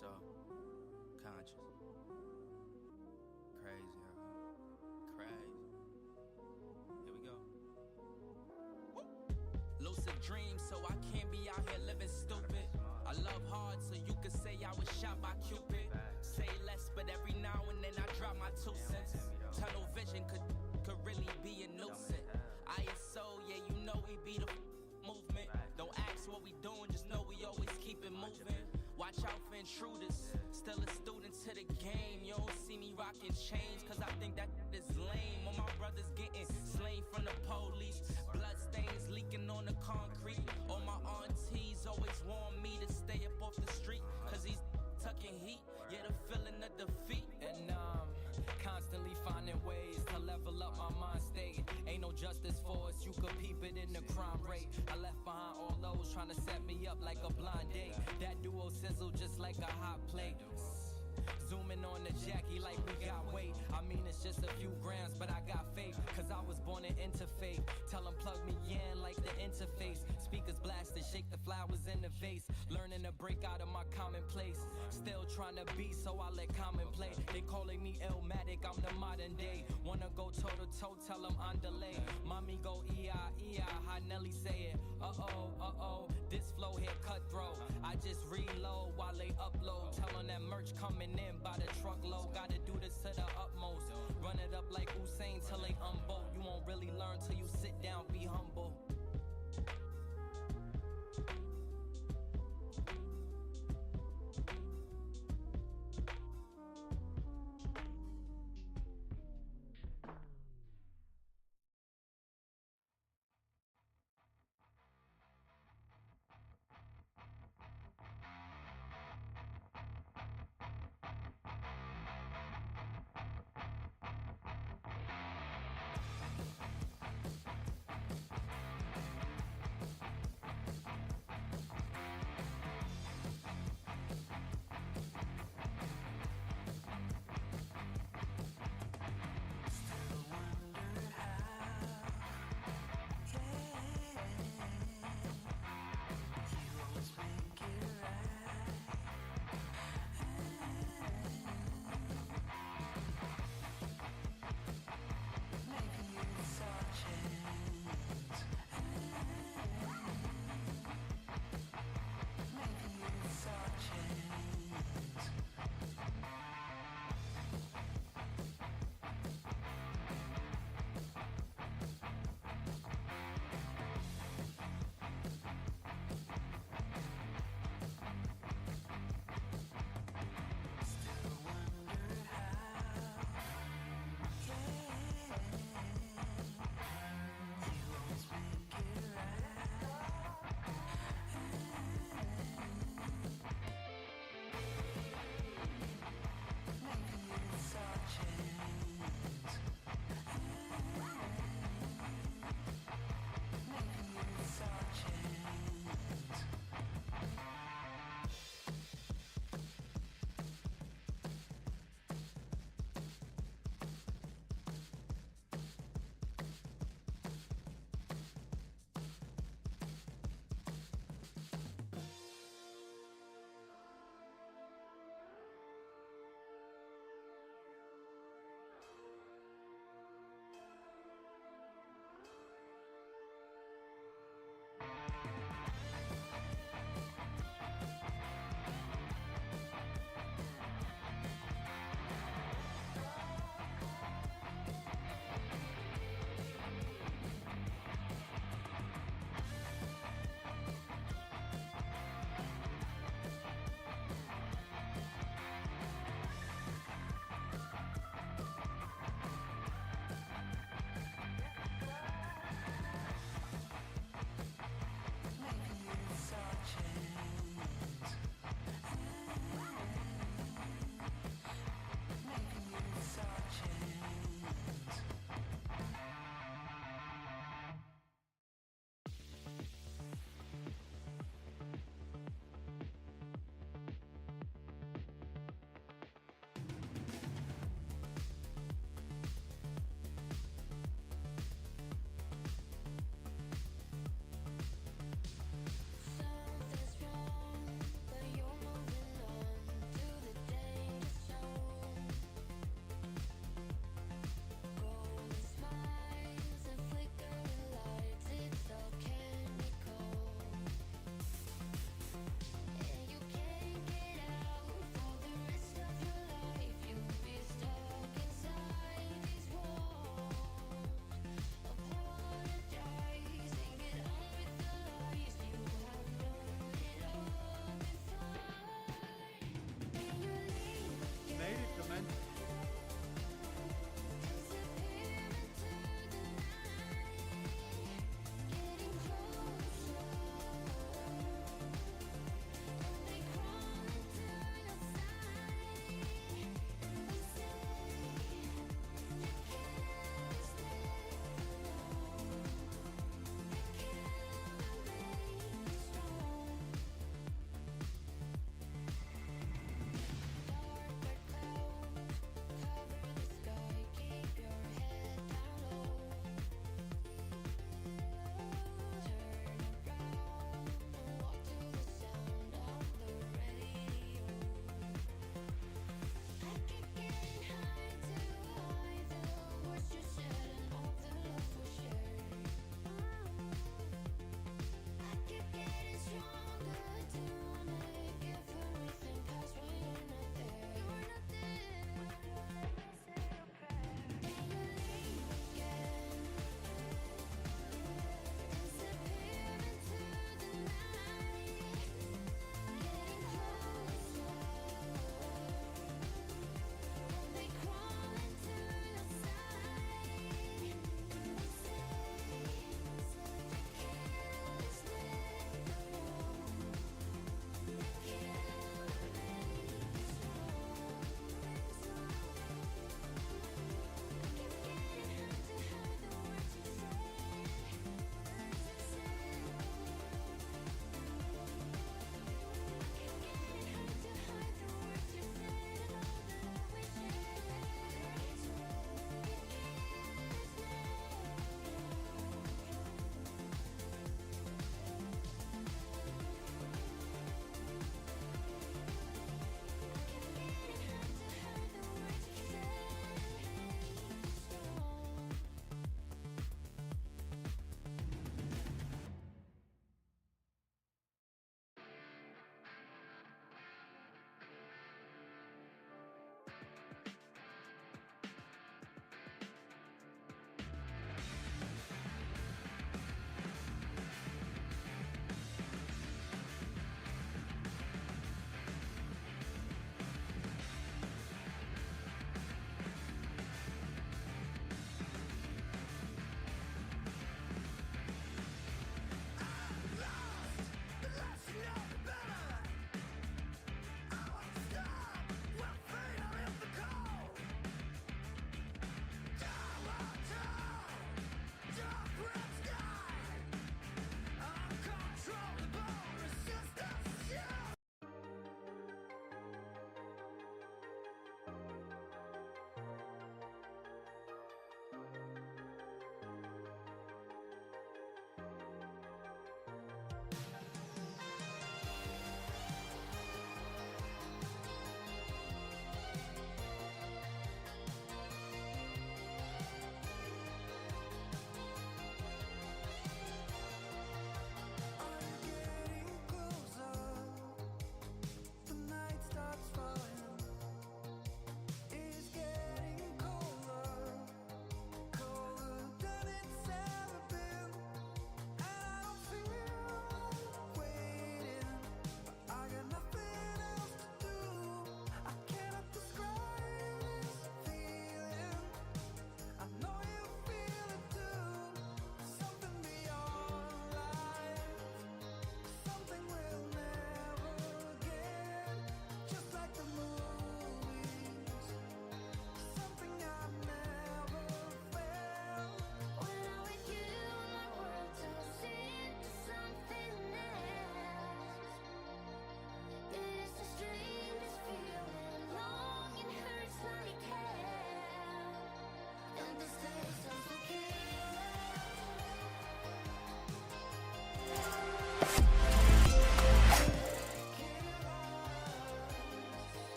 so conscious. Crazy, huh? Crazy. Here we go. Woo! Lucid dreams, so I can't be out here living stupid. I love hard, so you could say I was shot by Cupid. Say less, but every now and then I drop my 2 cents. Tunnel vision could really be a nuisance. ISO, yeah, you know we be the movement. Don't ask what we doing, just know we always keep it moving. Watch out for intruders, still a student to the game. You don't see me rocking chains, cause I think that is lame. All my brothers getting slain from the police, blood stains leaking on the concrete. All my aunties always warn me to stay up off the street, cause he's tucking heat, yeah, the feeling of defeat. And constantly finding ways to level up my mind state. Ain't no justice for us, you could peep it in the crime rate. I left behind all those trying to set me up like a blind date. That duo sizzle just like a hot plate. Zooming on the Jackie like we got weight. I mean it's just a few grams, but I got faith, cause I was born to interfaith. Tell them plug me in like the interface. Speakers blasted, shake the flowers in the vase. Learning to break out of my commonplace. Still trying to be, so I let common play. They calling me Illmatic, I'm the modern day. Wanna go toe to toe, tell them I'm delayed. Mommy go E-I-E-I, how Nelly say it. Uh-oh, this flow here cutthroat. I just reload while they upload. Tell them that merch coming in by the truckload. Gotta do this to the utmost. Run it up like Usain till they unbolt. You won't really learn till you sit down, be humble.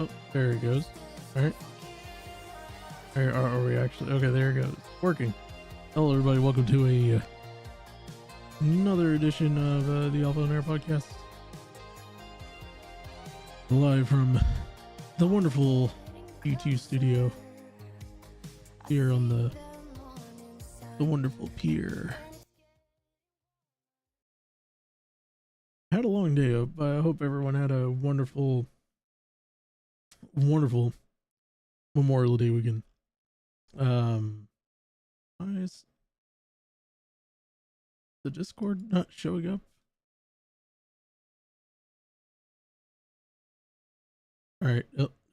Oh, there it goes. All right. Are we actually? Okay, there it goes. Working. Hello, everybody. Welcome to another edition of the Alpha on Air podcast. Live from the wonderful U2 studio here on the wonderful pier. Had a long day up. I hope everyone had a wonderful Memorial Day weekend. Why is the Discord not showing up? All right.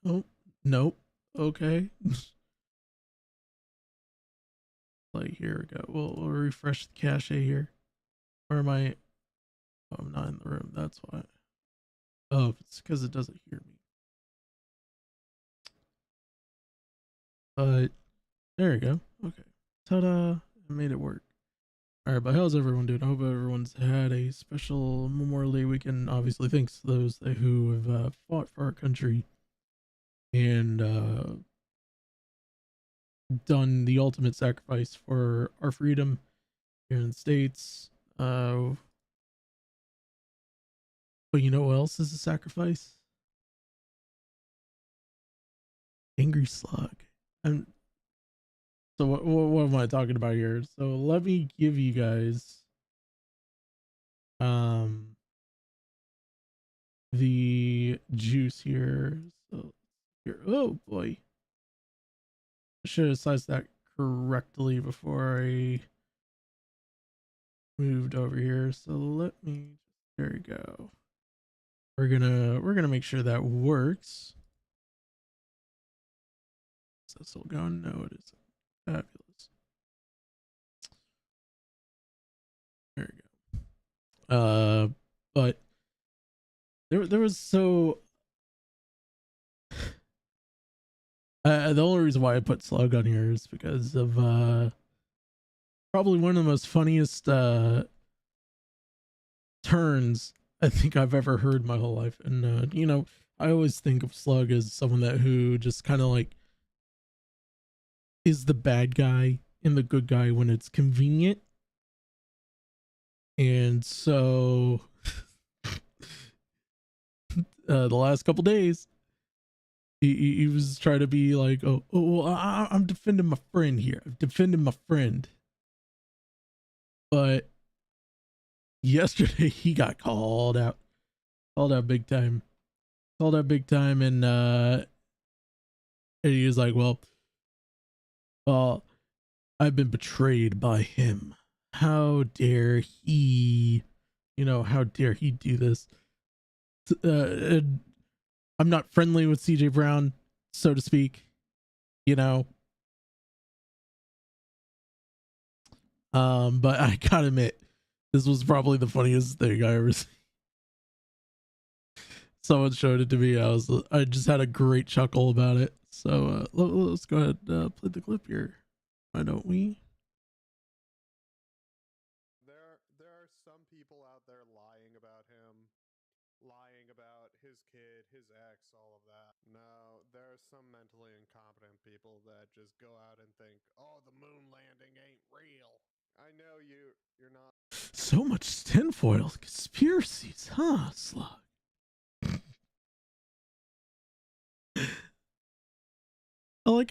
Oh, nope. Okay. Like, here we go. We'll refresh the cache here. Where am I? Oh, I'm not in the room. That's why. Oh, it's because it doesn't hear me. But there you go. Okay. Ta-da. I made it work. All right, but how's everyone doing? I hope everyone's had a special Memorial Day weekend. Obviously, thanks to those who have fought for our country and done the ultimate sacrifice for our freedom here in the States. But you know what else is a sacrifice? Angry Slug. So what am I talking about here? So let me give you guys the juice here. So here, oh boy, I should have sized that correctly before I moved over here. So let me, there we go. We're gonna make sure that works. Is that still going? No, it isn't. Fabulous. There we go. But there was so the only reason why I put Slug on here is because of probably one of the most funniest turns I think I've ever heard my whole life. And you know, I always think of Slug as someone who just kind of like is the bad guy and the good guy when it's convenient. And so the last couple days he was trying to be like, I'm defending my friend here. I'm defending my friend. But yesterday he got called out big time. And he was like, well, I've been betrayed by him. How dare he, how dare he do this? I'm not friendly with CJ Brown, so to speak, but I gotta admit, this was probably the funniest thing I ever seen. Someone showed it to me. I just had a great chuckle about it. So let's go ahead and play the clip here. Why don't we? There are some people out there lying about him, lying about his kid, his ex, all of that. No, there are some mentally incompetent people that just go out and think, oh, the moon landing ain't real. I know you're not. So much tinfoil conspiracies, huh, Slug? I like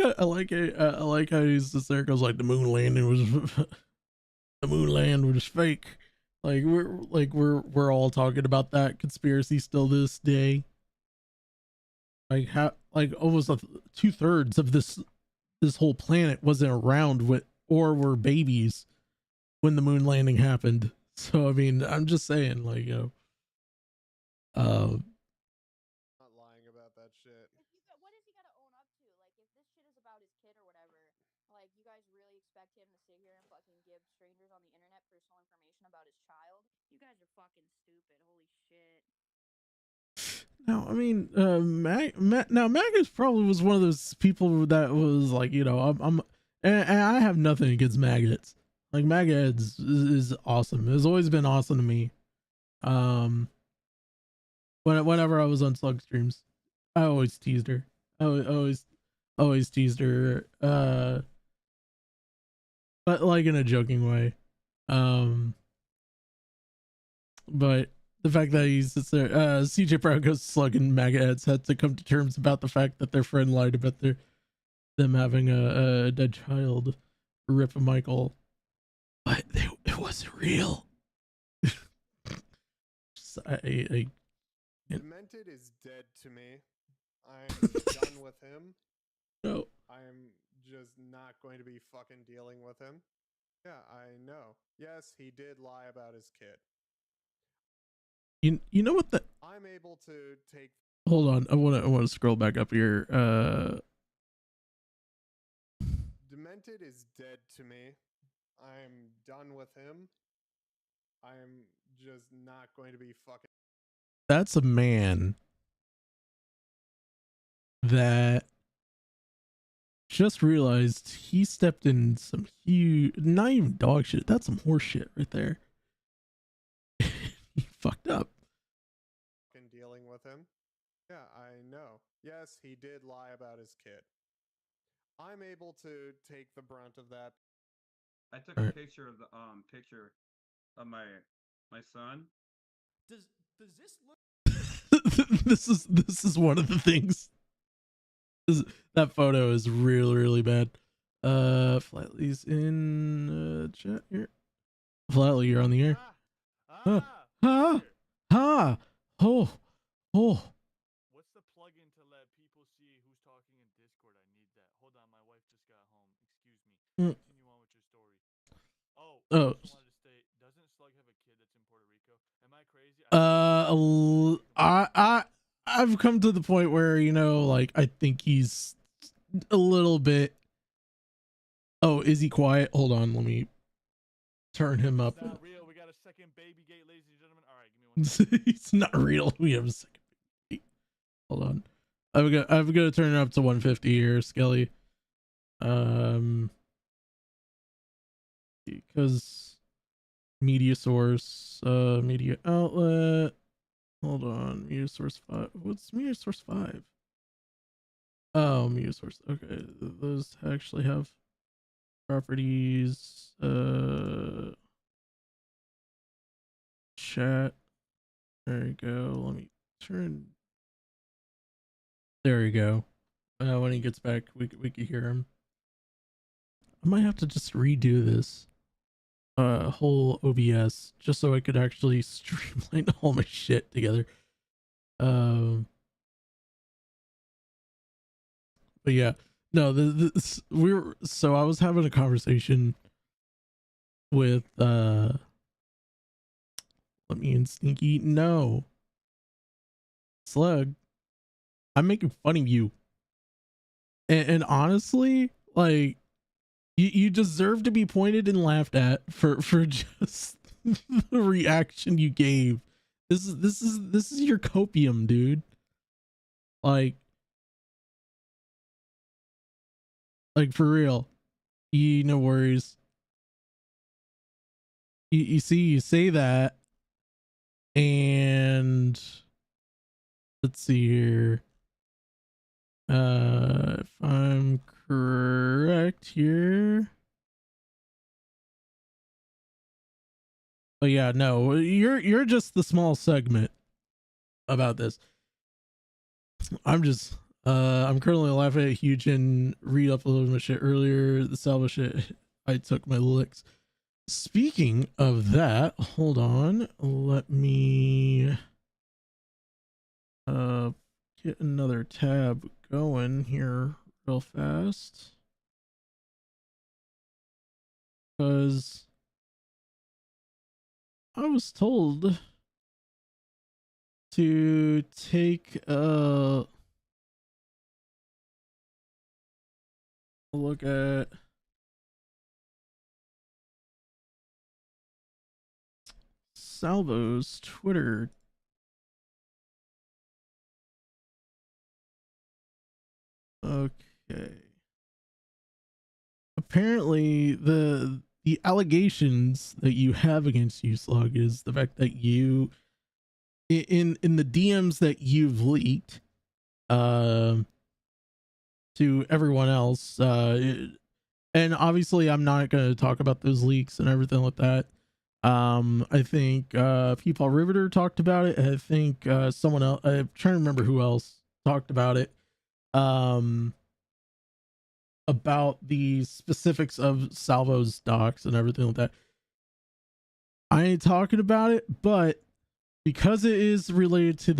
how he's just there, goes like the moon landing was fake. Like we're all talking about that conspiracy still this day. Like almost 2/3 of this whole planet wasn't around or were babies when the moon landing happened. So I mean, I'm just saying, like, not lying about that shit. What is he gotta own up to? Like, if this shit is about his kid or whatever, like, you guys really expect him to sit here and fucking give strangers on the internet personal information about his child? You guys are fucking stupid. Holy shit. now I mean, Magus probably was one of those people that was like, and I have nothing against maggots. Like, maggots is awesome. It's always been awesome to me. Whenever I was on Slug streams, I always teased her. Always teased her. But like in a joking way. But the fact that he sits there, CJ Brown goes slugging MAGA heads had to come to terms about the fact that their friend lied about them having a dead child. Rip Michael. But it wasn't real. Demented is dead to me. I'm done with him. No. I'm just not going to be fucking dealing with him. Yeah, I know. Yes, he did lie about his kid. You know what the I'm able to take. Hold on, I want to scroll back up here. Demented is dead to me. I'm done with him. I'm just not going to be fucking. That's a man that just realized he stepped in some huge, not even dog shit. That's some horse shit right there. He fucked up. Dealing with him. Yeah, I know. Yes, he did lie about his kid. I'm able to take the brunt of that. I took a picture of the picture of my son. Does this look? This is one of the things. That photo is really bad. Flatley's in chat here. Flatley, you're on the air. What's the plugin to let people see who's talking in Discord? I need that. Hold on, my wife just got home. Excuse me. Continue on with your story. I just wanted to state, doesn't Slug have a kid that's in Puerto Rico? Am I crazy? I've come to the point where, you know, like, I think he's a little bit. Oh, is he quiet? Hold on, let me turn him up. It's not real. We got a second baby gate, ladies and gentlemen. All right, give me 1 second. It's not real. We have a second baby. Hold on. I'm gonna turn it up to 150 here, Skelly. Because media source, media outlet. Hold on, media source 5. What's media source 5? Oh, media source. Okay, those actually have properties. Chat. There you go. Let me turn. There you go. When he gets back, we can hear him. I might have to just redo this whole OBS just so I could actually streamline all my shit together. But yeah, no, so I was having a conversation with let me in Sneaky. No, Slug, I'm making fun of you, and honestly, like, you deserve to be pointed and laughed at for just the reaction you gave. This is your copium, dude. Like for real. No worries. You see, you say that, and let's see here. If I'm correct here. But yeah, no, you're just the small segment about this. I'm currently laughing at Hugin re-uploading my shit earlier. The Salva shit, I took my licks. Speaking of that, hold on. Let me get another tab going here real fast. Because I was told to take a look at Salvo's Twitter. Okay. Apparently the allegations that you have against you, Slug, is the fact that you in the DMs that you've leaked, to everyone else. And obviously I'm not going to talk about those leaks and everything like that. I think Peepaw Riveter talked about it. I think someone else, I'm trying to remember who else talked about it. About the specifics of Salvo's docs and everything like that. I ain't talking about it, but because it is related to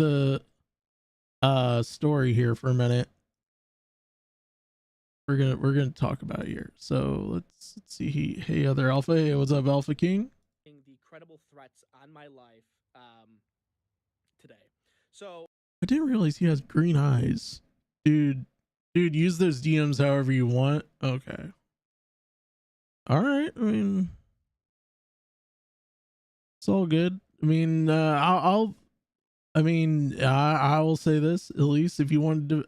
the story here for a minute, we're gonna talk about it here. So let's see. Hey, other Alpha. Hey, what's up, Alpha King? The credible threats on my life today. So I didn't realize he has green eyes, dude. Dude, use those DMs however you want. Okay. All right. I mean, it's all good. I mean, I will say this, at least if you wanted to,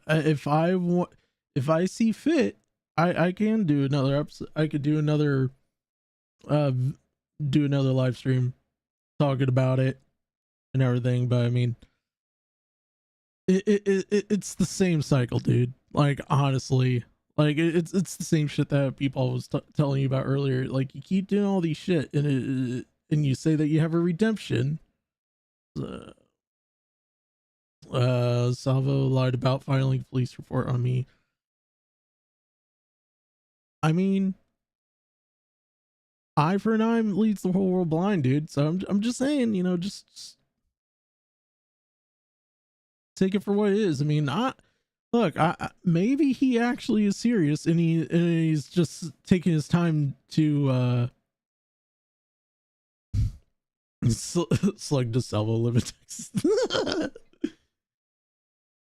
if I see fit, I can do another episode. I could do another live stream talking about it and everything. But I mean, it's the same cycle, dude. Like, honestly, like it's the same shit that people was telling you about earlier. Like, you keep doing all these shit and you say that you have a redemption. Salvo lied about filing a police report on me. I mean, eye for an eye leads the whole world blind, dude. So I'm just saying, you know, just take it for what it is. I mean, maybe he actually is serious and he's just taking his time to slug to Salvo live in Texas.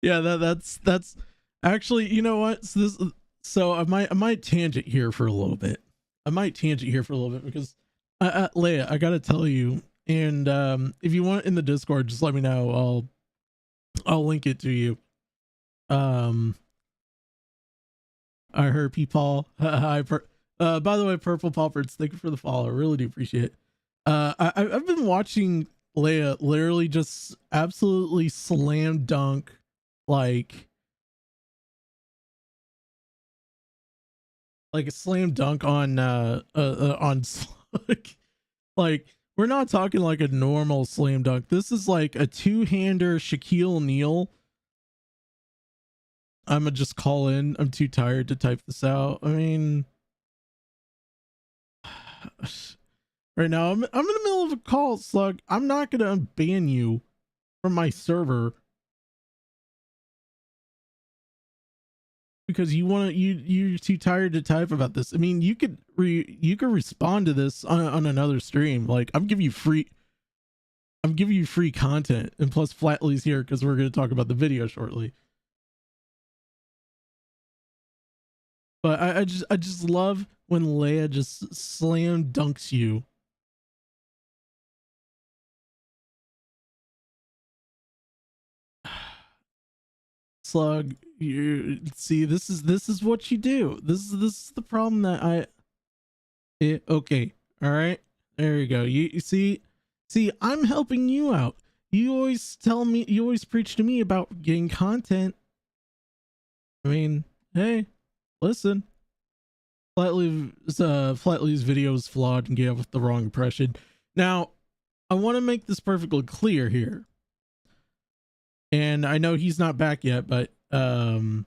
Yeah, that's actually, you know what? So I might tangent here for a little bit. Because Leia, I gotta tell you, and if you want it in the Discord, just let me know. I'll link it to you. I heard Peepaw. Hi, by the way, Purple Poppers, thank you for the follow. I really do appreciate it. I've been watching Leia literally just absolutely slam dunk like a slam dunk on Slug. Like, we're not talking like a normal slam dunk. This is like a two-hander Shaquille O'Neal. I'm gonna just call in. I'm too tired to type this out. I mean, right now I'm in the middle of a call, Slug. I'm not gonna ban you from my server because you're too tired to type about this. I mean, you could respond to this on another stream. Like, I'm giving you free content, and plus Flatley's here because we're going to talk about the video shortly. But I just love when Leia just slam dunks you. Slug, you see, this is what you do. This is the problem that okay, all right, there you go. You see, I'm helping you out. You always preach to me about getting content. I mean, hey, listen, Flatley's video is flawed and gave the wrong impression. Now, I want to make this perfectly clear here. And I know he's not back yet, but I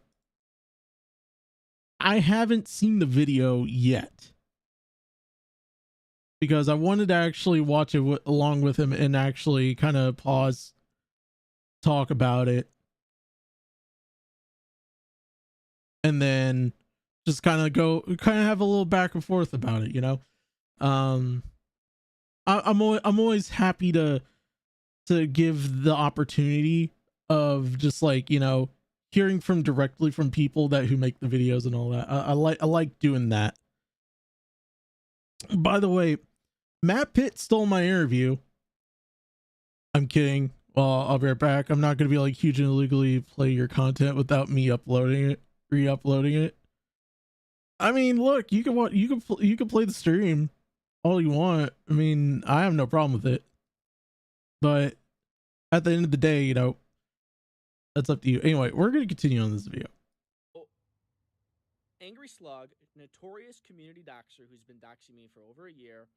haven't seen the video yet because I wanted to actually watch it along with him and actually kind of pause, talk about it, and then just kind of have a little back and forth about it, you know. I'm always happy to give the opportunity of just, like, you know, hearing directly from people who make the videos and all that. I like doing that. By the way, Matt Pitt stole my interview. I'm kidding. Well, I'll be right back. I'm not going to be like huge and illegally play your content without me re-uploading it. I mean, look, you can play the stream all you want. I mean, I have no problem with it. But at the end of the day, you know, That's up to you. Anyway, we're gonna continue on this video. Angry Slug, notorious community doxer who's been doxing me for over a year,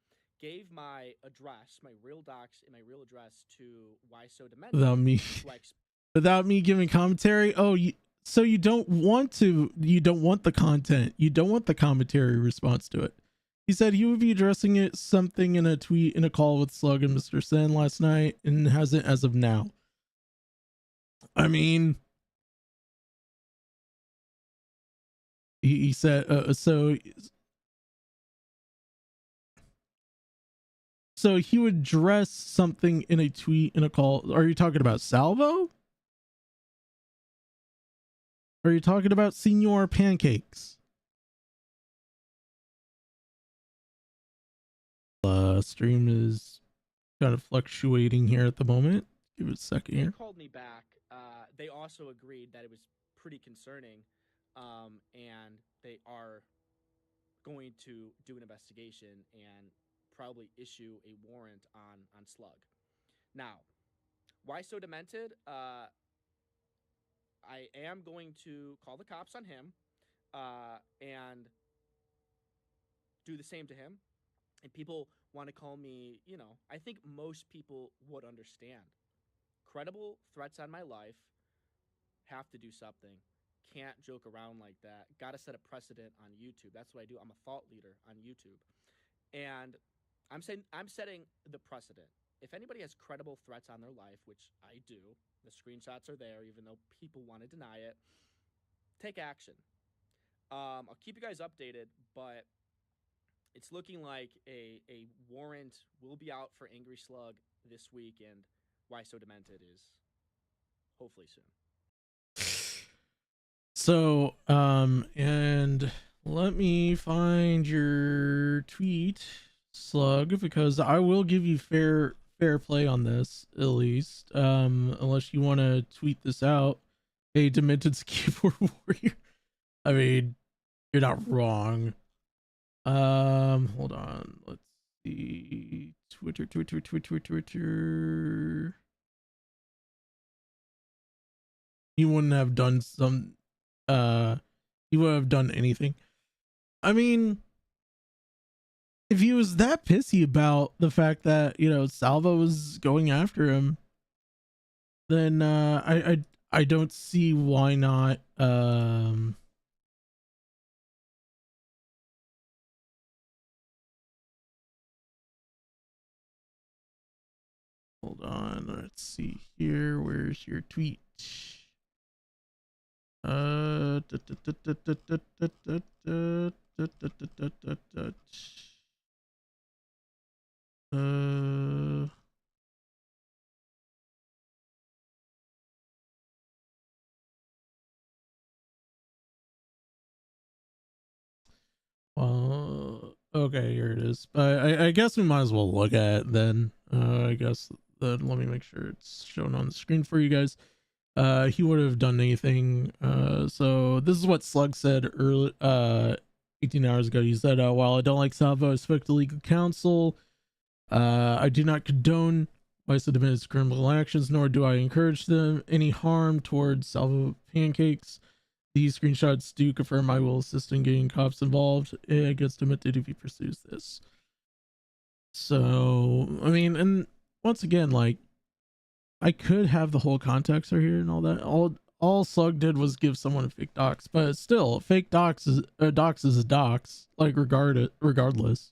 gave my address, my real address to WhySoDemented. Without me giving commentary. Oh, so you don't want the content. You don't want the commentary response to it. He said he would be addressing something in a tweet in a call with Slug and Mr. Sen last night and hasn't as of now. I mean, he said, so he would address something in a tweet in a call. Are you talking about Salvo? Are you talking about Senior Pancakes? Stream is kind of fluctuating here at the moment. Give it a second here. They called me back. They also agreed that it was pretty concerning, and they are going to do an investigation and probably issue a warrant on Slug. Now, WhySoDemented? I am going to call the cops on him and do the same to him. And people want to call me, you know, I think most people would understand. Credible threats on my life, have to do something. Can't joke around like that. Got to set a precedent on YouTube. That's what I do. I'm a thought leader on YouTube. And I'm setting the precedent. If anybody has credible threats on their life, which I do, the screenshots are there, even though people want to deny it, take action. I'll keep you guys updated, but it's looking like a warrant will be out for Angry Slug this week, and WhySoDemented is hopefully soon. So, and let me find your tweet, Slug, because I will give you fair play on this, at least, unless you want to tweet this out. Hey, Demented's keyboard warrior. I mean, you're not wrong. Hold on. Let's see. Twitter. He wouldn't have done he would have done anything. I mean, if he was that pissy about the fact that, you know, Salvo was going after him, then I don't see why not hold on, let's see here. Where's your tweet? Okay, here it is. I guess we might as well look at it then. I guess then let me make sure it's shown on the screen for you guys. He would have done anything. So this is what Slug said early 18 hours ago. He said, while I don't like Salvo, I spoke to legal counsel. I do not condone WhySoDemented's criminal actions, nor do I encourage them any harm towards Salvo Pancakes. These screenshots do confirm I will assist in getting cops involved against Demented if he pursues this. So, I mean, and once again, like, I could have the whole context right here and all that. All Slug did was give someone a fake dox, but still, a fake dox is a dox, like regardless.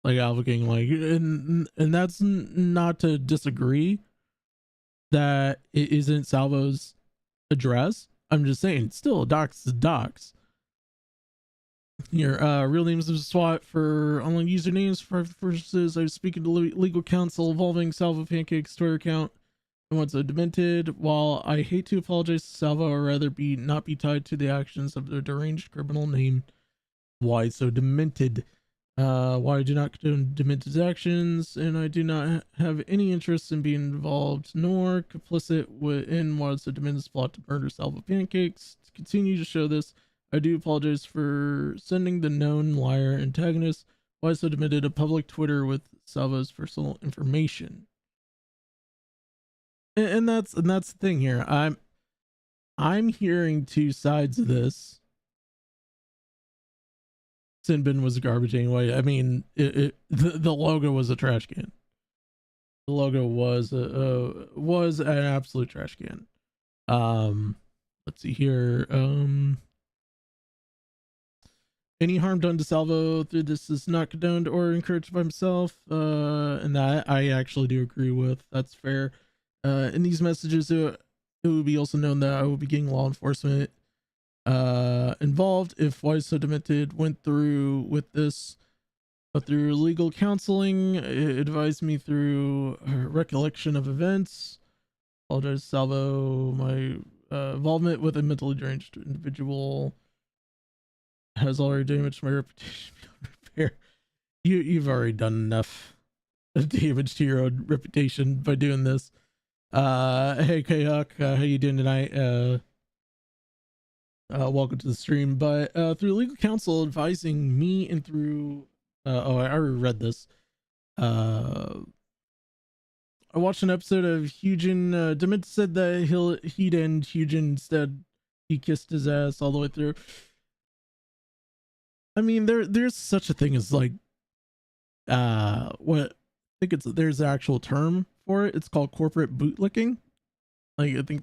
Like advocating, like, and that's not to disagree that it isn't Salvo's address. I'm just saying, still, a dox is a dox. Here, real names of SWAT for online usernames for purposes. I was speaking to legal counsel involving Salvo Pancake's Twitter account and WhySoDemented. While I hate to apologize to Salvo, I'd rather not be tied to the actions of the deranged criminal named WhySoDemented. Why I do not condone Demented's actions, and I do not have any interest in being involved nor complicit in WhySoDemented's plot to murder Salvo Pancakes. To continue to show this, I do apologize for sending the known liar antagonist WhySoDemented a public Twitter with Salvo's personal information. And that's the thing here. I'm hearing two sides of this. Sinbin was garbage anyway. I mean, the logo was a trash can. The logo was an absolute trash can. Let's see here. Any harm done to Salvo through this is not condoned or encouraged by himself. And that I actually do agree with. That's fair. In these messages, it would be also known that I will be getting law enforcement involved if WhySoDemented went through with this. But through legal counseling, it advised me through recollection of events. Apologize, Salvo. My involvement with a mentally deranged individual has already damaged my reputation beyond repair. You've already done enough damage to your own reputation by doing this. Hey K-Huck, how you doing tonight? Welcome to the stream. But through legal counsel advising me and through I already read this. I watched an episode of Hugin. Demented said that he'd end Hugin, instead he kissed his ass all the way through. I mean, there's such a thing as like what I think there's an actual term for it. It's called corporate bootlicking. Like I think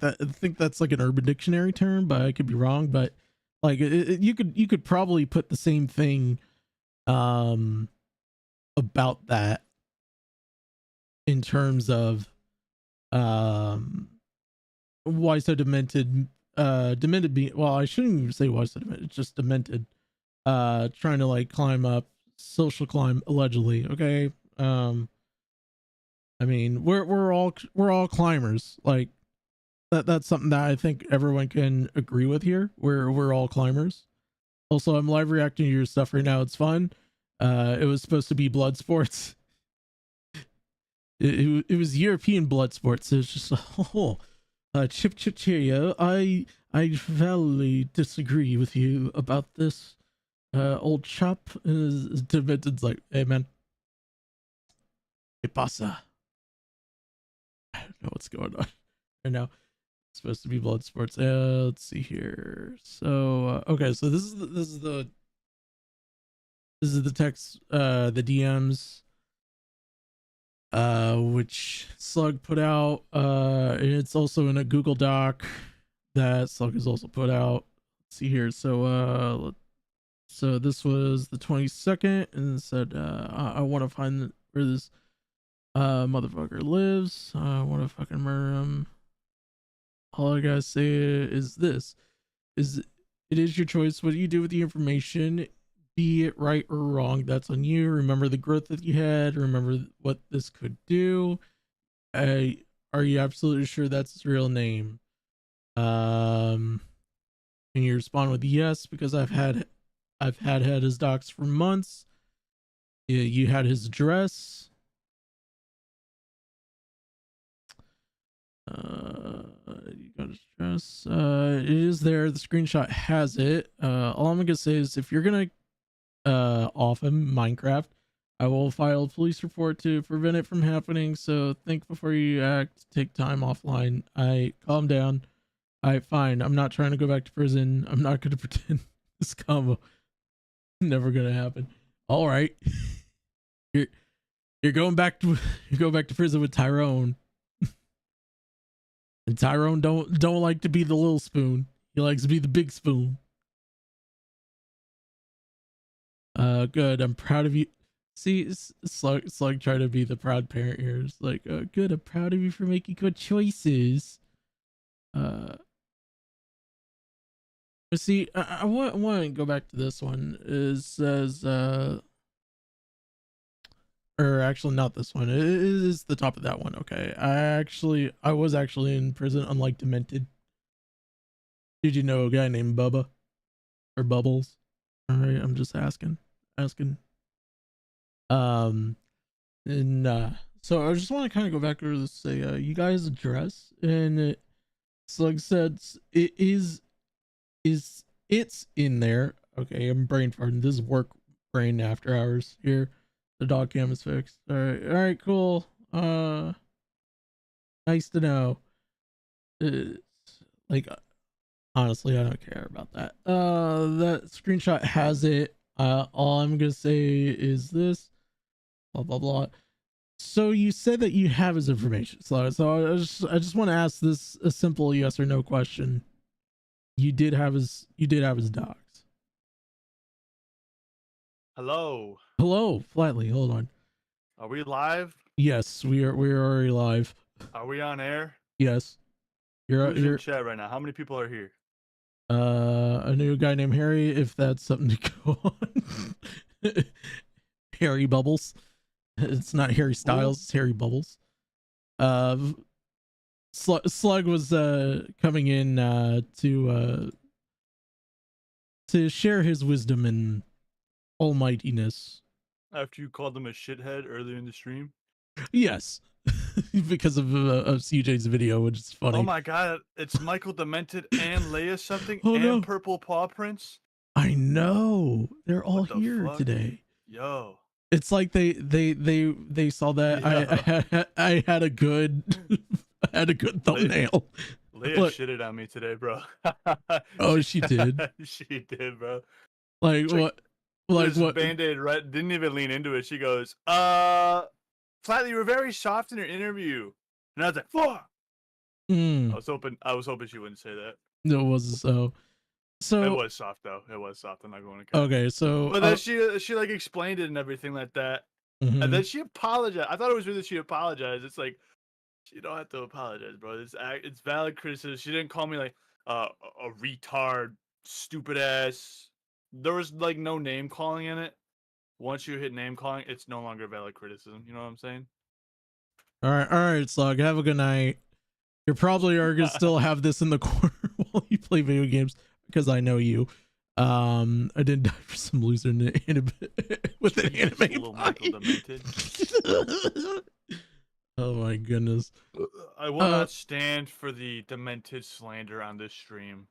that's like an Urban Dictionary term, but I could be wrong. But like you could probably put the same thing about that in terms of WhySoDemented demented being, well, I shouldn't even say WhySoDemented, it's just demented trying to like climb up, social climb allegedly. Okay. I mean, we're all climbers. Like that's something that I think everyone can agree with here. We're all climbers. Also, I'm live reacting to your stuff right now. It's fun. It was supposed to be blood sports. It was European blood sports. It's just chip cheerio. I validly disagree with you about this. Old chap is Demented's like, hey man, ¿qué pasa? I don't know what's going on right now. It's supposed to be blood sports. Let's see here. So okay, so this is the text, the DMs, which Slug put out. And it's also in a Google Doc that Slug has also put out. Let's see here. So so this was the 22nd, and it said, I want to find where this motherfucker lives. I want to fucking murder him. All I gotta say is this: it is your choice what you do with the information, be it right or wrong. That's on you. Remember the growth that you had. Remember what this could do. Are you absolutely sure that's his real name? And you respond with yes, because I've had his docs for months. You had his address. You got his address. It is there. The screenshot has it. All I'm gonna say is if you're gonna off him Minecraft, I will file a police report to prevent it from happening. So think before you act. Take time offline. Calm down. Fine. I'm not trying to go back to prison. I'm not gonna pretend this combo never gonna happen. All right. You're going back to prison with Tyrone. And Tyrone don't like to be the little spoon. He likes to be the big spoon. Good. I'm proud of you. See, Slug trying to be the proud parent here. It's like, good. I'm proud of you for making good choices. But see, I want to go back to this one. It says, or actually not this one. It is the top of that one. Okay. I was actually in prison, unlike Demented. Did you know a guy named Bubba or Bubbles? All right. I'm just asking. And so I just want to kind of go back to say, you guys' address, and Slug said it's in there. Okay. I'm brain farting. This is work brain after hours here. The dog cam is fixed. All right, cool. Nice to know. Like Honestly, I don't care about that. That screenshot has it. All I'm gonna say is this. Blah blah blah. So you said that you have his information. So I just want to ask this a simple yes or no question. You did have his docs. Hello. Hello, Flatly. Hold on. Are we live? Yes, we are. We're already live. Are we on air? Yes, Who's in you're. chat right now? How many people are here? A new guy named Harry. If that's something to go on. Harry Bubbles. It's not Harry Styles. It's Harry Bubbles. Slug was coming in to share his wisdom and almightiness. After you called him a shithead earlier in the stream? Yes, because of CJ's video, which is funny. Oh my god, it's Michael Demented and Leia something Oh, and no. Purple Paw Prince. I know they're all What the here fuck? today. Yo. It's like they saw that Yeah. I had a good I had a good thumbnail. Leia Look. shitted on me today, bro. Oh, she did. She did, bro. Like what? Like This what? Band-Aid right didn't even lean into it. She goes, Flatly, you were very soft in your interview. And I was like, fuck. Mm, I was hoping she wouldn't say that. it was so. It was soft though. It was soft. I'm not going to cut. Okay, so But then she like explained it and everything like that. mhm. And then she apologized. I thought it was weird that she apologized. It's like you don't have to apologize, bro. It's valid criticism. She didn't call me like a retard, stupid ass. There was like no name calling in it. Once you hit name calling, it's no longer valid criticism. You know what I'm saying? All right, Slug. Have a good night. You probably are gonna still have this in the corner while you play video games because I know you. I didn't die for some loser with an anime. Little Michael Demented. Oh my goodness. I will not stand for the demented slander on this stream.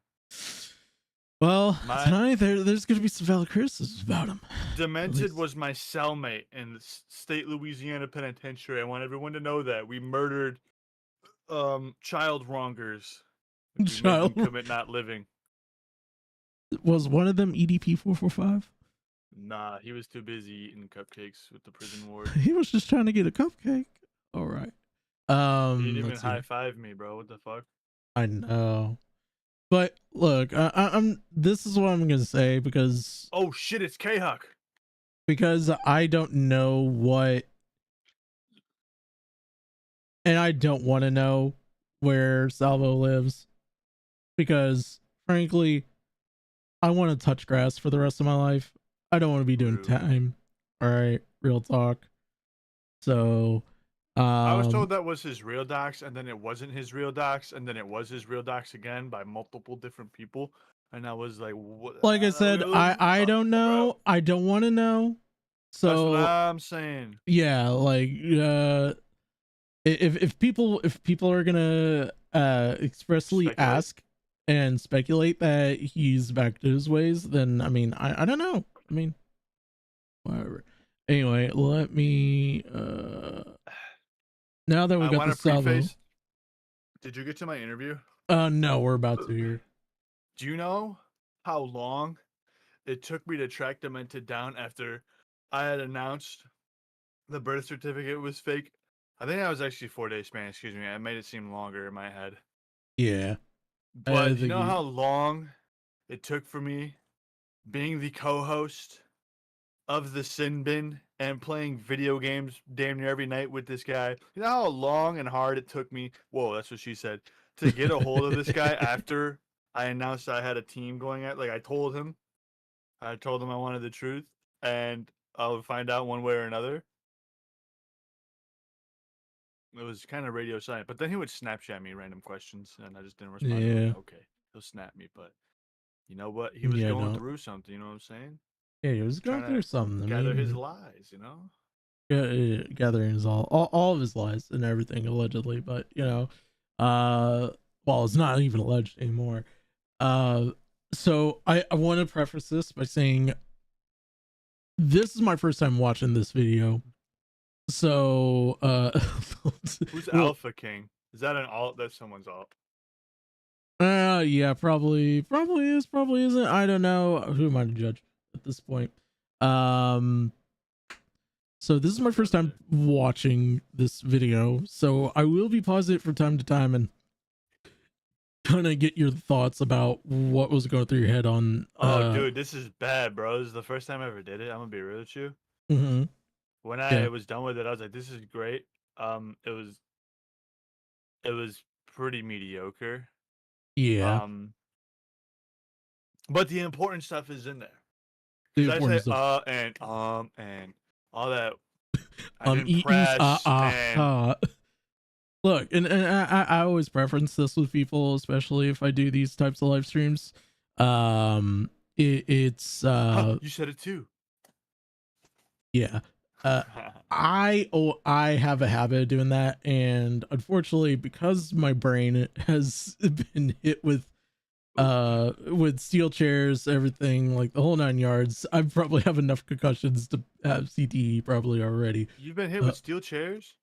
Well, tonight there's going to be some valid criticisms about him. Demented was my cellmate in the state Louisiana penitentiary. I want everyone to know that we murdered child wrongers. Child commit not living. Was one of them EDP 445? Nah, he was too busy eating cupcakes with the prison ward. He was just trying to get a cupcake. All right. He didn't even high five me, bro. What the fuck? I know. But look, I'm. This is what I'm gonna say because. Oh shit! It's K-Huck. Because I don't know what, and I don't want to know where Salvo lives, because frankly, I want to touch grass for the rest of my life. I don't want to be doing time. All right, real talk. So. I was told that was his real docs, and then it wasn't his real docs, and then it was his real docs again by multiple different people. And I was like, what? Like I said, I don't know. Bro. I don't want to know. So that's what I'm saying. Yeah, like if people are gonna expressly ask and speculate that he's back to his ways, then I mean I don't know. I mean whatever. Anyway, let me now that we got the Salvo. Did you get to my interview? No, we're about to hear. Do you know how long it took me to track Demented down after I had announced the birth certificate was fake? I think that was actually 4 days span, excuse me. I made it seem longer in my head. Yeah. But you know how long it took for me being the co-host of the Sin Bin and playing video games damn near every night with this guy? You know how long and hard it took me, whoa, that's what she said, to get a hold of this guy after I announced I had a team going at, like I told him I wanted the truth and I would find out one way or another. It was kind of radio silent, but then he would Snapchat me random questions and I just didn't respond. Yeah. Like, okay, he'll snap me, but you know what? He was going through something, you know what I'm saying? Yeah, he was going through something. Gather his lies, you know? Yeah, gathering his all of his lies and everything allegedly, but you know, well, it's not even alleged anymore. So I want to preface this by saying this is my first time watching this video. So who's Alpha King? Is that an alt? That's someone's alt. Yeah, probably is, probably isn't. I don't know. Who am I to judge at this point? So this is my first time watching this video, so I will be pausing it from time to time and kind of get your thoughts about what was going through your head on. Oh, dude, this is bad, bro. This is the first time I ever did it. I'm gonna be real with you. Mm-hmm. When I was done with it, I was like, "This is great." It was pretty mediocre. Yeah. But the important stuff is in there. The I important say stuff. and all that. I didn't press and Look, and I always preference this with people, especially if I do these types of live streams. It's you said it too. Yeah. I have a habit of doing that, and unfortunately, because my brain has been hit with steel chairs, everything, like the whole 9 yards, I probably have enough concussions to have CTE probably already. You've been hit with steel chairs?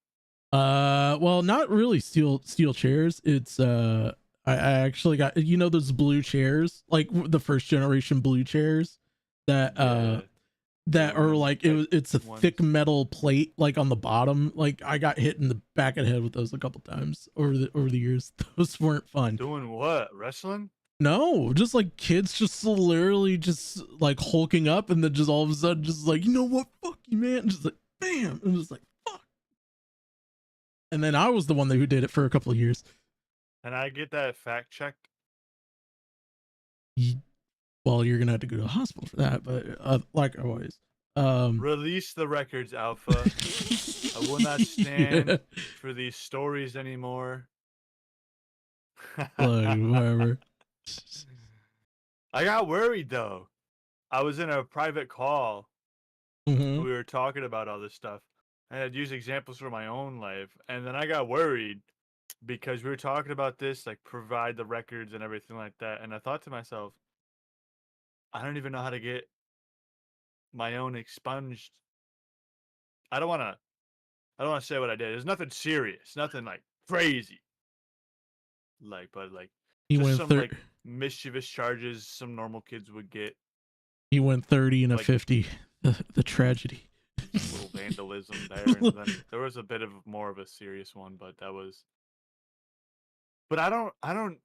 Well, not really steel chairs. It's I actually got, you know, those blue chairs, like the first generation blue chairs that that are like, it's a thick metal plate like on the bottom. Like I got hit in the back of the head with those a couple times over the years. Those weren't fun. Doing what? Wrestling? No, just like kids just literally just like hulking up, and then just all of a sudden just like, you know what, fuck you, man, just like bam, and just like fuck. And then I was the one who did it for a couple of years. And I get that fact checked. Well, you're gonna have to go to the hospital for that, but like always, release the records, Alpha. I will not stand for these stories anymore. Whatever. I got worried though. I was in a private call. Mm-hmm. We were talking about all this stuff, and I'd use examples from my own life, and then I got worried because we were talking about this, like provide the records and everything like that, and I thought to myself, I don't even know how to get my own expunged. I don't want to say what I did. There's nothing serious, nothing like crazy. But he just went some like mischievous charges some normal kids would get. He went 30 and a 50. The tragedy. Little vandalism there. And then there was a bit of more of a serious one, but that was. But I don't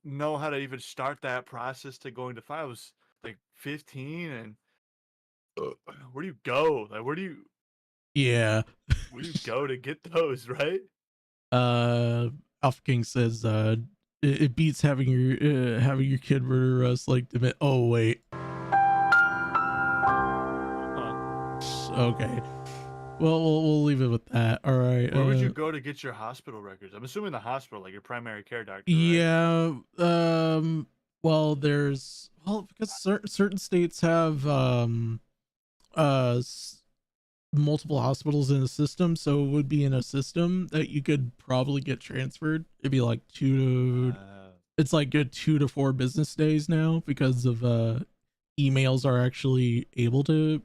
know how to even start that process to going to file. I was like 15, and where do you go? Like, where do you go to get those, right? Alpha King says it beats having your kid murder us like oh wait. Okay. Well, we'll leave it with that. All right. Where would you go to get your hospital records? I'm assuming the hospital, like your primary care doctor. Yeah. Right? Well, because certain states have multiple hospitals in a system, so it would be in a system that you could probably get transferred. It'd be like it's like good 2 to 4 business days now, because of emails are actually able to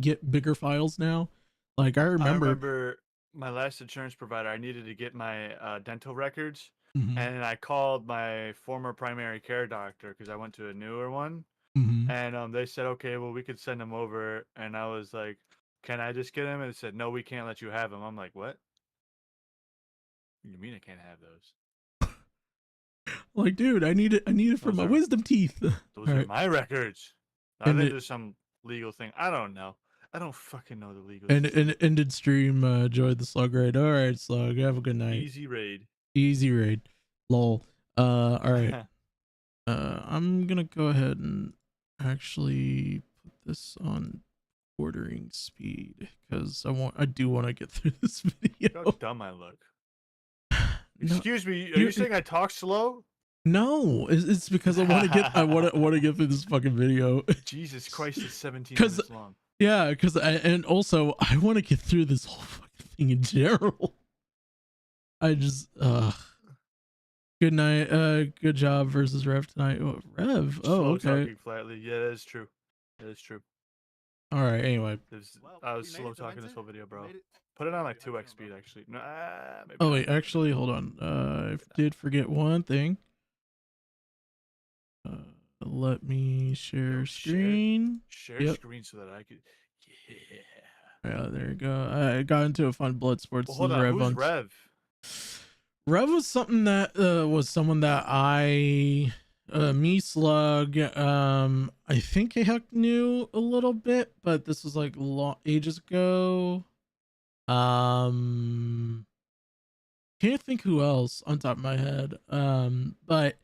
get bigger files now. Like I remember my last insurance provider, I needed to get my dental records, and I called my former primary care doctor because I went to a newer one, and they said, okay, well, we could send them over, and I was like, can I just get them? And they said, no, we can't let you have them. I'm like, what? What do you mean I can't have those? Like, dude, I need it for my wisdom teeth. Those are my records. I think there's some legal thing. I don't know. I don't fucking know the legal. And ended stream. Enjoyed the slug raid. All right, slug. Have a good night. Easy raid. Lol. All right. I'm gonna go ahead and actually put this on ordering speed because I do want to get through this video. Look how dumb I look. Excuse me. Are you saying I talk slow? No, it's because I want to get through this fucking video. Jesus Christ, it's 17 minutes long. Yeah, and also I want to get through this whole fucking thing in general. I just good night, good job versus Rev tonight. Oh, Rev. Oh, okay. Talking flatly. Yeah, that is true. That is true. All right. Anyway, I was slow talking this whole video, bro. Put it on like 2x speed, actually. No, maybe oh wait, actually, hold on. I did forget one thing. let me share Yo, screen. Share Yep. screen so that I could. Yeah. Yeah, there you go. I got into a fun blood sports. Well, hold on. Who's Rev? Rev was something that was someone that me Slug, I think Heck knew a little bit, but this was like ages ago. Can't think who else on top of my head. But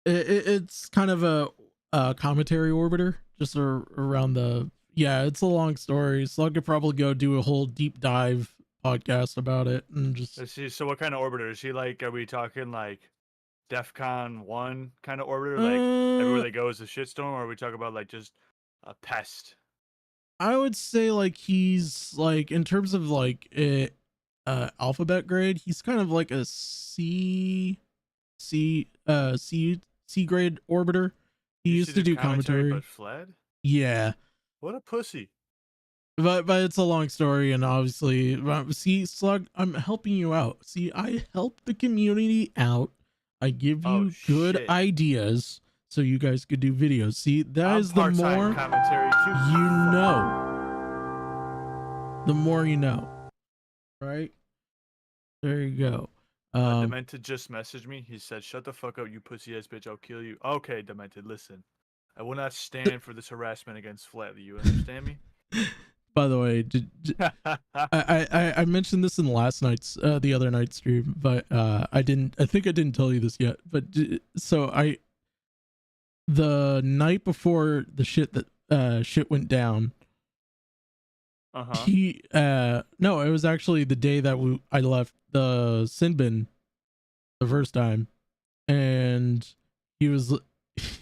it's kind of a commentary orbiter just around the. Yeah, it's a long story, so I could probably go do a whole deep dive podcast about it and just. Is he, so what kind of orbiter is he? Like, are we talking like DEFCON 1 kind of orbiter? Like everywhere they go is a shitstorm, or are we talking about like just a pest? I would say like he's like in terms of like alphabet grade, he's kind of like a C grade orbiter. He You used should to do do commentary. but fled. Yeah, What a pussy. but it's a long story, and obviously, see, Slug, I'm helping you out. See, I help the community out. I give you good shit. ideas so you guys could do videos. See, that is the more commentary too. you know. The more you know, right? There you go. Demented just messaged me. He said, "Shut the fuck up, you pussy ass bitch. I'll kill you." Okay, Demented, listen. I will not stand for this harassment against Flatley. You understand me? By the way, I mentioned this in last night's the other night stream, but I think I didn't tell you this yet. But so the night before the shit went down, no, it was actually the day that I left the sin bin the first time, and he was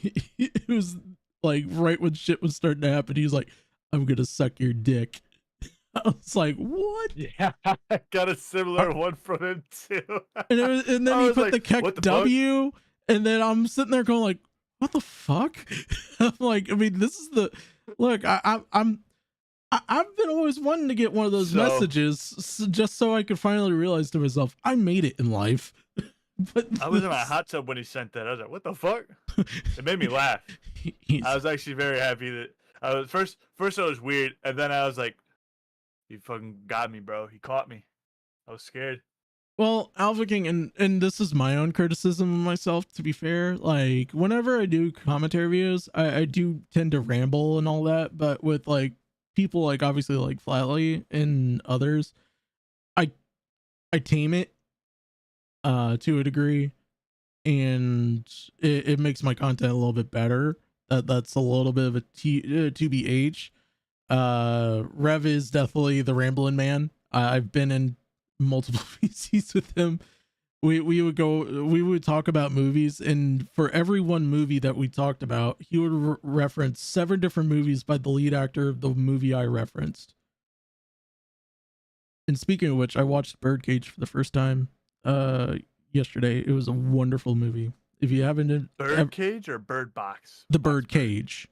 it was like right when shit was starting to happen, he was like, "I'm gonna suck your dick." I was like, "What?" Yeah, I got a similar one from him too. And then he put the Keck W, and then I'm sitting there going like, "What the fuck?" I'm like, I mean, this is the look. I've been always wanting to get one of those messages just so I could finally realize to myself I made it in life. But I was in my hot tub when he sent that. I was like, "What the fuck?" It made me laugh. I was actually very happy that I was first. It was weird, and then I was like, "He fucking got me, bro. He caught me." I was scared. Well, Alpha King, and this is my own criticism of myself, to be fair. Like, whenever I do commentary videos, I do tend to ramble and all that, but with like people like obviously like Flatley and others, I tame it to a degree, and it makes my content a little bit better. That's a little bit of a TBH. Rev is definitely the rambling man. I've been in multiple PCs with him. We would talk about movies, and for every one movie that we talked about, he would reference 7 different movies by the lead actor of the movie I referenced. And speaking of which, I watched Birdcage for the first time yesterday. It was a wonderful movie. If you haven't, Birdcage or Bird Box? The Birdcage.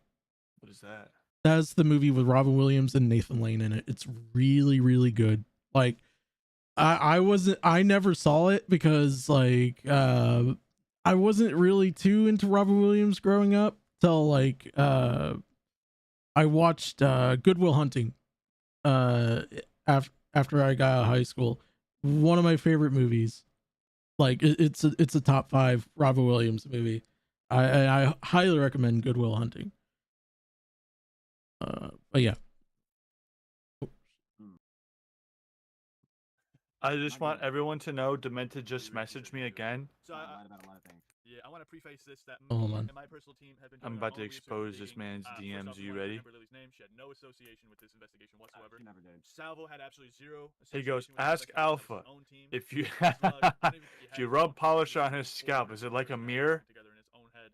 What is that? That's the movie with Robin Williams and Nathan Lane in it. It's really, really good. Like, I never saw it because like I wasn't really too into Robin Williams growing up till like I watched Good Will Hunting after I got out of high school. One of my favorite movies. Like it's a top 5 Robin Williams movie. I highly recommend Good Will Hunting. But yeah. I just want everyone to know Demented just messaged me again. So I lied about a lot of things. Yeah, I want to preface this that Hold on. and my personal team have been I'm about to expose this man's DMs. Are you ready? Name. She had no association with this investigation whatsoever. She never did. Salvo had absolutely zero. He goes, "Ask Alpha if you if you rub polish on his scalp, is it like a mirror?" Together in his own head,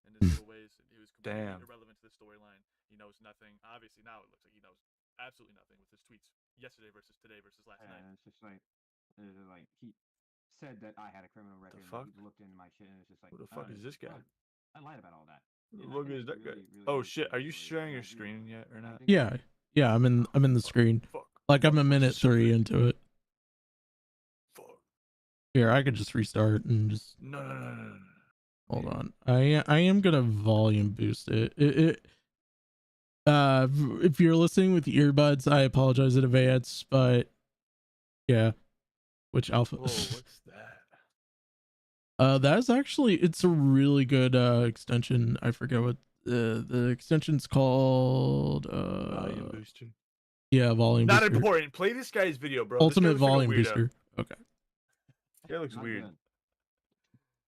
in his little ways. He was completely irrelevant to the storyline. He knows nothing. Obviously, now it looks like he knows absolutely nothing with his tweets yesterday versus today versus last night. It's just like he said that I had a criminal record. Fuck? And he looked into my shit and it's just like, Who the fuck is this guy? I lied about all that. Look at that guy. Oh shit! Are you sharing your screen yet or not? Yeah, I'm in the screen. Fuck. Like I'm a minute 3 into it. Fuck. Here, I could just restart and just. No. Hold on. I am gonna volume boost it. If you're listening with earbuds, I apologize in advance, but yeah. Which alpha? Whoa, what's that? That's actually, it's a really good extension. I forget what the extension's called. Volume booster. Yeah, volume Not booster. important. Play this guy's video, bro. Ultimate this guy looks volume like a weirdo. booster. Okay. He looks Not weird. good.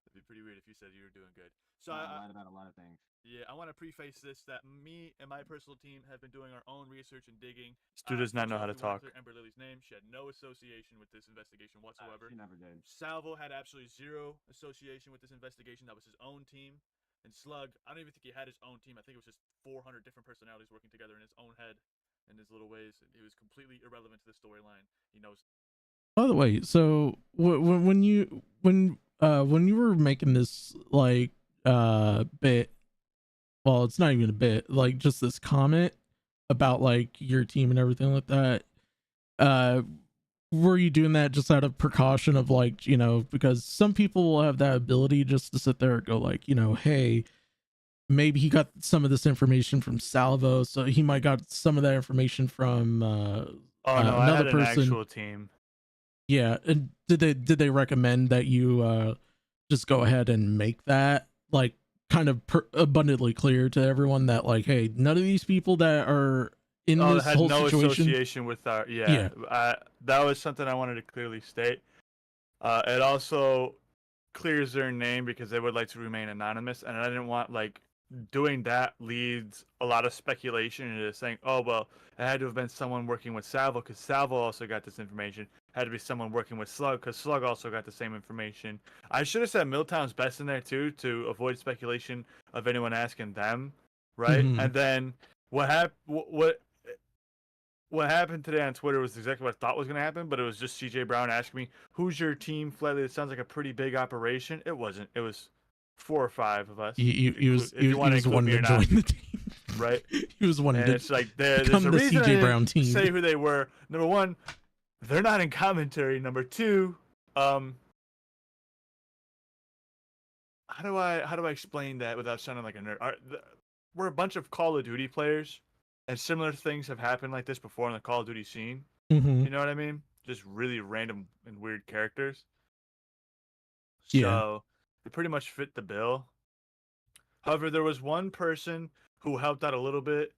It'd be pretty weird if you said you were doing good. So I lied about a lot of things. yeah, I want to preface this that me and my personal team have been doing our own research and digging. Stu does not know how to talk. Ember Lily's name. She had no association with this investigation whatsoever. She never did. Salvo had absolutely zero association with this investigation. That was his own team. And Slug, I don't even think he had his own team. I think it was just 400 different personalities working together in his own head, in his little ways. He was completely irrelevant to the storyline. He knows. By the way, so when you were making this like bit, well, it's not even a bit, like just this comment about like your team and everything like that, were you doing that just out of precaution of like, you know, because some people will have that ability just to sit there and go like, you know, hey, maybe he got some of this information from Salvo, so he might got some of that information from I another had an person. actual team. Yeah, and did they recommend that you just go ahead and make that like kind of abundantly clear to everyone that like, hey, none of these people that are in this had whole no situation association with our that was something I wanted to clearly state. It also clears their name because they would like to remain anonymous, and I didn't want like doing that leads a lot of speculation into saying, oh well, it had to have been someone working with Salvo because Salvo also got this information. It had to be someone working with Slug because Slug also got the same information. I should have said Milltown's best in there too to avoid speculation of anyone asking them, right? Mhm. And then what happened today on Twitter was exactly what I thought was going to happen, but it was just CJ Brown asking me, who's your team? Flatly, it sounds like a pretty big operation. It wasn't. It was 4 or 5 of us. He was one to join the team, right? He was one to it's like there's become a the reason I CJ didn't Brown team. say who they were. Number one, they're not in commentary. Number two, how do I explain that without sounding like a nerd? We're a bunch of Call of Duty players, and similar things have happened like this before in the Call of Duty scene. Mhm. You know what I mean? Just really random and weird characters. Yeah. So they pretty much fit the bill. However, there was one person who helped out a little bit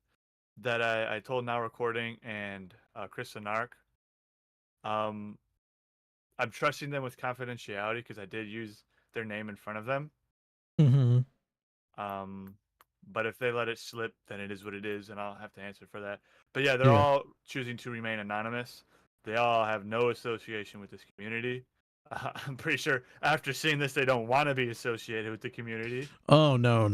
that I told Now Recording and Chris Anark. I'm trusting them with confidentiality because I did use their name in front of them. Mhm. But if they let it slip, then it is what it is, and I'll have to answer for that. But yeah, they're Yeah. all choosing to remain anonymous. They all have no association with this community. I'm pretty sure after seeing this, they don't want to be associated with the community. Oh no.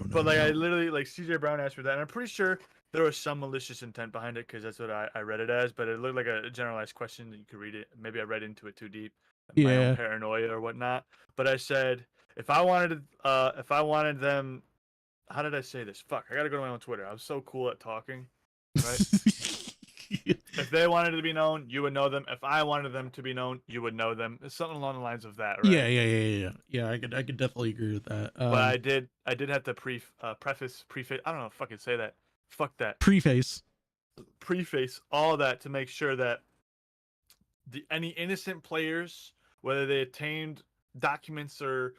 But like, I literally like CJ Brown asked for that, and I'm pretty sure there was some malicious intent behind it because that's what I read it as. But it looked like a generalized question that you could read it. Maybe I read into it too deep, my Yeah. own paranoia or whatnot. But I said if I wanted them, how did I say this? Fuck, I gotta go to my own Twitter. I was so cool at talking, right? If they wanted to be known, you would know them. If I wanted them to be known, you would know them. It's something along the lines of that, right? Yeah. I could definitely agree with that. But I did have to preface. I don't know if I could say that. Fuck that. Preface all that to make sure that any innocent players, whether they obtained documents or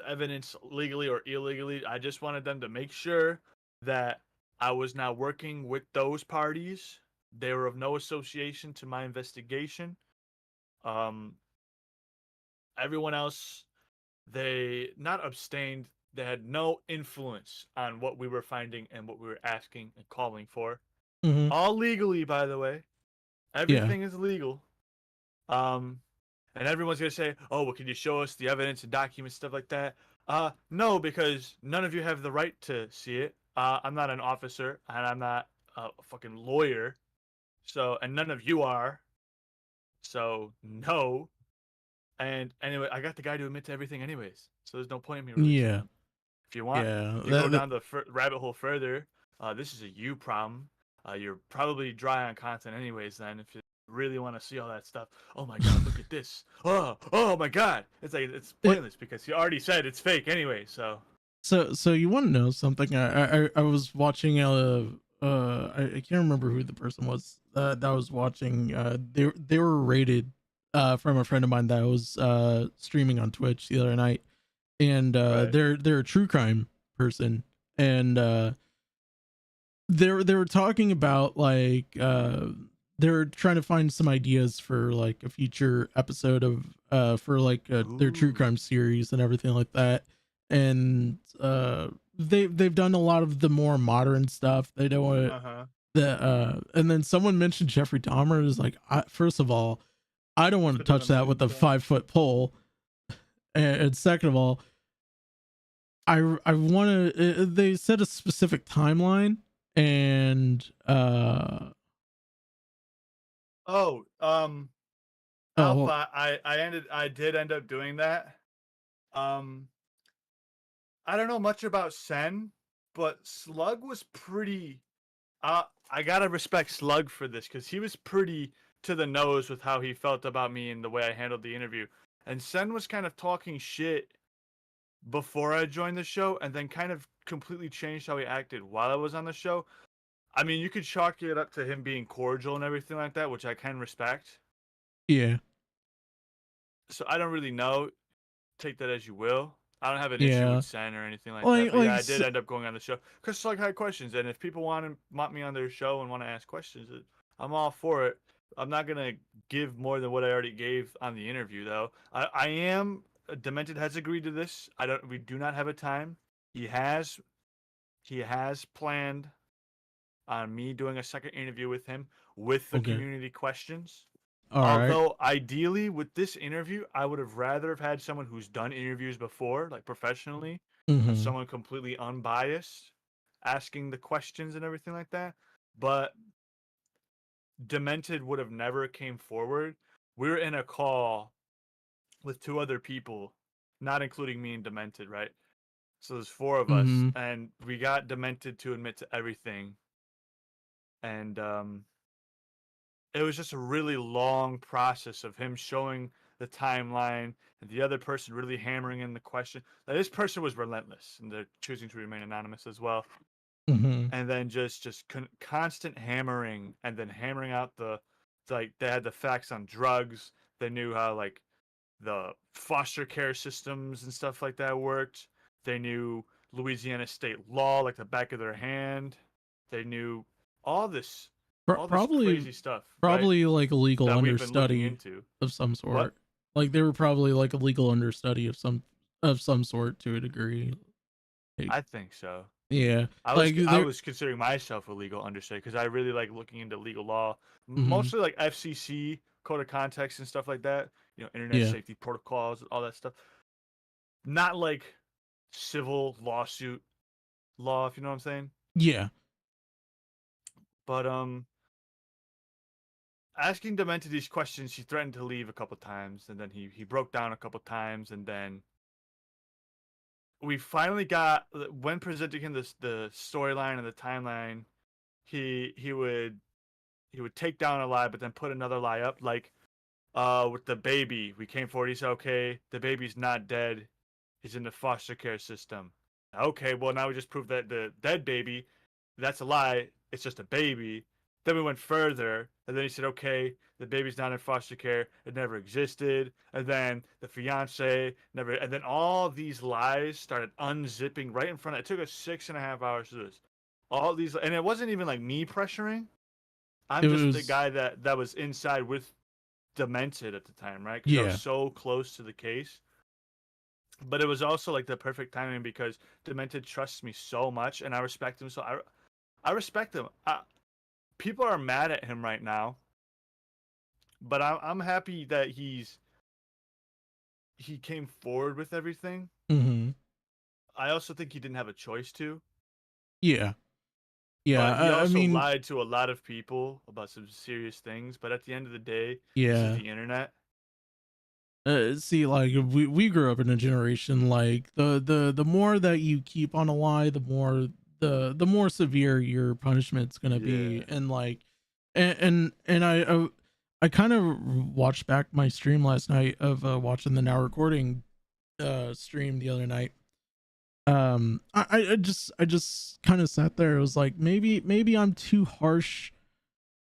evidence legally or illegally, I just wanted them to make sure that I was now working with those parties. They were of no association to my investigation. Everyone else, they not abstained. They had no influence on what we were finding and what we were asking and calling for. Mhm. All legally, by the way. Everything is legal. And everyone's gonna say, "Oh, well, can you show us the evidence and documents, stuff like that?" No, because none of you have the right to see it. I'm not an officer, and I'm not a fucking lawyer. So, and none of you are. So, no. And anyway, I got the guy to admit to everything, anyways. So there's no point in me releasing him. If you want, you go down the rabbit hole further. This is a you problem. You're probably dry on content, anyways. Then, if you really want to see all that stuff. Oh my god, look at this. Oh my god. It's like it's pointless because he already said it's fake anyway. So So you want to know something? I was watching I can't remember who the person was that was watching. They were rated from a friend of mine that was streaming on Twitch the other night, and Right. they're a true crime person, and they were talking about like they're trying to find some ideas for like a future episode of for like their true Ooh. crime series and everything like that, and they've done a lot of the more modern stuff. They don't want and then someone mentioned Jeffrey Dahmer is like, first of all, I don't want to touch that with a 5-foot pole, and second of all, I want to. They set a specific timeline, and Alpha, I did end up doing that. I don't know much about Sen, but Slug was pretty I gotta respect Slug for this because he was pretty to the nose with how he felt about me and the way I handled the interview. And Sen was kind of talking shit before I joined the show and then kind of completely changed how he acted while I was on the show. I mean, you could chalk it up to him being cordial and everything like that, which I can respect. yeah, So I don't really know. Take that as you will. I don't have an issue yeah, with Sen or anything like like that. But yeah, I like did end up going on the show because Slug had questions, and if people want me on their show and want to ask questions, I'm all for it. I'm not gonna give more than what I already gave on the interview, though. I am Demented has agreed to this. We do not have a time. He has planned on me doing a second interview with him with the okay, community questions. all right, Although ideally with this interview, I would have rather have had someone who's done interviews before, like professionally, and mm-hmm. someone completely unbiased, asking the questions and everything like that. But Demented would have never came forward. We were in a call with 2 other people, not including me and Demented, right? So there's 4 of us, Mm-hmm. and we got Demented to admit to everything. And it was just a really long process of him showing the timeline and the other person really hammering in the question. Now, this person was relentless, and they're choosing to remain anonymous as well. Mm-hmm. And then just constant hammering, and then hammering out like they had the facts on drugs. They knew how like the foster care systems and stuff like that worked. They knew Louisiana state law like the back of their hand. They knew all this all this Probably crazy stuff, right? probably like a legal That we've been looking understudy into. of some What? sort. Like they were probably like a legal understudy of some sort to a degree. Like, I think so. yeah, I like they're was considering myself a legal understudy because I really like looking into legal law, mm-hmm. mostly like FCC code of context and stuff like that. You know, internet Yeah, safety protocols, all that stuff. Not like civil lawsuit law, if you know what I'm saying. yeah, But asking Demented these questions, he threatened to leave a couple times, and then he broke down a couple times, and then we finally got when presenting him the storyline and the timeline, he would take down a lie, but then put another lie up, like with the baby. We came forward. He said, "Okay, the baby's not dead. He's in the foster care system." Okay, well now we just proved that the dead baby, that's a lie. It's just a baby. Then we went further, and then he said, "Okay, the baby's not in foster care. It never existed." And then the fiance never. And then all these lies started unzipping right in front of. It took us 6.5 hours to do this. All these, and it wasn't even like me pressuring. I'm it just the was guy that was inside with Demented at the time, right? Because I was yeah, so close to the case. But it was also like the perfect timing because Demented trusts me so much, and I respect him. So I respect him. People are mad at him right now, but I'm happy that he came forward with everything. mm-hmm. I also think he didn't have a choice to. Yeah, But he yeah. I also mean, lied to a lot of people about some serious things. But at the end of the day, this is yeah. the internet. See, like we grew up in a generation like the more that you keep on a lie, the more severe your punishment's gonna be, Yeah. and like and kind of watched back my stream last night of watching the now recording stream the other night. I just kind of sat there. It was like, maybe I'm too harsh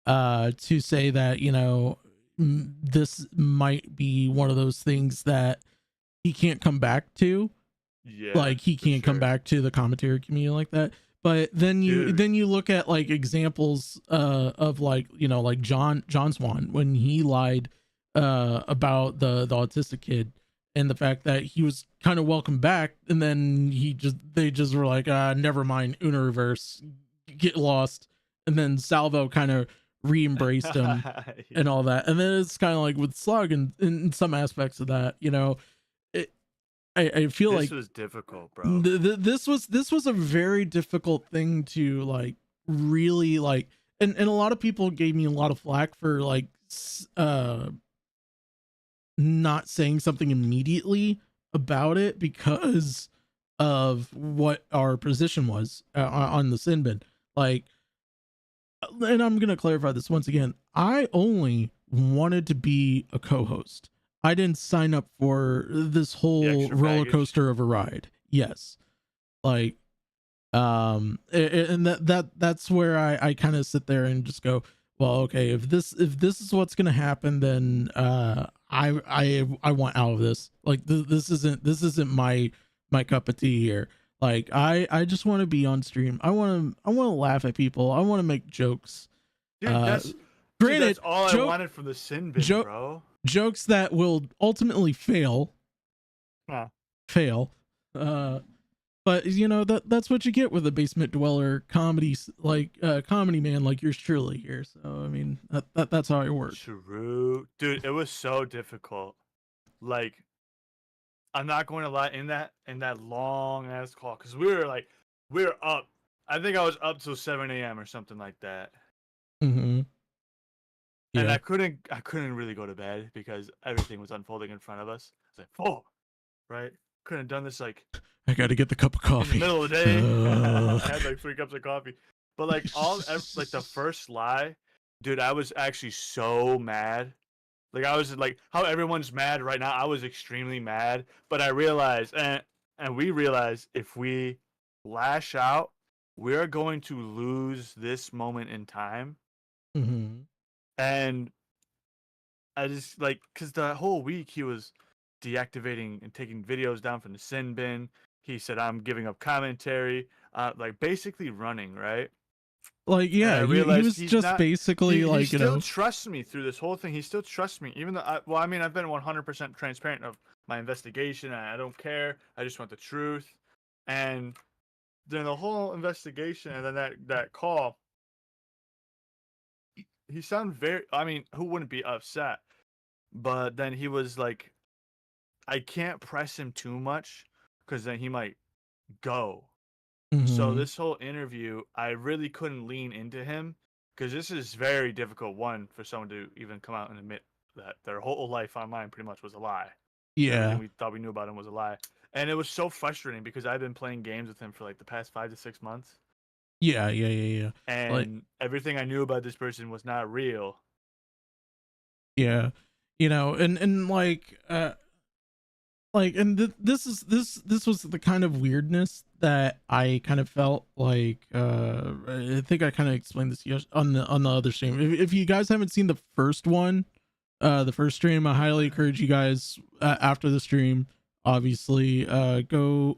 to say that, you know, this might be one of those things that he can't come back to. Yeah, Like he for can't come sure. back to the commentary community like that. But then you look at like examples of like, you know, like John Swan when he lied about the autistic kid and the fact that he was kind of welcome back, and then they just were like, never mind, Una reverse, get lost. And then Salvo kind of re-embraced him and all that. And then it's kind of like with Slug and in some aspects of that, you know, I feel This like was difficult, bro. this was a very difficult thing to like really like, and a lot of people gave me a lot of flack for like not saying something immediately about it because of what our position was on the sin bin. Like, and I'm gonna clarify this once again. I only wanted to be a co-host. I didn't sign up for this whole roller coaster of a ride. Yes, like, and that's where I kind of sit there and just go, well, okay, if this is what's gonna happen, then I want out of this. Like, this isn't my cup of tea here. Like, I just want to be on stream. I want to laugh at people. I want to make jokes. Dude, Granted, that's all I wanted from the sin bin, bro. Jokes that will ultimately fail. Fail. But you know, that's what you get with a basement dweller comedy, like comedy man like yours truly here. So I mean, that's how it works. True, dude. It was so difficult. Like, I'm not going to lie, in that long ass call, because we were up. I think I was up till 7 a.m. or something like that. Mm-hmm. Yeah. And I couldn't really go to bed because everything was unfolding in front of us. I was like, oh, right. Couldn't have done this like. I got to get the cup of coffee In the middle of the day. I had like 3 cups of coffee. But like like the first lie, dude, I was actually so mad. Like, I was like, how everyone's mad right now. I was extremely mad. But I realized, and we realized, if we lash out, we're going to lose this moment in time. Mm-hmm. And I just like, because the whole week he was deactivating and taking videos down from the sin bin. He said, I'm giving up commentary, like basically running, right? Like, yeah, he was just basically like, he still trusts me through this whole thing. He still trusts me, even though, I mean, I've been 100% transparent of my investigation. And I don't care. I just want the truth. And during the whole investigation and then that call, he sounded very, I mean, who wouldn't be upset? But then he was like, I can't press him too much because then he might go. Mm-hmm. So this whole interview, I really couldn't lean into him because this is very difficult one for someone to even come out and admit that their whole life online pretty much was a lie. Yeah. Everything we thought we knew about him was a lie. And it was so frustrating because I've been playing games with him for like the past 5 to 6 months. Yeah. And like, everything I knew about this person was not real. Yeah. You know, and like, and this was the kind of weirdness that I kind of felt like, I think I kind of explained this on the other stream. If you guys haven't seen the first one, the first stream, I highly encourage you guys after the stream, obviously, go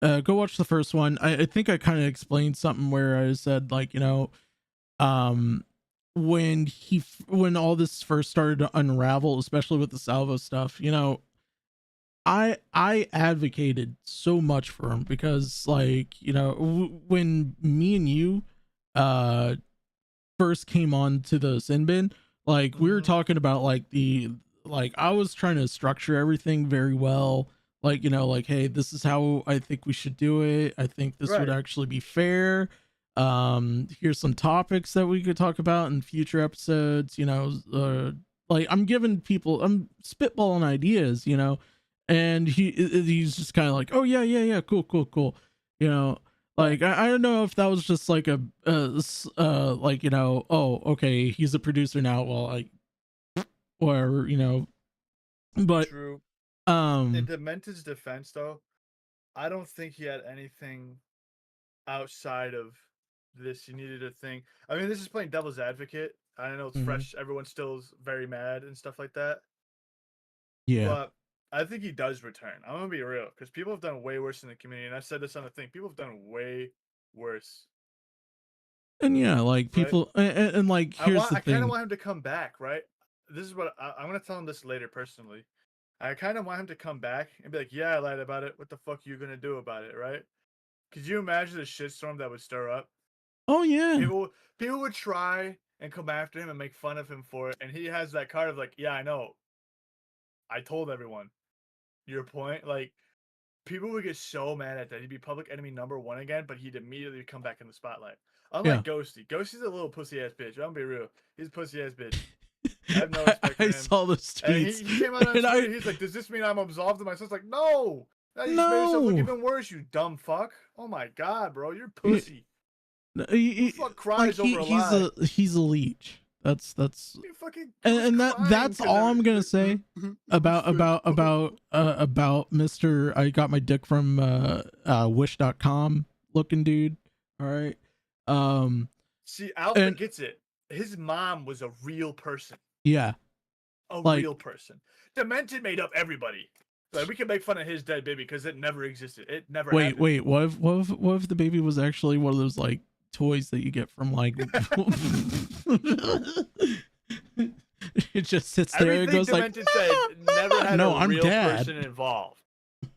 watch the first one. I think I kind of explained something where I said, like, you know, when all this first started to unravel, especially with the Salvo stuff, you know, I advocated so much for him because, like, you know, when me and you first came on to the sin bin, like, we were talking about like I was trying to structure everything very well, like, you know, like, hey, this is how I think we should do it. I think this would actually be fair. Here's some topics that we could talk about in future episodes, you know, like, I'm spitballing ideas, you know. And he's just kind of like, oh yeah, cool, you know. Like, I don't know if that was just like like, you know, oh, okay, he's a producer now, well, or you know, but True. In um, Demented's defense, though, I don't think he had anything outside of this. He needed a thing. I mean, this is playing devil's advocate. I know it's Mhm. fresh. Everyone still is very mad and stuff like that. yeah, But I think he does return. I'm gonna be real, because people have done way worse in the community, and I said this on the thing. People have done way worse, and yeah, like right? people, and like here's the I kind of thing. want him to come back, right? This is what I'm gonna tell him this later personally. I kind of want him to come back and be like, "Yeah, I lied about it. What the fuck are you gonna do about it, right?" Could you imagine the shitstorm that would stir up? Oh yeah, People would try and come after him and make fun of him for it, and he has that card of like, "Yeah, I know. I told everyone." Your point, like, people would get so mad at that. He'd be public enemy #1 again, but he'd immediately come back in the spotlight. yeah. Unlike Ghosty. Ghosty's a little pussy ass bitch. I'm gonna be real. He's a pussy ass bitch. I have no respect for I him. saw those And tweets. he came out on and Twitter. He's like, "Does this mean I'm absolved of my sins?" Like, no. Now you just made yourself look No. even worse, you dumb fuck. Oh my god, bro, you're He- pussy. Who fuck cries over a lie? he's a leech. That's You fucking and that's crying 'cause all I'm gonna say about Mr. I got my dick from wish.com looking dude. All right. See, Alpha and- gets it. His mom was a real person. Yeah. A Like- real person. Demented made up everybody. Like, we can make fun of his dead baby because it never existed. It never happened. Wait. What if the baby was actually one of those like toys that you get from like it just sits there and Everything goes like Demented said never had no, a I'm real dad. person involved.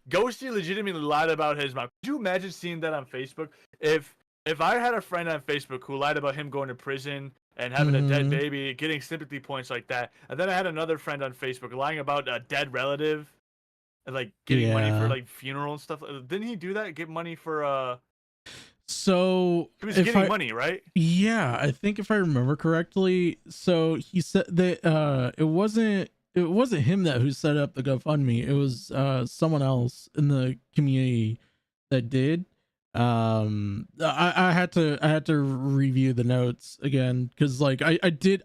Ghosty legitimately lied about his mom. Could you imagine seeing that on Facebook? If I had a friend on Facebook who lied about him going to prison and having a dead baby, getting sympathy points like that, and then I had another friend on Facebook lying about a dead relative and like getting money for like funeral and stuff. Didn't he do that? Get money for So he was getting money, right? Yeah, I think if I remember correctly, so he said that it wasn't him who set up the GoFundMe. It was someone else in the community that did. I had to review the notes again because like I did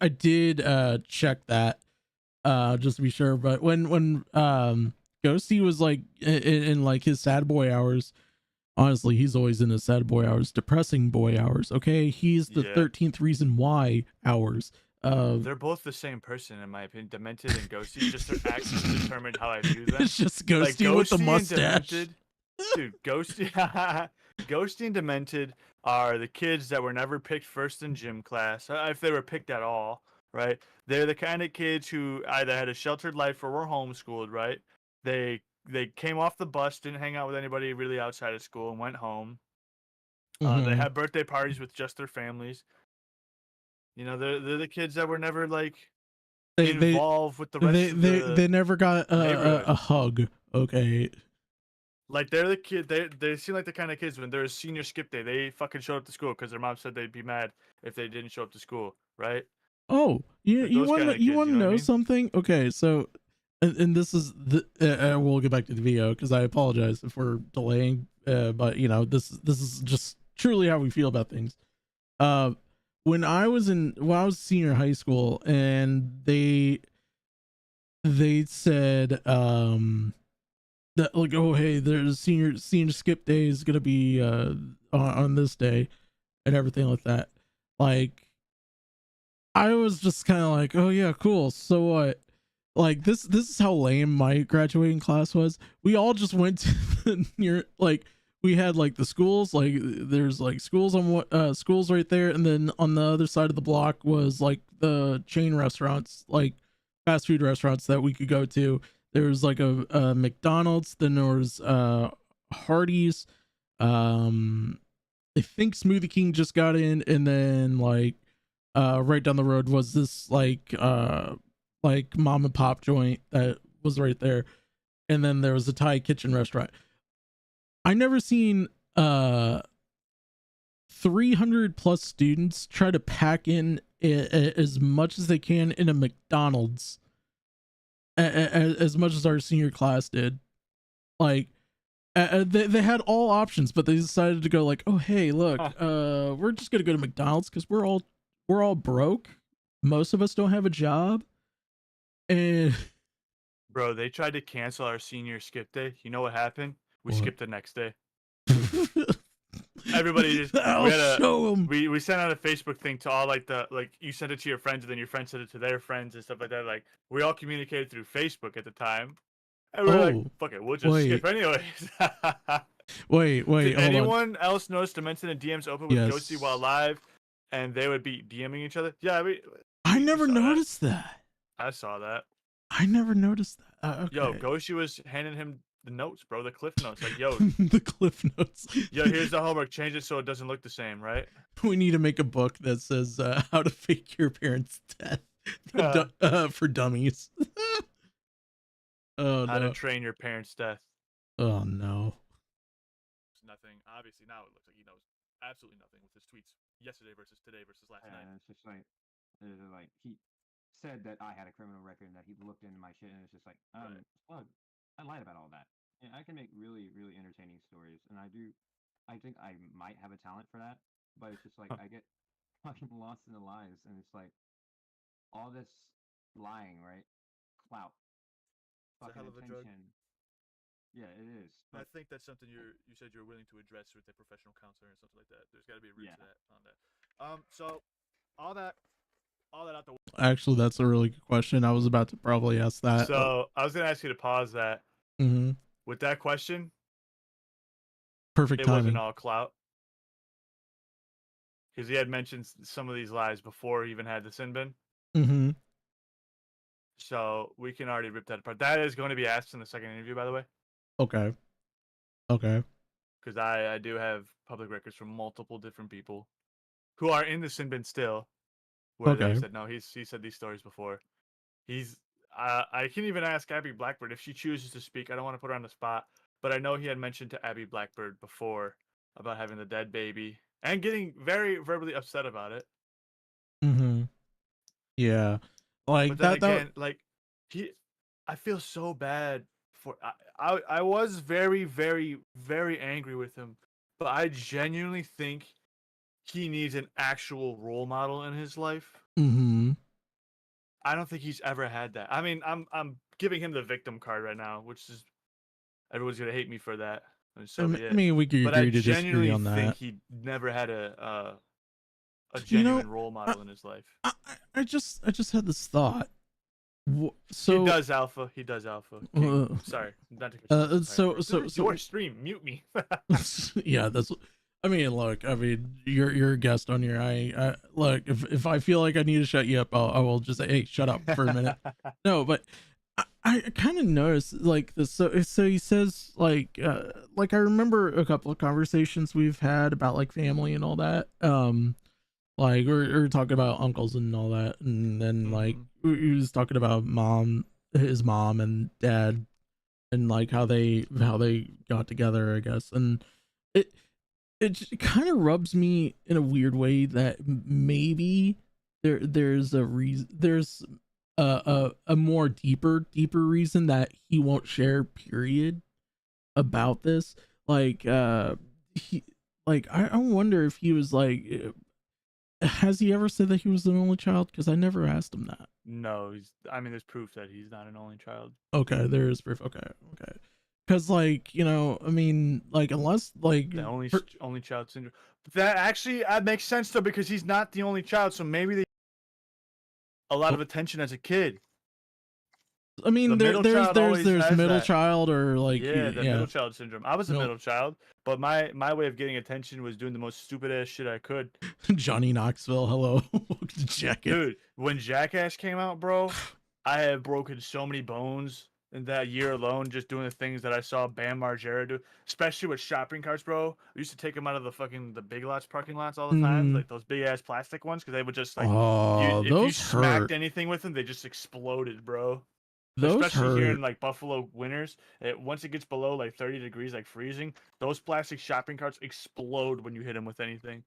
check that just to be sure. But when Ghosty was like in like his sad boy hours. Honestly, he's always in his sad boy hours, depressing boy hours. Okay, he's the 13th reason why hours. They're both the same person in my opinion. Demented and Ghosty, just their actions determine how I view them. It's just Ghosty with the mustache. Dude, Ghosty, Ghosty and Demented are the kids that were never picked first in gym class, if they were picked at all. Right? They're the kind of kids who either had a sheltered life or were homeschooled. Right? They came off the bus, didn't hang out with anybody really outside of school, and went home. They had birthday parties with just their families. You know, they're the kids that were never like involved with the rest of the they never got a hug. Okay. Like they're the kid. They seem like the kind of kids when there's senior skip day, they fucking showed up to school because their mom said they'd be mad if they didn't show up to school, right? Oh, you want to know something? Okay, so. And this is we'll get back to the video because I apologize if we're delaying, but you know this is just truly how we feel about things. When I was senior high school and they said that like, oh hey, there's senior skip day is gonna be on this day and everything like that. Like I was just kind of like, oh yeah, cool. So what? Like this is how lame my graduating class was. We all just went to the near, like we had like the schools, like there's like schools on schools right there, and then on the other side of the block was like the chain restaurants, like fast food restaurants that we could go to. There was like a McDonald's, then there was Hardee's, I think Smoothie King just got in, and then like right down the road was this like mom and pop joint that was right there, and then there was a Thai kitchen restaurant. I never seen 300 plus students try to pack in as much as they can in a McDonald's as much as our senior class did. Like they had all options, but they decided to go like, oh hey, look, we're just gonna go to McDonald's because we're all broke. Most of us don't have a job. And Bro, they tried to cancel our senior skip day. You know what happened? We What? skipped the next day. Everybody just I'll show them. we sent out a Facebook thing to all like you sent it to your friends and then your friends sent it to their friends and stuff like that. Like we all communicated through Facebook at the time. And we were like, fuck it, we'll just skip anyways. Wait, Did hold anyone else notice Demented and DMs open with Yes. Ghosty while live and they would be DMing each other? Yeah, I never saw noticed that. I saw that. I never noticed that. Okay. Yo, Ghosty was handing him the notes, bro, the cliff notes. Like, yo, the cliff notes. yo, here's the homework. Change it so it doesn't look the same, right? We need to make a book that says how to fake your parents' death for dummies. Oh How no. to train your parents' death. Oh no. Nothing. Obviously, now it looks like he knows absolutely nothing with his tweets yesterday versus today versus last night. It's just like he said that I had a criminal record and that he looked into my shit, and it's just like, well, I lied about all that. And I can make really, really entertaining stories, and I think I might have a talent for that, but it's just like I get fucking lost in the lies, and it's like all this lying, right? Clout, It's a hell of a drug. Yeah, it is. I think that's something you said you're willing to address with a professional counselor and something like that. There's got to be a root to that on that. So all that out the way. Actually, that's a really good question. I was about to probably ask that. So I was gonna ask you to pause that. Mm-hmm. With that question, perfect timing. It wasn't all clout because he had mentioned some of these lies before he even had the sin bin. Mm-hmm. So we can already rip that apart. That is going to be asked in the second interview, by the way. Okay. Because I do have public records from multiple different people who are in the sin bin still. Where they said no, he said these stories before. I can even ask Abby Blackbird if she chooses to speak. I don't want to put her on the spot, but I know he had mentioned to Abby Blackbird before about having the dead baby and getting very verbally upset about it. Mm-hmm. Yeah. Like but then again, like I feel so bad for I was very, very, very angry with him, but I genuinely think he needs an actual role model in his life. Mm-hmm. I don't think he's ever had that. I mean, I'm giving him the victim card right now, which is everyone's gonna hate me for that. So I mean, we could agree to disagree on that. I genuinely think he never had a genuine role model in his life. I just had this thought. So he does alpha. Sorry, not to so your stream. Mute me. Yeah, that's. I mean, look. I mean, you're a guest on here. I look. If I feel like I need to shut you up, I will just say, hey, shut up for a minute. No, but I kind of noticed like this. So he says like I remember a couple of conversations we've had about like family and all that. Like we're talking about uncles and all that, and then like he was talking about his mom and dad, and like how they got together, I guess. And it kind of rubs me in a weird way that maybe there's a reason, there's a more deeper reason that he won't share, period, about this. Like I wonder if he was like, has he ever said that he was an only child? Because I never asked him that. No, there's proof that he's not an only child. Okay, there is proof. Okay. Because like, you know, I mean, like, unless like the only child syndrome. That actually makes sense though, because he's not the only child, so maybe a lot of attention as a kid. I mean, there's middle child, or like middle child syndrome. I was a middle child, but my way of getting attention was doing the most stupid ass shit I could. Johnny Knoxville, hello. Jackass. Dude, when Jackass came out, bro, I have broken so many bones in that year alone just doing the things that I saw Bam Margera do, especially with shopping carts, bro. I used to take them out of the Big Lots parking lots all the time, like those big ass plastic ones, because they would just like, if you smacked anything with them, they just exploded, bro. Especially here in like Buffalo winters, once it gets below like 30 degrees, like freezing, those plastic shopping carts explode when you hit them with anything.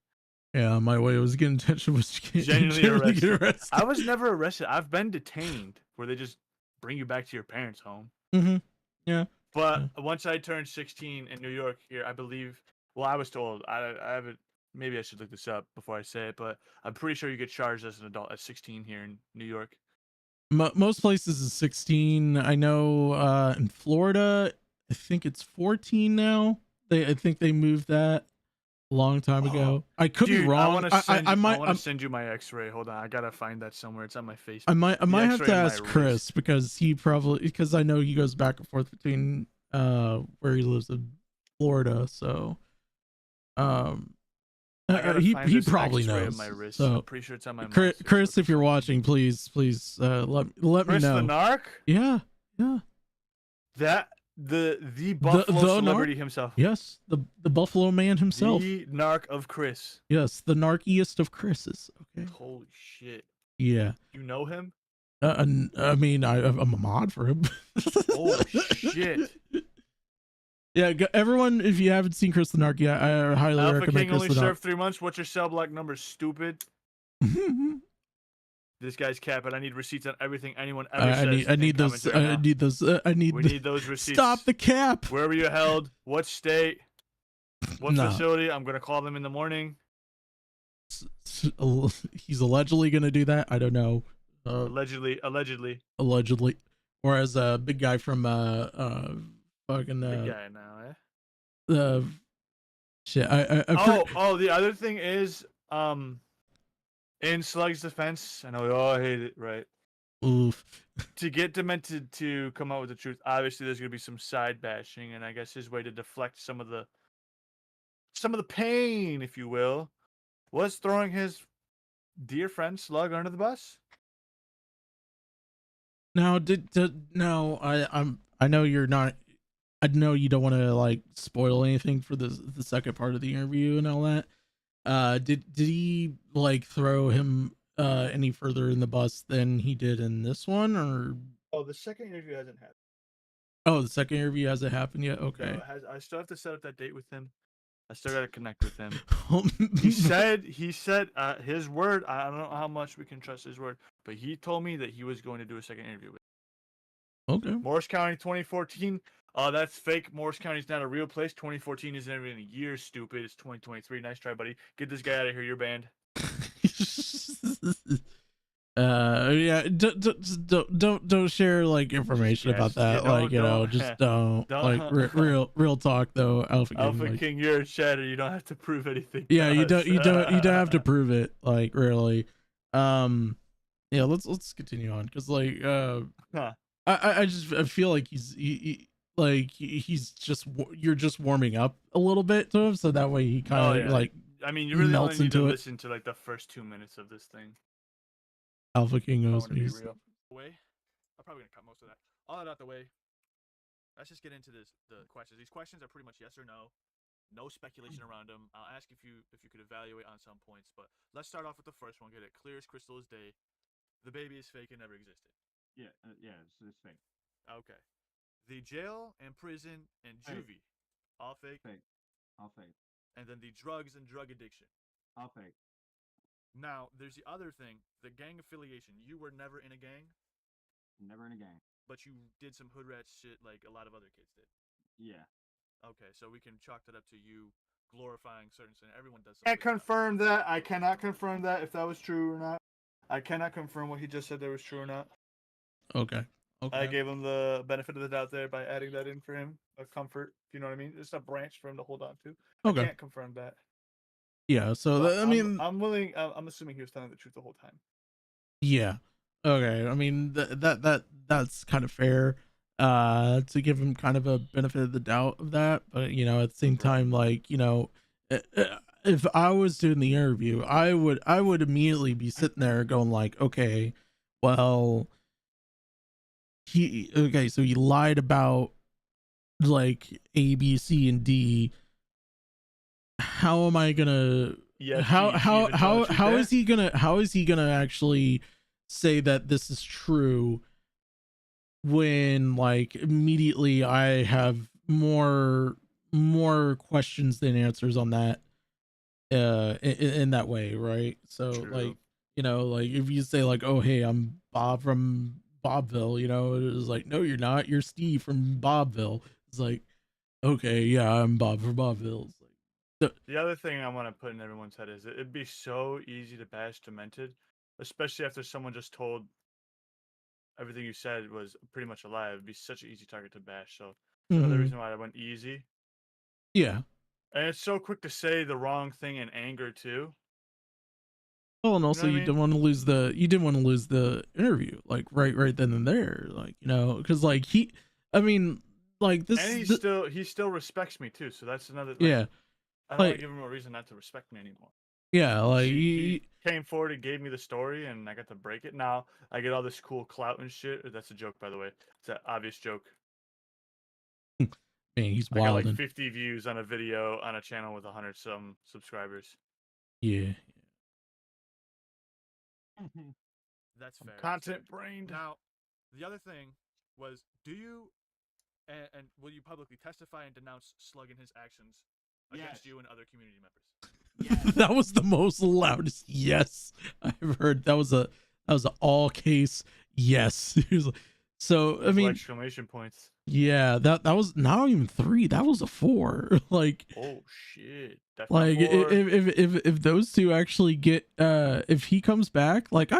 Yeah, my way of getting attention was genuinely arrested. I was never arrested. I've been detained where they just bring you back to your parents' home. Mm-hmm. Yeah. But once I turned 16 in New York here, I believe. Well, I was told. I haven't. Maybe I should look this up before I say it, but I'm pretty sure you get charged as an adult at 16 here in New York. Most places is 16. I know in Florida, I think it's 14 now. I think they moved that a long time ago. I could be Dude, wrong. I I might want to send you my X-ray. Hold on, I gotta find that somewhere. It's on my Facebook. I might The have to X-ray of my ask Chris wrist. because I know he goes back and forth between where he lives in Florida. So I gotta find he this probably X-ray knows. of my wrist. So I'm pretty sure it's on my Chris, mom's Chris, Facebook if you're or watching, please let me Chris know. the Narc? Yeah. That the Buffalo celebrity Narc? himself. Yes, the Buffalo man himself. The Narc of Chris. Yes, the narkiest of Chris's. Okay. Holy shit. Yeah. You know him? I mean, I'm a mod for him. Oh shit. Yeah, everyone, if you haven't seen Chris the Narc yet, I highly Alpha recommend King Chris only the Narc. served 3 months. What's your cell block number, stupid? This guy's capping. I need receipts on everything anyone ever says. I need those. I need those receipts. Stop the cap. Where were you held? What state? What No. facility? I'm gonna call them in the morning. He's allegedly gonna do that. I don't know. Allegedly. Allegedly, or as a big guy from fucking Big guy now, eh? shit. The other thing is, in Slug's defense, I know we all hate it, right? Oof. To get Demented to come out with the truth, obviously there's gonna be some side bashing, and I guess his way to deflect some of the pain, if you will, was throwing his dear friend Slug under the bus. Now, I know you're not. I know you don't want to like spoil anything for the second part of the interview and all that. Did he like throw him any further in the bus than he did in this one, or? Oh, the second interview hasn't happened. Oh, the second interview hasn't happened yet. Okay. No, I still have to set up that date with him. I still gotta connect with him. he said his word. I don't know how much we can trust his word, but he told me that he was going to do a second interview with him. Okay. Morris County 2014. That's fake. Morris County is not a real place. 2014 isn't even a year, stupid. It's 2023. Nice try, buddy. Get this guy out of here. You're banned. Yeah, don't share like information about that. Just don't. Like real talk though. Alpha King, you're a shatter. You don't have to prove anything. Yeah, you don't have to prove it. Like really. Yeah, let's continue on because like I feel like he's just you're just warming up a little bit to him, so that way he kind of like. I mean, you really melts only need to into it. listen to like the first 2 minutes of this thing. Alpha King knows me. Way. I'm probably gonna cut most of that. All that out the way. Let's just get into the questions. These questions are pretty much yes or no. No speculation around them. I'll ask if you could evaluate on some points, but let's start off with the first one. Get it clear as crystal as day. The baby is fake and never existed. Yeah, it's fake. Okay. The jail and prison and juvie, all fake. Fake. All fake. And then the drugs and drug addiction. All fake. Now, there's the other thing, the gang affiliation. You were never in a gang? Never in a gang. But you did some hood rat shit like a lot of other kids did? Yeah. Okay, so we can chalk that up to you glorifying certain sin. Everyone does something. I cannot confirm that if that was true or not. I cannot confirm what he just said there was true or not. Okay. I gave him the benefit of the doubt there by adding that in for him. A comfort, you know what I mean? It's a branch for him to hold on to. Okay. I can't confirm that. Yeah, so I'm willing. I'm assuming he was telling the truth the whole time. Yeah. Okay. I mean that's kind of fair. To give him kind of a benefit of the doubt of that, but at the same time, like if I was doing the interview, I would immediately be sitting there going like, okay, well, so he lied about like A, B, C, and D. How am I gonna? Yes, how is he gonna actually say that this is true when like immediately I have more questions than answers on that in that way, right? So True. like like if you say like, oh hey, I'm Bob from Bobville, it was like, no you're not, you're Steve from Bobville. It's like, okay, yeah, I'm Bob from Bobville. It's like, the other thing I want to put in everyone's head is it'd be so easy to bash Demented, especially after someone just told everything you said was pretty much a lie, it would be such an easy target to bash. So that's another reason why I went easy. Yeah. And it's so quick to say the wrong thing in anger too. Well, and also what I you mean? didn't want to lose the interview, like right then and there, like, you know, because like I mean, like this, And he still respects me too. So that's another. Like, yeah, I don't want like, to give him a reason not to respect me anymore. yeah, like He came forward and gave me the story, and I got to break it. Now I get all this cool clout and shit. That's a joke, by the way. It's an obvious joke. man, he's I got like wild. 50 views on a video on a channel with 100 some subscribers. Yeah. That's fair. Content brained. Now, the other thing was, do you and will you publicly testify and denounce Slug and his actions against you and other community members? That was the most loudest yes I've heard. That was a all case yes. So I mean, exclamation points. Yeah, that was not even 3. That was a 4. Like, oh shit. Like if those two actually get if he comes back, like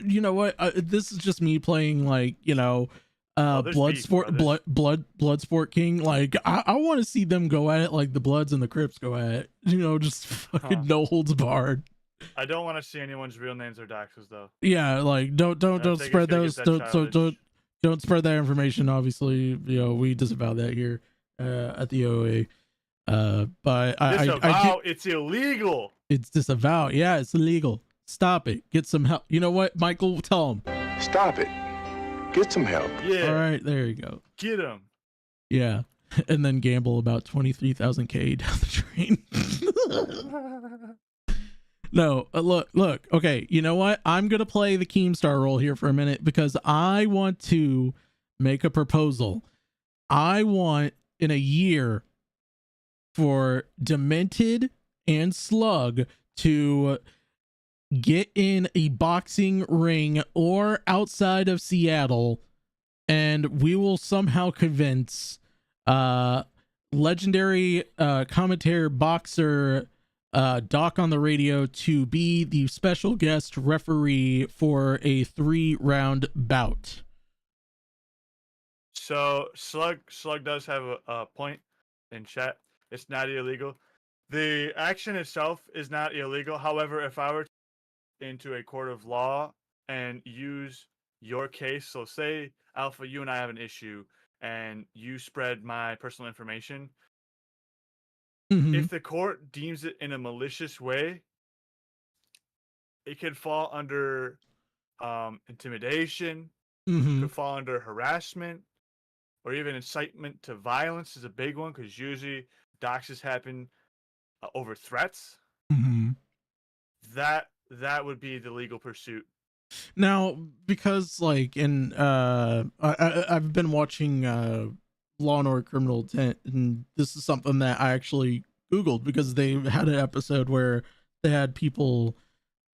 you know what, this is just me playing, like, you know, Bloodsport King. Like I want to see them go at it like the Bloods and the Crips go at it, you know, just fucking no holds barred. I don't want to see anyone's real names or doxes though. Yeah, like don't spread those, don't spread that information. Obviously, you know, we disavow that here at the OA. But disavow, it's illegal. It's disavow. Yeah, it's illegal. Stop it. Get some help. You know what, Michael? Tell him. Stop it. Get some help. Yeah. All right, there you go. Get him. Yeah, and then gamble about 23,000K down the drain. No, look. Okay, you know what? I'm gonna play the Keemstar role here for a minute because I want to make a proposal. I want in a year for Demented and Slug to get in a boxing ring or outside of Seattle, and we will somehow convince legendary commentator boxer Doc on the radio to be the special guest referee for a 3-round bout. So Slug does have a point in chat. It's not illegal. The action itself is not illegal. However, if I were into a court of law and use your case, so say Alpha, you and I have an issue and you spread my personal information, if the court deems it in a malicious way, it could fall under intimidation, could fall under harassment, or even incitement to violence is a big one, because usually doxes happen over threats. That would be the legal pursuit. Now, because like I've been watching Law and Order Criminal Intent, and this is something that I actually Googled because they had an episode where they had people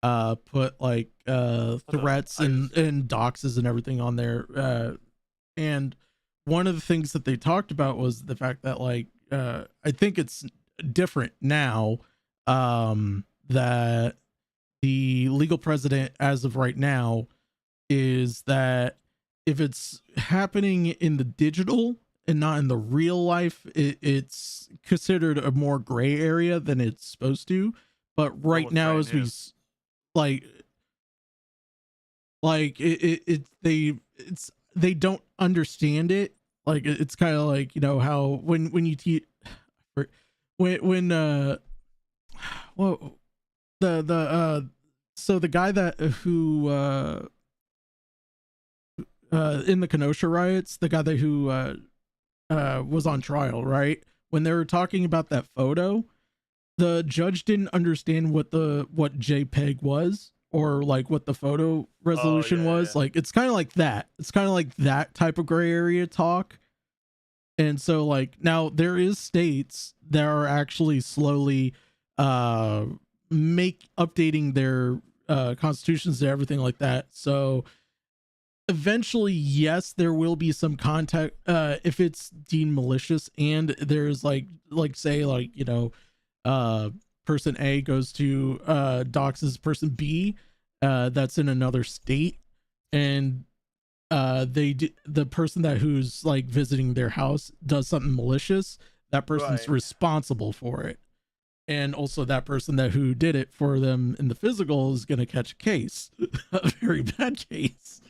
put like threats and doxes and everything on there, and one of the things that they talked about was the fact that, like, I think it's different now, that the legal precedent as of right now is that if it's happening in the digital and not in the real life, it's considered a more gray area than it's supposed to. But right now, as we they don't understand it. Like, it's kind of like, you know, how when you teach so the guy that who in the Kenosha riots, the guy that who was on trial, right? When they were talking about that photo, the judge didn't understand what JPEG was, or like what the photo resolution was. Like, it's kind of like that. It's kind of like that type of gray area talk. And so, like, now there is states that are actually slowly updating their constitutions and everything like that. So eventually, yes, there will be some contact if it's deemed malicious, and there's like say, like, you know, person A goes to doxes person B that's in another state, and the person who's like visiting their house does something malicious, that person's Right. responsible for it. And also that person who did it for them in the physical is going to catch a case, a very bad case.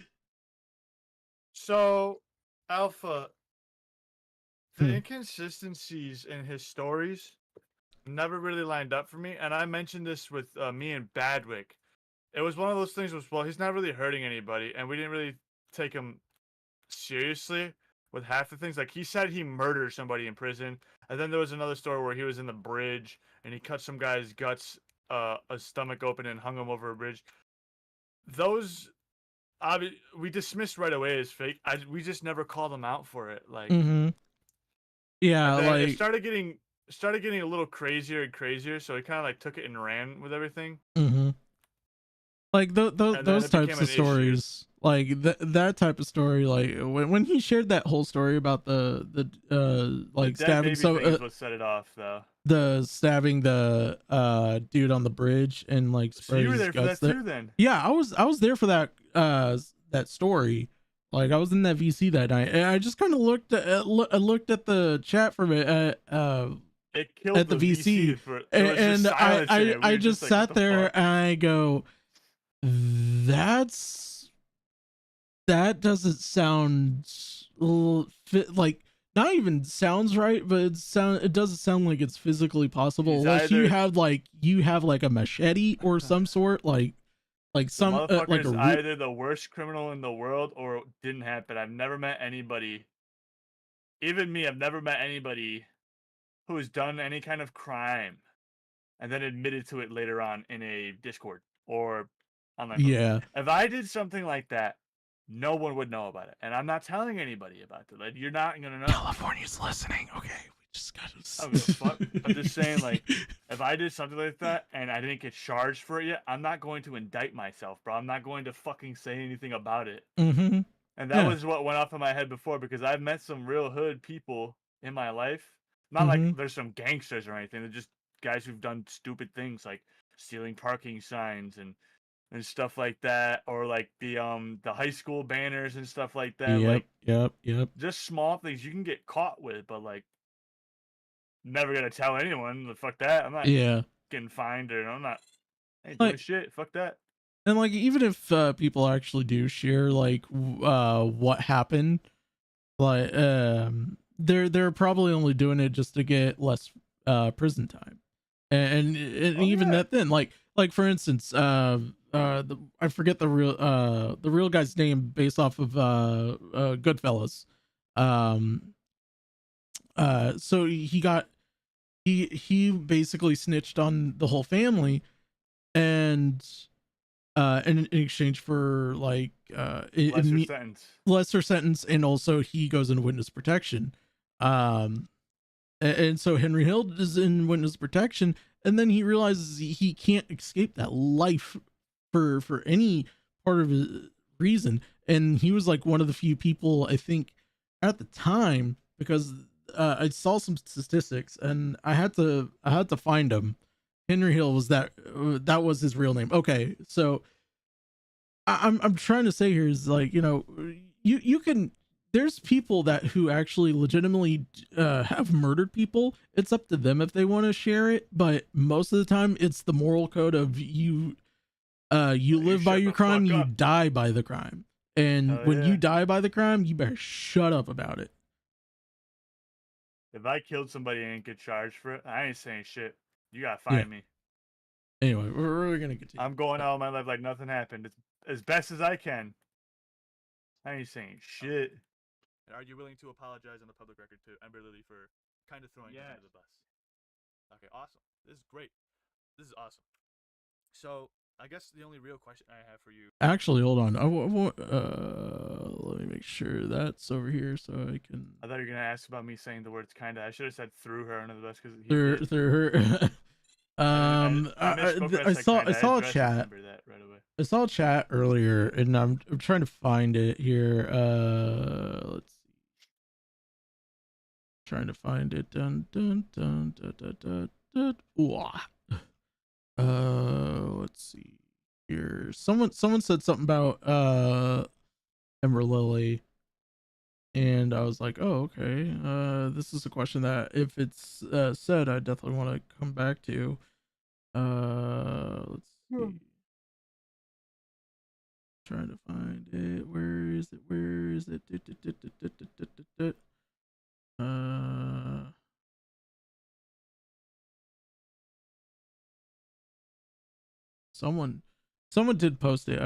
So, Alpha, the inconsistencies in his stories never really lined up for me. And I mentioned this with me and Badwick. It was one of those things was, well, he's not really hurting anybody. And we didn't really take him seriously with half the things. Like, he said he murdered somebody in prison. And then there was another story where he was in the bridge and he cut some guy's guts, a stomach open and hung him over a bridge. Those, we dismissed right away as fake. We just never called him out for it. Like, yeah, and then like it started getting a little crazier and crazier. So he kind of like took it and ran with everything. Like those types of stories, like that type of story, like when he shared that whole story about the like the stabbing thing is what set it off, though. The stabbing the dude on the bridge and like So you were there for that too, then? Yeah, I was there for that story. Like I was in that VC that night, and I just kind of looked at the chat from it it killed at the VC, and I just like, sat there and I go, that doesn't sound like, not even sounds right, but it doesn't sound like it's physically possible. Unless you have like a machete or some sort, like some like is either the worst criminal in the world or it didn't happen. I've never met anybody, even me, I've never met anybody who has done any kind of crime and then admitted to it later on in a Discord or online. Yeah. If I did something like that, no one would know about it, and I'm not telling anybody about it. Like, you're not gonna know. California's listening. Okay, we just gotta. I don't give a fuck. I'm just saying, like, if I did something like that and I didn't get charged for it yet, I'm not going to indict myself, bro. I'm not going to fucking say anything about it. And that was what went off in my head before, because I've met some real hood people in my life. Not like there's some gangsters or anything. They're just guys who've done stupid things like stealing parking signs and stuff like that, or like the high school banners and stuff like that. Yep. Just small things you can get caught with, but like, never gonna tell anyone. Fuck that. I'm not getting fined, or I'm not. I ain't doing shit. Fuck that. And like, even if people actually do share like what happened, like they're probably only doing it just to get less prison time, and even that then, like for instance, I forget the real guy's name based off of Goodfellas. So he basically snitched on the whole family, and in exchange for like lesser sentence, and also he goes into witness protection. And so Henry Hill is in witness protection, and then he realizes he can't escape that life for any part of his reason. And he was like one of the few people, I think, at the time, because I saw some statistics and I had to find them. Henry Hill was that was his real name. Okay, so I'm trying to say here is, like, you know, you can, there's people who actually legitimately have murdered people. It's up to them if they want to share it, but most of the time it's the moral code of you live by your crime, you die by the crime. And when you die by the crime, you better shut up about it. If I killed somebody and get charged for it, I ain't saying shit. You gotta find me. Anyway, we're gonna continue. I'm going out of my life like nothing happened. It's as best as I can. I ain't saying shit. And are you willing to apologize on the public record to Ember Lily for kind of throwing you under the bus? Okay, awesome. This is great. This is awesome. So, I guess the only real question I have for you... Actually, hold on. Let me make sure that's over here so I can... I thought you were going to ask about me saying the words kinda. I should have said threw her under the bus, because through her. I saw a chat. Right away. I saw a chat earlier, and I'm trying to find it here. Let's see. Trying to find it. Dun dun dun dun dun dun dun. Let's see here. Someone said something about Ember Lily. And I was like, oh, okay. This is a question that if it's said, I definitely want to come back to. Let's see. Trying to find it. Where is it? Where is it? Someone did post it.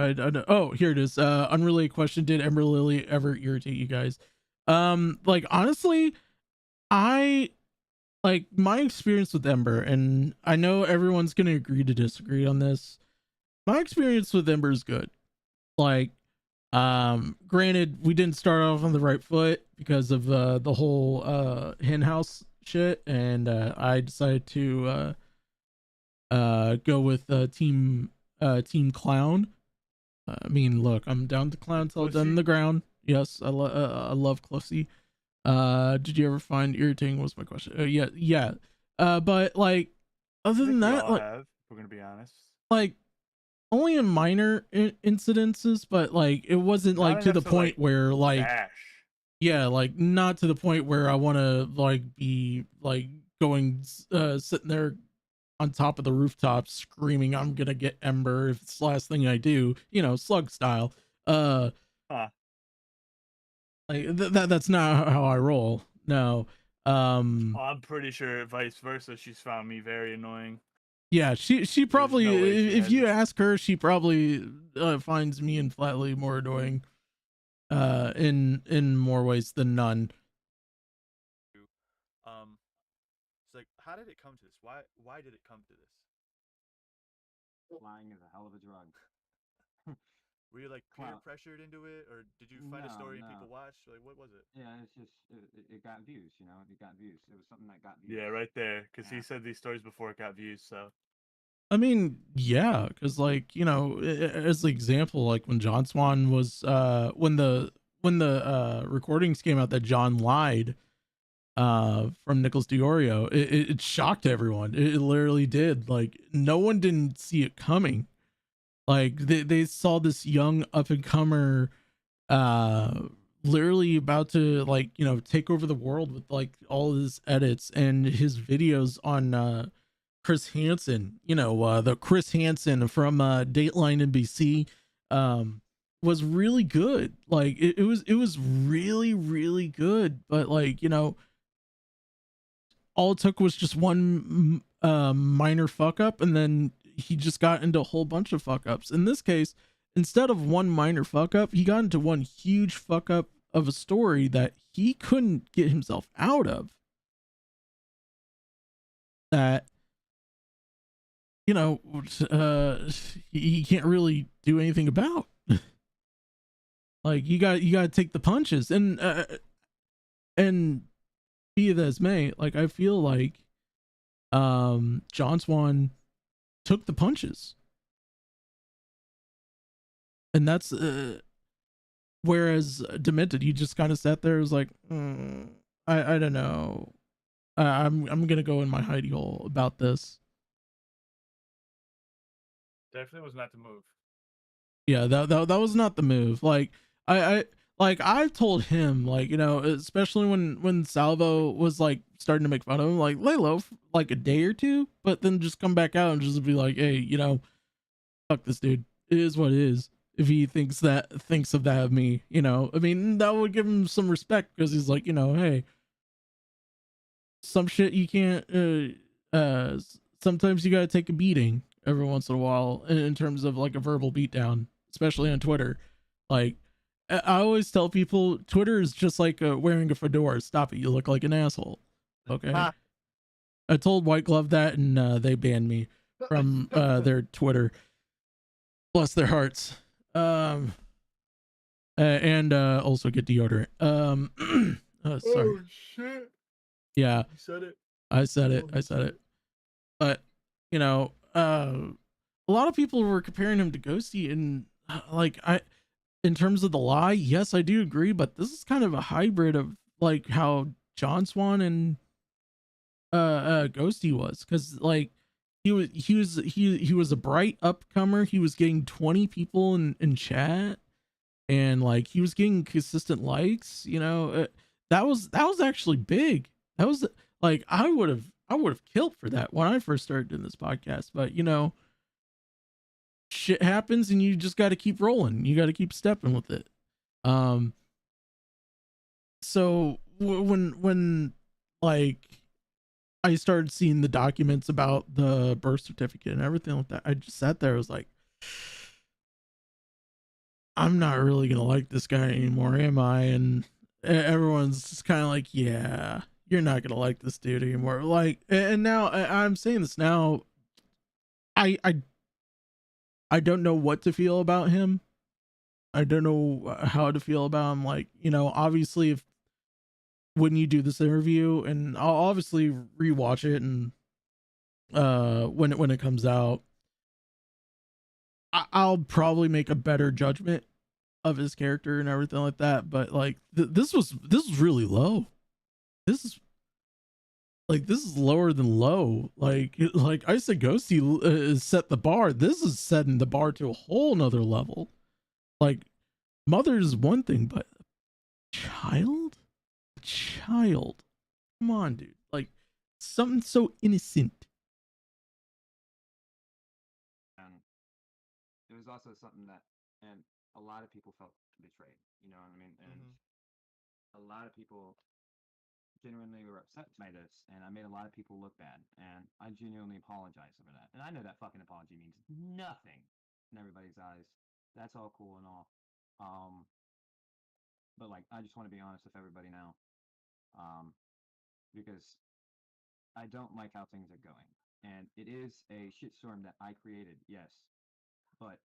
Oh, here it is. Unrelated question: did Ember Lily ever irritate you guys? Like honestly, I like my experience with Ember, and I know everyone's gonna agree to disagree on this. My experience with Ember is good. Like, granted, we didn't start off on the right foot because of the whole hen house shit, and I decided to go with team clown. I mean, look, I'm down to clown till done in the ground. Yes, I love Clussy. Did you ever find irritating? Was my question. Yeah. But like, other than that, like, if we're gonna be honest, like only in minor incidences, but like it wasn't like to the point where like, yeah, like not to the point where I want to like be like going sitting there on top of the rooftop screaming I'm gonna get Ember if it's the last thing I do, slug style. Like that's not how I roll. No. I'm pretty sure vice versa. She's found me very annoying. Yeah, she probably, no if you ask her, she probably finds me and Flatly more annoying in more ways than none. It's like, how did it come to this? Why did it come to this? Lying is a hell of a drug. Were you like peer pressured into it, or did you find a story and people watched? Like, what was it? Yeah, it's just it got views. It got views. It was something that got views. Yeah, right there, because he said these stories before it got views. So, I mean, yeah, because like as the example, like when John Swan was when the recordings came out that John lied from Nicholas DiOrio, it shocked everyone. It literally did. Like no one didn't see it coming. Like they saw this young up and comer literally about to like take over the world with like all his edits and his videos on Chris Hansen, the Chris Hansen from Dateline NBC was really good. Like it was really, really good. But like, all it took was just one minor fuck up, and then he just got into a whole bunch of fuck ups. In this case, instead of one minor fuck up, he got into one huge fuck up of a story that he couldn't get himself out of. That he can't really do anything about. Like you got to take the punches, and be it as may, like I feel like John Swan took the punches, and that's whereas Demented, he just kind of sat there, was like, I don't know, I'm gonna go in my hidey hole about this. Definitely was not the move. Yeah, that was not the move. Like I've told him, like, especially when Salvo was like starting to make fun of him, like lay low for like a day or two, but then just come back out and just be like, hey, fuck this dude. It is what it is. If he thinks of that of me, I mean, that would give him some respect, because he's like, hey, some shit you can't, sometimes you gotta take a beating every once in a while in terms of like a verbal beatdown, especially on Twitter. Like, I always tell people, Twitter is just like wearing a fedora. Stop it. You look like an asshole. Okay. I told White Glove that, and they banned me from their Twitter. Bless their hearts. And also get deodorant. Sorry. Oh shit. Yeah. You said it. I said it. But a lot of people were comparing him to Ghosty, and like in terms of the lie, yes, I do agree, but this is kind of a hybrid of like how John Swan and Ghosty was, because like he was a bright upcomer. He was getting 20 people in chat, and like he was getting consistent likes. That was actually big. That was like I would have killed for that when I first started doing this podcast. But shit happens, and you just got to keep rolling. You got to keep stepping with it. So when like I started seeing the documents about the birth certificate and everything like that, I just sat there. I was like, I'm not really gonna like this guy anymore, am I? And everyone's just kind of like, yeah, you're not gonna like this dude anymore. Like, and now I'm saying this now. I don't know what to feel about him. I don't know how to feel about him. Like, obviously, if when you do this interview, and I'll obviously rewatch it, and when it comes out, I'll probably make a better judgment of his character and everything like that. But like, this was really low. This is lower than low. Like I said, Ghosty set the bar. This is setting the bar to a whole nother level. Like, mother is one thing, but child, come on, dude. Like, something so innocent. And it was also something that, and a lot of people felt betrayed. You know what I mean? And a lot of people genuinely were upset by this, and I made a lot of people look bad, and I genuinely apologize for that. And I know that fucking apology means nothing in everybody's eyes. That's all cool and all. But like, I just want to be honest with everybody now, because I don't like how things are going, and it is a shitstorm that I created, yes, but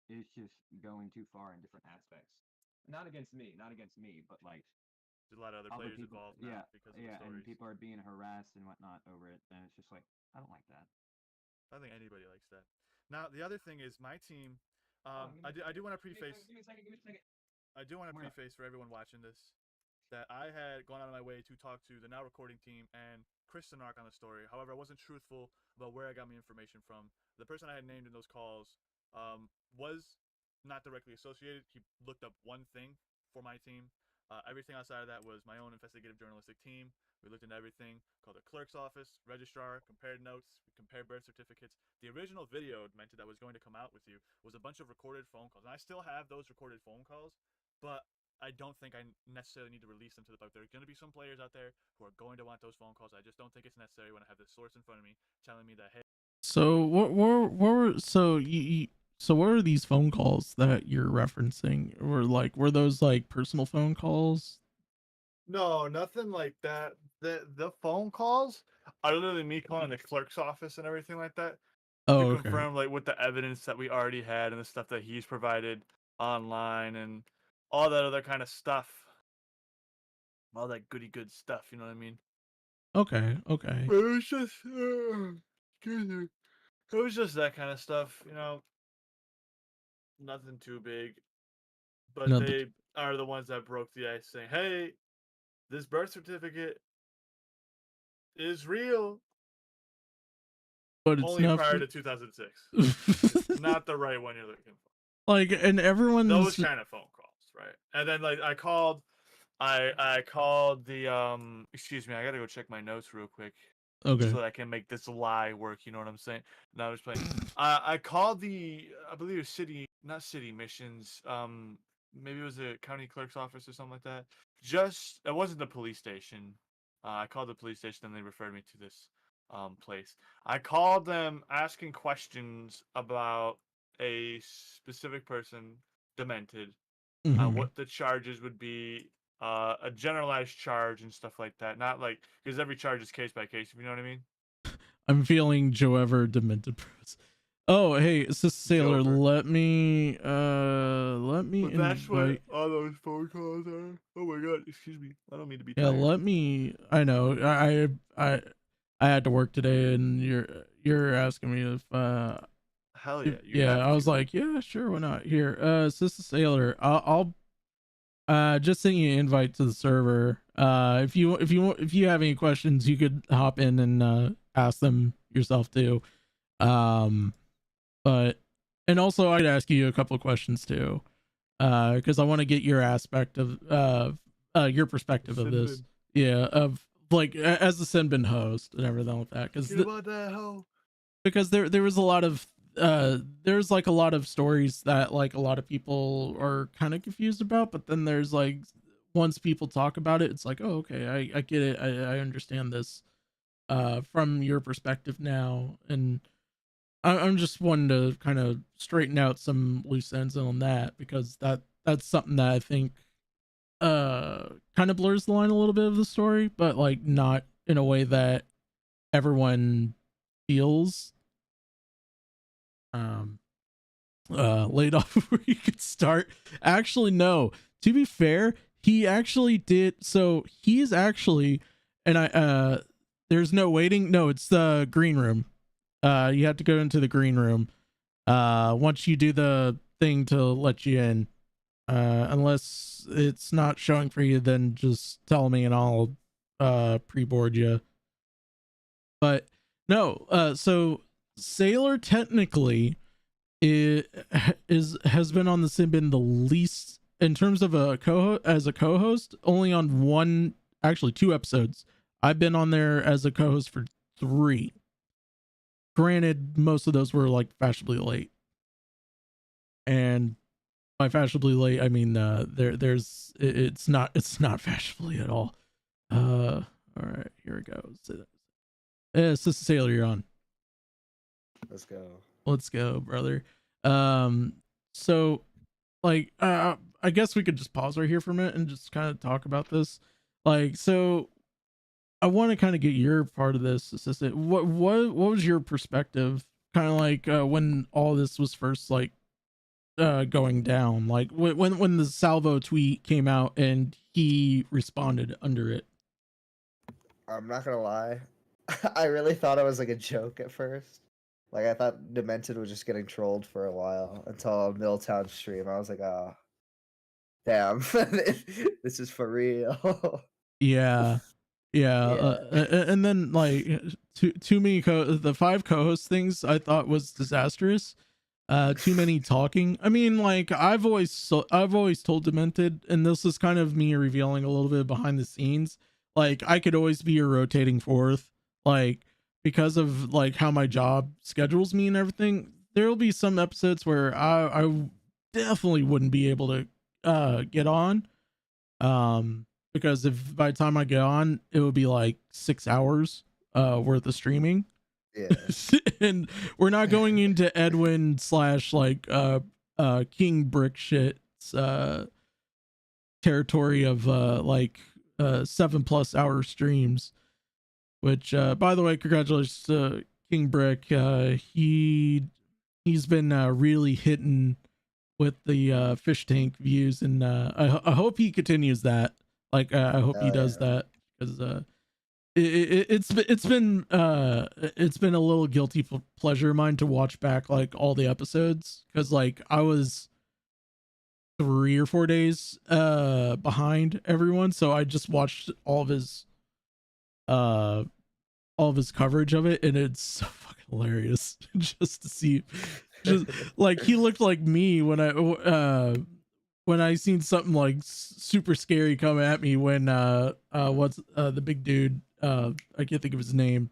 it's just going too far in different aspects. Not against me, but like There's a lot of other other players people, involved now because of the and stories. people are being harassed and whatnot over it, and it's just like, I don't like that. I think anybody likes that. Now the other thing is my team. I do want to preface. Give me a second. I do want to preface for everyone watching this that I had gone out of my way to talk to the now recording team and Chris Sinark on the story. However, I wasn't truthful about where I got my information from. The person I had named in those calls was not directly associated. He looked up one thing for my team. Everything outside of that was my own investigative journalistic team. We looked into everything, called the clerk's office, registrar, compared notes, we compared birth certificates. The original video Demented that was going to come out with you was a bunch of recorded phone calls. And I still have those recorded phone calls, but I don't think I necessarily need to release them to the public. There are going to be some players out there who are going to want those phone calls. I just don't think it's necessary when I have the source in front of me telling me that, hey. So what were so what are these phone calls that you're referencing? Were those like personal phone calls? No, nothing like that. The phone calls are literally me calling the clerk's office and everything like that Oh, to okay. confirm like with the evidence that we already had and the stuff that he's provided online and all that other kind of stuff. All that goody good stuff, you know what I mean? Okay. It was just excuse me. It was just that kind of stuff, you know. Nothing too big. But No, they are the ones that broke the ice saying, hey, this birth certificate is real. but it's only not prior for... to 2006. It's not the right one you're looking for. Like, and everyone's those kind of phone calls, right? And then like I called the excuse me, I gotta go check my notes real quick. Okay. So that I can make this lie work, you know what I'm saying? No, I'm just playing. I called the, I believe it was not city missions, maybe it was the county clerk's office or something like that. It wasn't the police station. I called the police station and they referred me to this place. I called them asking questions about a specific person, Demented, what the charges would be, a generalized charge and stuff like that. Not like, because every charge is case by case, if you know what I mean. I'm feeling Joe Ever Demented Pros. Oh, hey, Sister Sailor, let me But that's what invite... all those phone calls are. Oh my god, excuse me. I don't mean to be Yeah, tired. I know. I had to work today, and you're asking me if Hell yeah. I was like, yeah, sure, why not? Here, Sister Sailor, I'll just send you an invite to the server. If you have any questions, you could hop in and ask them yourself too. But and also I'd ask you a couple of questions too. because I want to get your aspect of your perspective of this. Sinbin. Yeah, of like as the Sinbin host and everything like that. Get about that hoe. Because there was a lot of there's like a lot of stories that like a lot of people are kind of confused about, but then there's like once people talk about it, it's like, oh, okay, I get it, I understand this from your perspective now, and I'm just wanting to kind of straighten out some loose ends on that, because that's something that I think kind of blurs the line a little bit of the story, but like not in a way that everyone feels laid off where you could start. Actually, no, to be fair, he actually did. So he's actually, and there's no waiting. No, it's the green room. You have to go into the green room once you do the thing to let you in. Unless it's not showing for you, then just tell me and I'll pre-board you. But no, so Sailor technically has been on the Sinbin the least in terms of a co-host, only on two episodes. I've been on there as a co-host for 3. Granted, most of those were like fashionably late, and by fashionably late I mean it's not fashionably at all. All right, here we go. Sister Sailor, you're on. Let's go, brother. So like I guess we could just pause right here for a minute and just kind of talk about this. Like, so I want to kind of get your part of this, assistant. What was your perspective kind of like when all this was first like going down, like when the Salvo tweet came out and he responded under it? I'm not gonna lie, I really thought it was like a joke at first. Like, I thought Demented was just getting trolled for a while until Milltown stream. I was like, oh, damn, this is for real. Yeah. And then like too many the 5 co-host things I thought was disastrous. Too many talking. I mean, like I've always told Demented, and this is kind of me revealing a little bit behind the scenes. Like, I could always be a rotating fourth, like, because of like how my job schedules me and everything. There'll be some episodes where I definitely wouldn't be able to get on, because if by the time I get on, it would be like 6 hours worth of streaming. Yeah. And we're not going into Edwin / like King Brick shit's territory of like 7+ hour streams, which by the way, congratulations to King Brick. He's been really hitting with the fish tank views, and I hope he continues that. Like, I hope he does that, because it's been a little guilty pleasure of mine to watch back like all the episodes, because like I was 3 or 4 days behind everyone, so I just watched all of his coverage of it, and it's so fucking hilarious just to see, just like he looked like me when I seen something like super scary come at me when what's the big dude, I can't think of his name,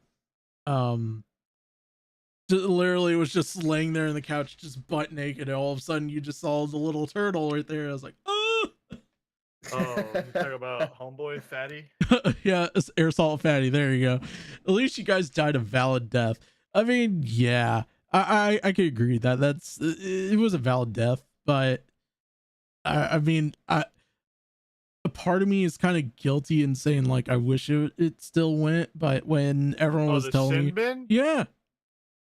literally was just laying there on the couch just butt naked, and all of a sudden you just saw the little turtle right there. I was like, oh, you talk about Homeboy Fatty? Yeah, it's Air Salt Fatty, there you go. At least you guys died a valid death. I mean, yeah, I could agree that it was a valid death, but I mean, a part of me is kind of guilty in saying like I wish it still went, but when everyone was telling me, bin? yeah,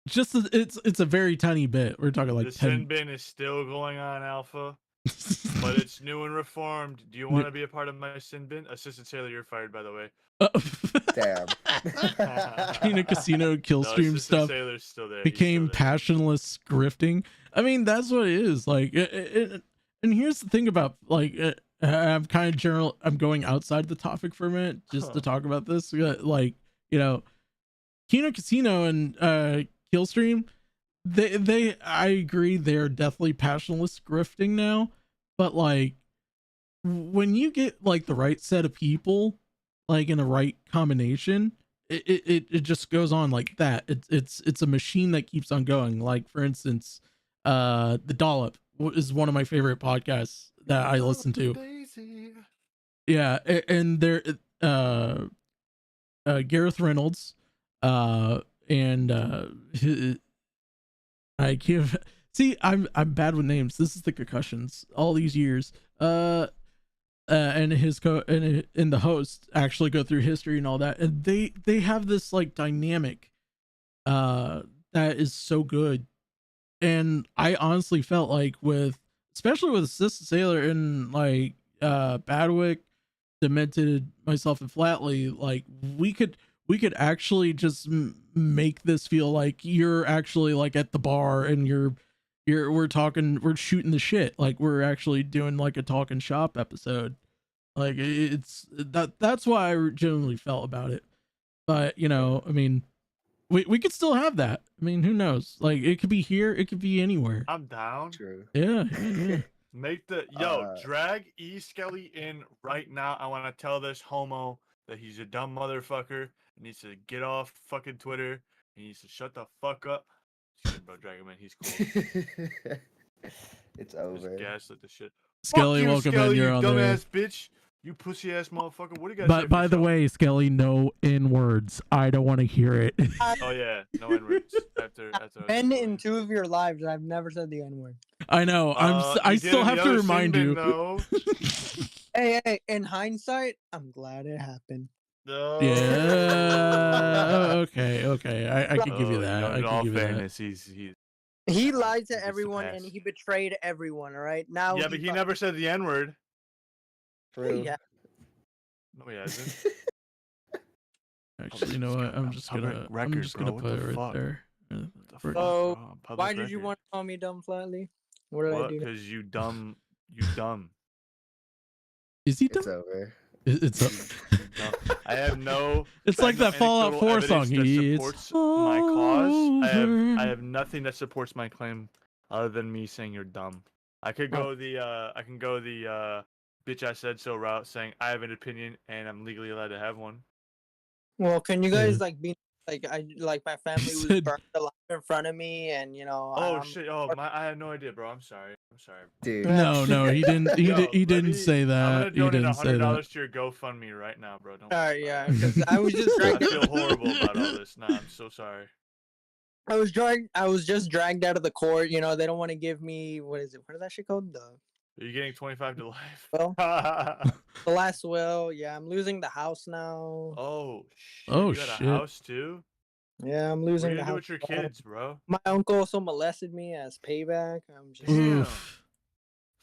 just it's a very tiny bit. We're talking like The 10. sin bin is still going on, Alpha, but it's new and reformed. Do you want to be a part of my sin bin? Assistant Sailor, you're fired, by the way. Damn. Kina Casino Killstream stuff Sailor's still there. became passionless grifting. I mean, that's what it is. Like, and here's the thing about like, I'm kind of I'm going outside the topic for a minute just to talk about this. Like, you know, Kino Casino and Killstream, I agree, they're definitely passionless grifting now, but like when you get like the right set of people, like in the right combination, it just goes on like that. It's a machine that keeps on going. Like for instance, the Dollop is one of my favorite podcasts that I listen to. Yeah, and there Gareth Reynolds, and I give see I'm bad with names. This is the concussions all these years. And his and the host actually go through history and all that, and they have this like dynamic that is so good. And I honestly felt like with especially with Assistant Sailor and like Badwick, Demented, myself, and Flatley, like we could actually just make this feel like you're actually like at the bar and we're talking, we're shooting the shit, like we're actually doing like a talking shop episode. Like it's that's why I genuinely felt about it. But you know, I mean, we could still have that. I mean, who knows? Like it could be here, it could be anywhere. I'm down. True. Yeah. Make the drag E Skelly in right now. I want to tell this homo that he's a dumb motherfucker. He needs to get off fucking Twitter. He needs to shut the fuck up. Just kidding, bro, drag him in. He's cool. It's over. Just gaslit the shit. Skelly, Fuck you, welcome Skelly, in. You're you on there. dumbass bitch. You pussy ass motherfucker. What do you got to say? By the way, Skelly, no N words. I don't want to hear it. Oh yeah, no N words. After been in 2 of your lives, and I've never said the N word. I know. I still have to remind you. Hey, in hindsight, I'm glad it happened. No. Yeah. Okay. I can give you that. I can give you that. He lied to everyone and he betrayed everyone. All right now. Yeah, but he never said the N word. True. Yeah. No, he hasn't. Actually, you know what? I'm just gonna put it right there. So, why did you want to call me dumb, Flatley? What did I do? Because you dumb. You dumb. Is he dumb? It's over. It's I have no. It's like that Fallout 4 song. He supports my cause. I have nothing that supports my claim other than me saying you're dumb. I could go the bitch I said so route, saying I have an opinion and I'm legally allowed to have one. Well, can you guys like be like my family was burned alive in front of me, and you know. Oh shit! Oh I had no idea, bro. I'm sorry, dude. No, he didn't. He didn't say that. I'm gonna donate $100 to your that. GoFundMe right now, bro. Don't. Alright, yeah, because I was just. I feel horrible about all this. Nah, I'm so sorry. I was just dragged out of the court. You know, they don't want to give me what is that shit called? Are you getting 25 to life? Well, the last will. Yeah, I'm losing the house now. Oh shit! Oh you got shit! A house too? Yeah, I'm losing the house. What are you gonna do with your kids, bro? My uncle also molested me as payback. I'm just. Damn.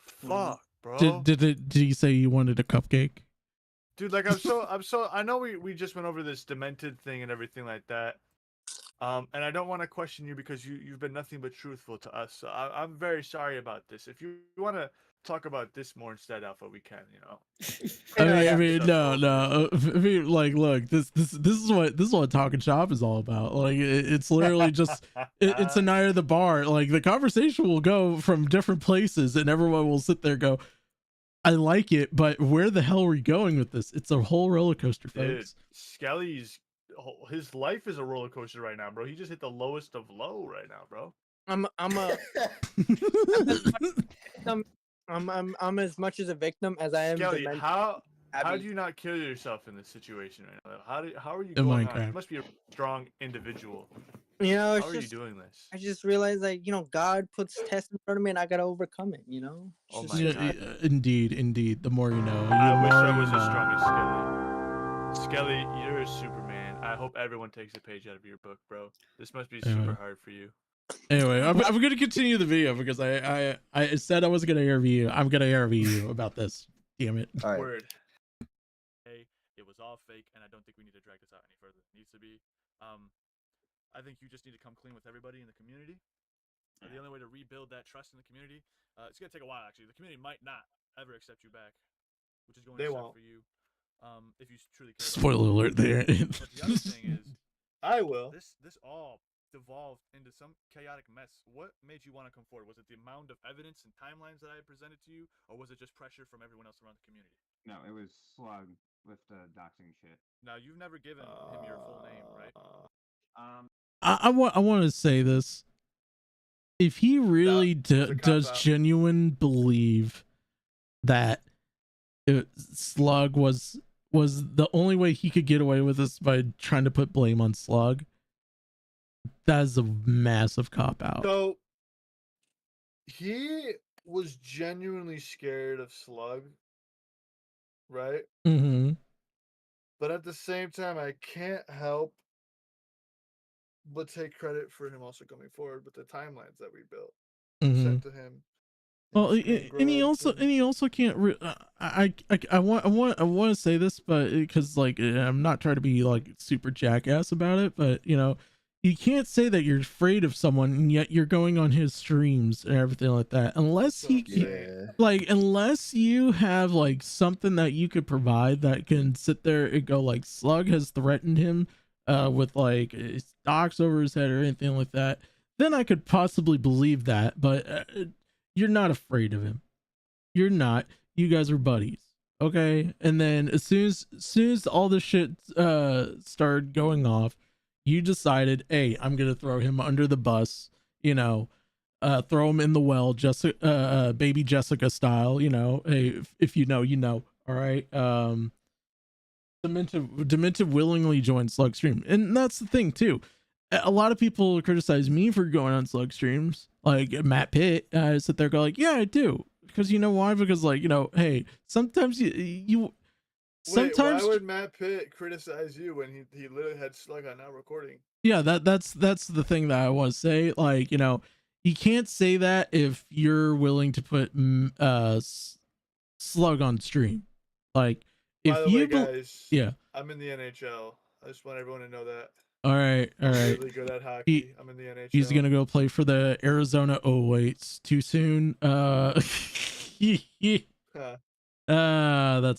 Fuck, bro. Did he say you wanted a cupcake? Dude, like I'm so. I know we just went over this demented thing and everything like that. And I don't want to question you because you've been nothing but truthful to us. So I'm very sorry about this. If you want to talk about this more instead, Alpha, we can, you know. I mean, no. I mean, like, look, this is what Talking Shop is all about. Like, it's literally just it's a night at the bar. Like, the conversation will go from different places, and everyone will sit there and go, "I like it, but where the hell are we going with this?" It's a whole roller coaster, folks. Dude, Skelly's his life is a roller coaster right now, bro. He just hit the lowest of low right now, bro. I'm as much as a victim as I am. Skelly, how do you not kill yourself in this situation right now? How are you In going Minecraft. on? You must be a strong individual. You know, how are you doing this? I just realized, like, you know, God puts tests in front of me, and I gotta overcome it. You know. Oh my god. Indeed. The more you know. I wish I was as strong as Skelly. Skelly, you're a Superman. I hope everyone takes a page out of your book, bro. This must be super hard for you. Anyway, I'm gonna continue the video because I said I wasn't gonna interview you. I'm gonna interview you about this. Damn it. All right. Word. Hey, it was all fake, and I don't think we need to drag this out any further. It needs to be. I think you just need to come clean with everybody in the community. The only way to rebuild that trust in the community, it's gonna take a while. Actually, the community might not ever accept you back, which is going to suck for you. If you truly care. Spoiler alert there. But the other thing is, I will. This all devolved into some chaotic mess. What made you want to come forward? Was it the amount of evidence and timelines that I had presented to you, or was it just pressure from everyone else around the community? No, it was Slug with the doxing shit. Now, you've never given him your full name, right? I want to say this. If he really does genuine believe that Slug was the only way he could get away with this by trying to put blame on Slug, that is a massive cop out. So he was genuinely scared of Slug, right? Mm-hmm. But at the same time, I can't help but take credit for him also coming forward with the timelines that we built, sent to him. Well, and he also can't. I want to say this, but because like I'm not trying to be like super jackass about it, but you know, you can't say that you're afraid of someone and yet you're going on his streams and everything like that, unless unless you have like something that you could provide that can sit there and go like Slug has threatened him with like stocks over his head or anything like that, then I could possibly believe that, but. You're not afraid of him. You're not. You guys are buddies. Okay? And then as soon as all this shit started going off, you decided, hey, I'm gonna throw him under the bus, you know, throw him in the well, Jessica baby Jessica style, you know. Hey, if you know, you know. All right. Demented willingly joined Slug stream. And that's the thing too. A lot of people criticize me for going on Slug streams, like Matt Pitt. Sit there, go like, yeah, I do, because you know why? Because like, you know, hey, sometimes you sometimes. Why would Matt Pitt criticize you when he literally had Slug on now recording? Yeah, that's the thing that I want to say. Like, you know, you can't say that if you're willing to put Slug on stream. Like, if By the way, guys, yeah, I'm in the NHL. I just want everyone to know that. All right. I'm really good at hockey. I'm in the NHL. He's gonna go play for the Arizona. Oh wait, it's too soon. That's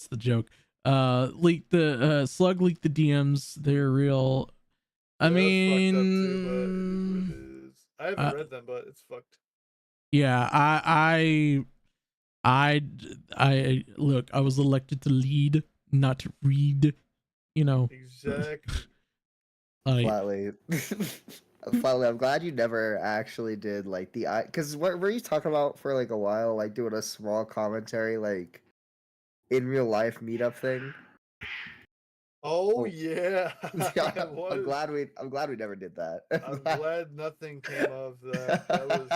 the joke. Leaked the Slug leaked the DMs. They're real. I mean, I haven't read them, but it's fucked. Yeah, I look. I was elected to lead, not to read. You know. Exactly. Flatly, I'm glad you never actually did like because what were you talking about for like a while, like doing a small commentary like in real life meetup thing? Oh yeah, I'm glad we never did that. I'm glad nothing came of that. That was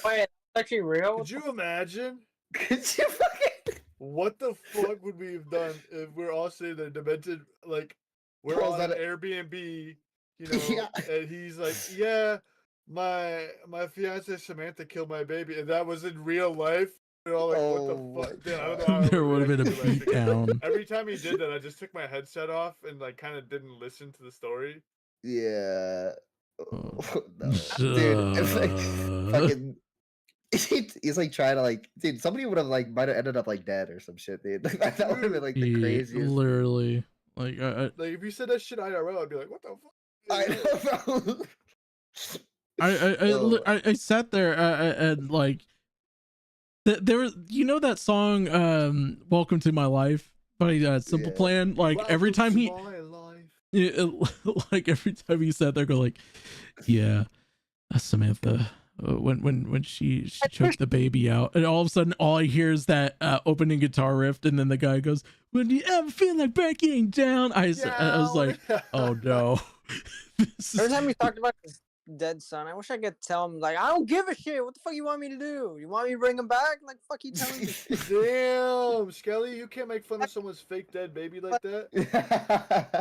wait, actually real. Could you imagine? Could you fucking? What the fuck would we have done if we're all sitting there demented like? We're on an Airbnb, you know, and he's like, yeah, my fiance Samantha killed my baby, and that was in real life. We're all like, what the fuck? Dude, I don't know how there would have been a beatdown. Every time he did that, I just took my headset off and like kind of didn't listen to the story. Yeah. Oh, no. Dude, it's like fucking. He's like trying to like, dude. Somebody would have like might have ended up like dead or some shit, dude. That would have been like the craziest. Literally. Like if you said that shit IRL, I'd be like, what the fuck? I sat there and like there was, you know, that song Welcome to My Life by Simple Plan. Like every time he like every time he sat there go like, yeah, Samantha, when she choked the baby out, and all of a sudden all I hear is that opening guitar riff, and then the guy goes, when do you ever feel like breaking down? I was like, oh no. Every time he talked about his dead son, I wish I could tell him, like, I don't give a shit. What the fuck you want me to do? You want me to bring him back? Like, fuck you telling me. Damn, Skelly, you can't make fun of someone's fake dead baby like that.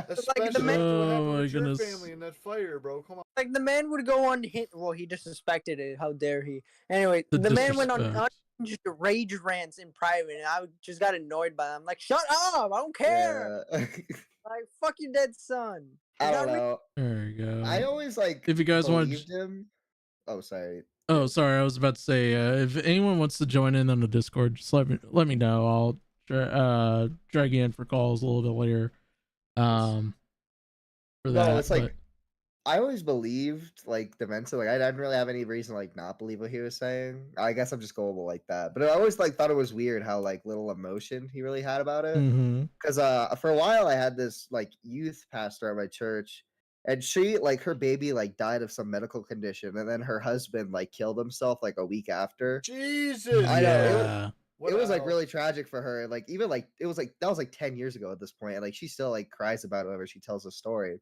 Especially like what happened with your family in that fire, bro. Come on. Like, the man would go on hit. Well, he disrespected it. How dare he? Anyway, the man went on just rage rants in private, and I just got annoyed by them. Like, shut up! I don't care. Yeah. Like, fuck your dead son. I don't know. There you go. I always like. If you guys want him. Oh, sorry. Oh, sorry. I was about to say, if anyone wants to join in on the Discord, just let me know. I'll drag you in for calls a little bit later. For that. No, it's like I always believed like Demented. Like I didn't really have any reason to like not believe what he was saying. I guess I'm just gullible like that. But I always like thought it was weird how like little emotion he really had about it. Mm-hmm. Because for a while I had this like youth pastor at my church, and she like her baby like died of some medical condition, and then her husband like killed himself like a week after. Jesus. I know Yeah. it was like really tragic for her. Like even like it was like that was like 10 years ago at this point, and like she still like cries about it whenever she tells the story.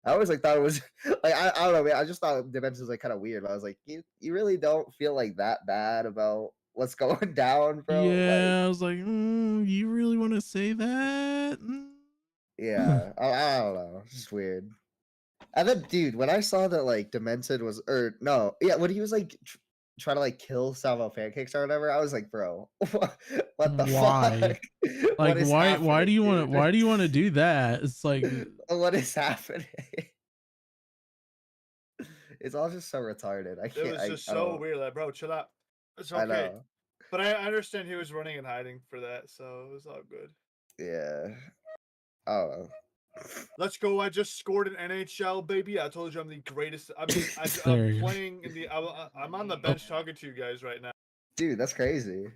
I always like thought it was like I don't know, man. I just thought Demented was like kind of weird. I was like, you really don't feel like that bad about what's going down, bro? Like, Yeah, I was like, you really want to say that? yeah, I don't know. It's just weird. And then, dude, when I saw that like Demented was, or no, yeah, when he was like trying to like kill Salvo Pancakes or whatever, I was like, bro, what the Why? fuck? Like, What is why? happening, Why do you want to? dude? Why do you want to do that? It's like, What is happening? It's all just so retarded. I can't. It was just I so don't- weird. Like, bro, chill out. It's I okay. know. But I understand he was running and hiding for that, so it was all good. Yeah. I don't know. Let's go. I just scored an NHL, baby. I told you I'm the greatest. I'm There you go. playing in the. I'm on the bench talking to you guys right now. Dude, that's crazy.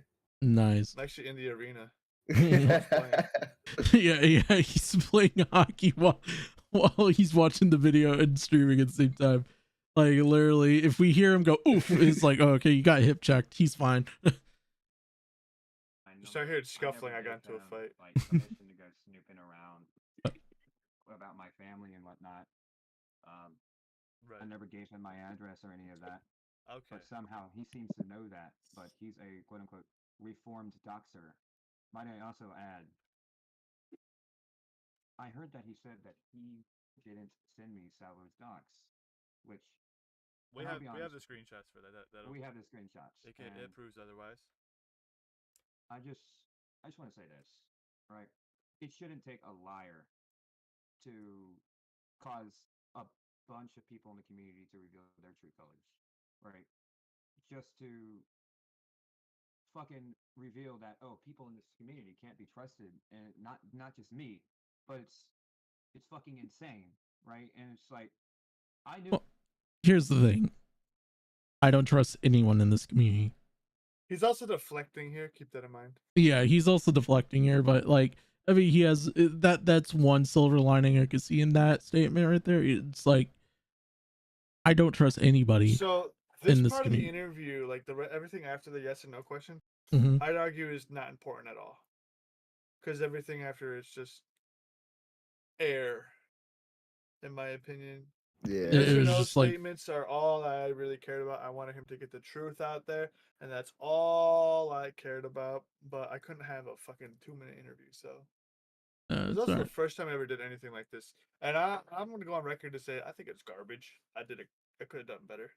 nice. I'm actually in the arena. yeah, he's playing hockey while he's watching the video and streaming at the same time. Like literally, if we hear him go oof, it's like, oh, okay, you got hip checked. He's fine. Just I heard scuffling. I got into a fight. Like permission to go snooping around about my family and whatnot. I never gave him my address or any of that. Okay. But somehow he seems to know that. But he's a quote unquote reformed doxer. Might I also add? I heard that he said that he didn't send me Salvo's docs, which we have the screenshots for that. We have the screenshots. It proves otherwise. I just want to say this, right? It shouldn't take a liar to cause a bunch of people in the community to reveal their true colors, right? Just to fucking reveal that people in this community can't be trusted, and not just me, but it's fucking insane, right? And it's like I knew. Well, here's the thing. I don't trust anyone in this community. He's also deflecting here. Keep that in mind. Yeah, he's also deflecting here, but like, I mean, he has that's one silver lining I could see in that statement right there. It's like, I don't trust anybody. So in this part community. of the interview, like everything after the yes and no question, Mhm. I'd argue is not important at all, because everything after is just air, in my opinion. Yeah. Yes or was no just like- statements are all I really cared about. I wanted him to get the truth out there, and that's all I cared about. But I couldn't have a fucking 2-minute interview, so. It was also the first time I ever did anything like this, and I'm gonna go on record to say I think it's garbage. I could have done better.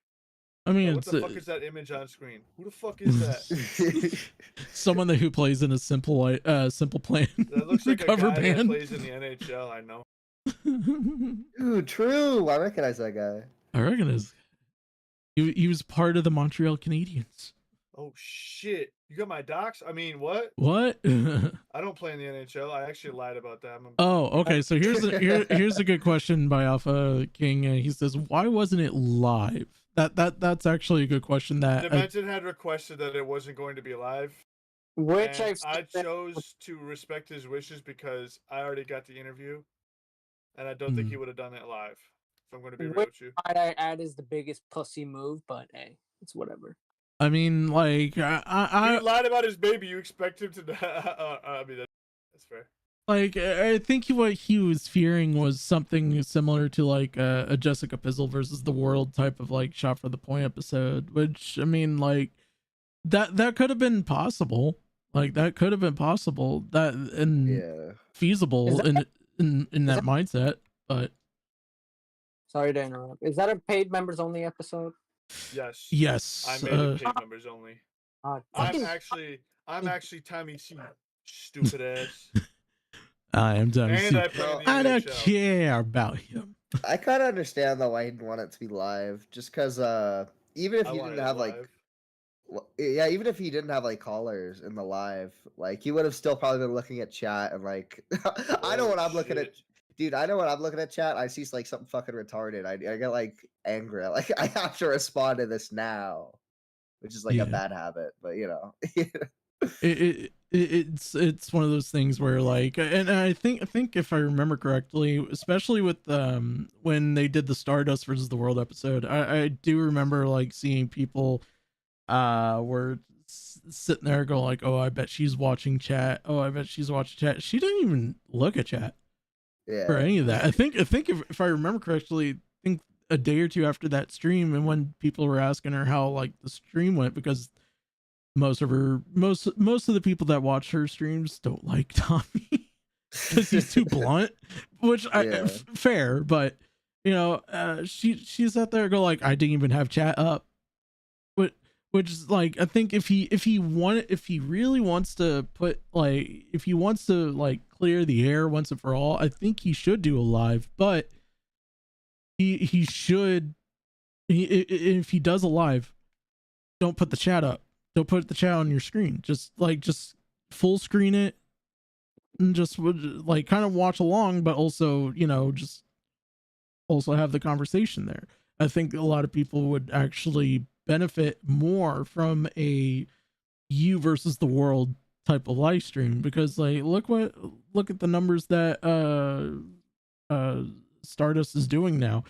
I mean, what the fuck is that image on screen? Who the fuck is that? someone who plays in a simple plan That looks like cover a guy that band. plays in the NHL. I know. Dude, true. I recognize that guy. I recognize. He was part of the Montreal Canadiens. Oh shit! You got my docs? I mean, what? What? I don't play in the NHL. I actually lied about that. Oh, okay. So here's a good question by Alpha King. He says, "Why wasn't it live?" That's actually a good question. That Demented had requested that it wasn't going to be live, which and I chose to respect his wishes because I already got the interview, and I don't think he would have done it live. If I'm going to be real with you. Might I add is the biggest pussy move, but hey, it's whatever. I mean, like, He lied about his baby. You expect him to? I mean, that's fair. Like, I think what he was fearing was something similar to like a Jessica Pizzle versus the World type of like shot for the point episode, which I mean, like that could have been possible. Like that could have been possible. That and feasible in that mindset. But sorry to interrupt. Is that a paid members only episode? Yes. Yes. I made it paid members only. Fucking- I'm actually Tommy C. Stupid ass. I am done. And I play in the I don't NHL. care about him. I kind of understand though why he'd want it to be live, just because even if I you wanted didn't it have live. yeah, even if he didn't have like callers in the live, like he would have still probably been looking at chat and like I know Oh, when I'm looking at. shit. Dude, I know when I'm looking at chat, I see like something fucking retarded. I get like angry. Like I have to respond to this now, which is like a bad habit. But you know, it's one of those things where like, and I think if I remember correctly, especially with when they did the Stardust versus the World episode, I do remember like seeing people were sitting there going like, oh, I bet she's watching chat. Oh, I bet she's watching chat. She didn't even look at chat for any of that. I think if I remember correctly, I think a day or two after that stream, and when people were asking her how like the stream went, because most of the people that watch her streams don't like Tommy because he's too blunt, which fair, but you know, she's out there go like, I didn't even have chat up, which is like, I think if he really wants to put like, if he wants to like clear the air once and for all, I think he should do a live, but he should, if he does a live, don't put the chat up. Don't put the chat on your screen. Just full screen it and just like kind of watch along, but also, you know, just also have the conversation there. I think a lot of people would actually benefit more from a you versus the world type of live stream, because like look at the numbers that Stardust is doing now.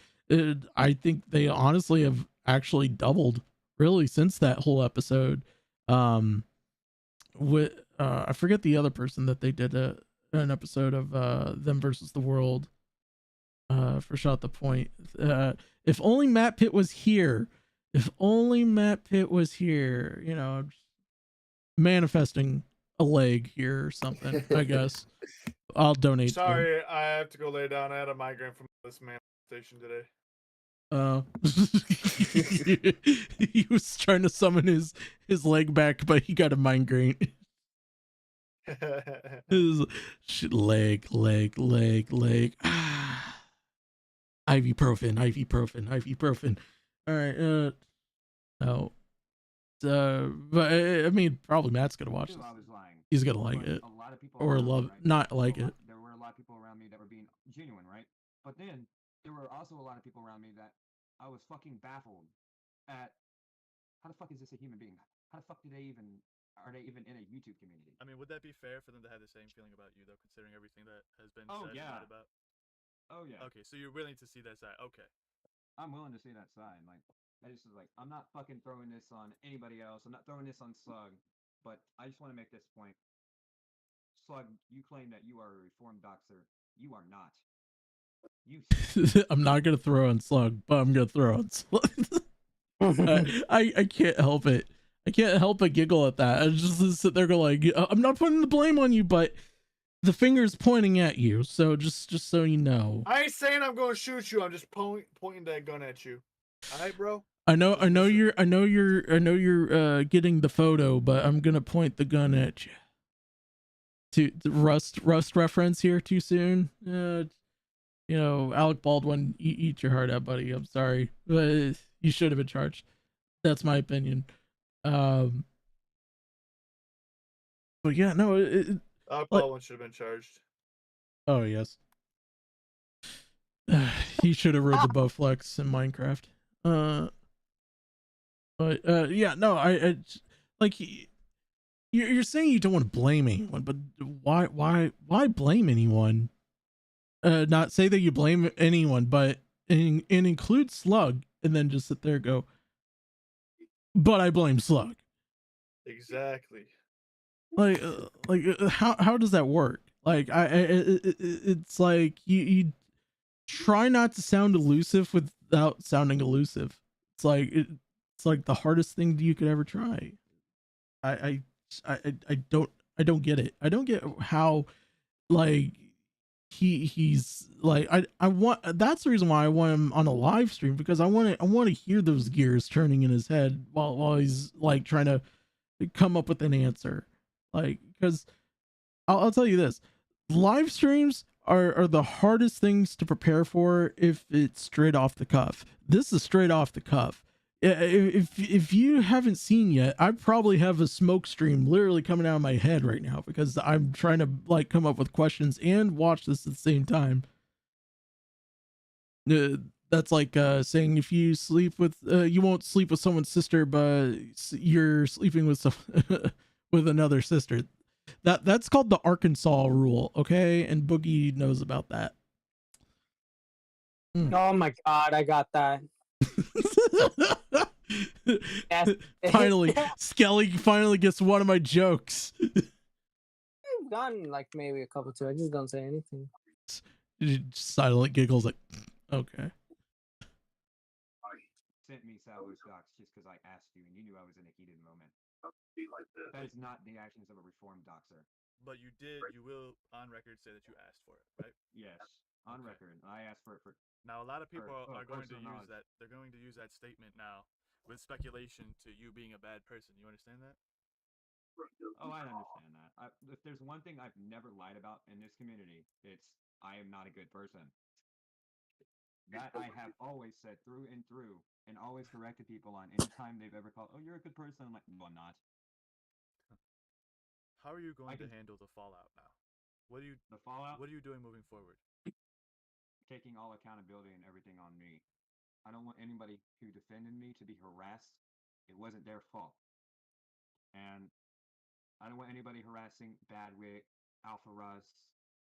I think they honestly have actually doubled really since that whole episode. With I forget the other person that they did an episode of them versus the world for Shot the Point. If only Matt Pitt was here. If only Matt Pitt was here, you know, manifesting a leg here or something, I guess. I'll donate. Sorry, I have to go lay down. I had a migraine from this manifestation today. He was trying to summon his leg back, but he got a migraine. His leg. Ibuprofen. All right. No. But I mean, probably Matt's gonna watch this. He's gonna like it, or love, not like it. There were a lot of people around me that were being genuine, right? But then there were also a lot of people around me that I was fucking baffled at. How the fuck is this a human being? How the fuck are they even in a YouTube community? I mean, would that be fair for them to have the same feeling about you, though, considering everything that has been said and about? Oh yeah. Okay, so you're willing to see that side. Okay. I'm willing to see that side. Like, I just was like, I'm not fucking throwing this on anybody else. I'm not throwing this on Slug. But I just want to make this point. Slug, you claim that you are a reformed doxer. You are not. I'm not gonna throw on Slug, but I'm gonna throw on Slug. I can't help it. I can't help but giggle at that. I just sit there go like, I'm not putting the blame on you, but the finger's pointing at you. So just so you know. I ain't saying I'm going to shoot you. I'm just pointing that gun at you. All right, bro. I know you're getting the photo, but I'm gonna point the gun at you. To Rust reference here too soon. You know, Alec Baldwin, eat your heart out, buddy. I'm sorry, but you should have been charged. That's my opinion. But yeah, no. Alec Baldwin should have been charged. Oh yes. He should have rode the Bowflex in Minecraft. But yeah, no, I like you're saying you don't want to blame anyone, but why blame anyone? Not say that you blame anyone, but and include Slug, and then just sit there and go, but I blame Slug. Exactly. Like how does that work? Like it's like you try not to sound elusive without sounding elusive. It's like the hardest thing you could ever try. I don't get it. I don't get how like he's like I want, that's the reason why I want him on a live stream, because I want to hear those gears turning in his head while he's like trying to come up with an answer. Like, because I'll tell you this, live streams are the hardest things to prepare for if it's straight off the cuff. This is straight off the cuff. If you haven't seen yet, I probably have a smoke stream literally coming out of my head right now, because I'm trying to like come up with questions and watch this at the same time. That's like saying if you sleep with you won't sleep with someone's sister, but you're sleeping with some with another sister. That's called the Arkansas rule, okay? And Boogie knows about that. Oh my god, I got that. Finally, Skelly finally gets one of my jokes. I've gotten like maybe a couple too. I just don't say anything. Silent giggles like, okay. Sent me salvage docs just because I asked you and you knew I was in a heated moment. That is not the actions of a reformed doxer. But you will on record say that you asked for it, right? Yes, on record. I asked for it for. Now a lot of people are going to use knowledge. that. They're going to use that statement now with speculation to you being a bad person. You understand that? Oh, I understand that. If there's one thing I've never lied about in this community, it's I am not a good person. That I have always said through and through, and always corrected people on any time they've ever called, oh, you're a good person. I'm like, no, I'm not. How are you going to handle the fallout now? The fallout? What are you doing moving forward? Taking all accountability and everything on me. I don't want anybody who defended me to be harassed. It wasn't their fault. And I don't want anybody harassing Badwick, Alpha Russ,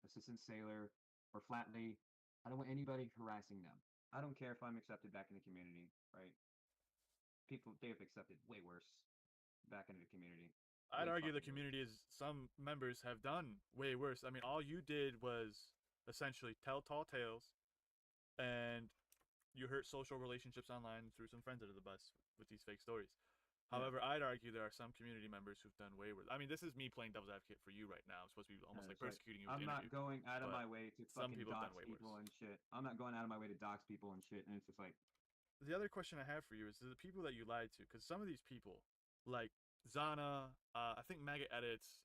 Assistant Sailor, or Flatley. I don't want anybody harassing them. I don't care if I'm accepted back in the community, right? People, they have accepted way worse back into the community. I'd argue the community is, some members have done way worse. I mean, all you did was essentially tell tall tales, and you hurt social relationships online, threw some friends under the bus with these fake stories. However, I'd argue there are some community members who've done way worse. I mean, this is me playing devil's advocate for you right now. I'm supposed to be almost like persecuting you. I'm not going out of my way to fucking dox people and shit. I'm not going out of my way to dox people and shit. And it's just like, the other question I have for you is the people that you lied to, because some of these people, like Zana, I think Maggot Edits,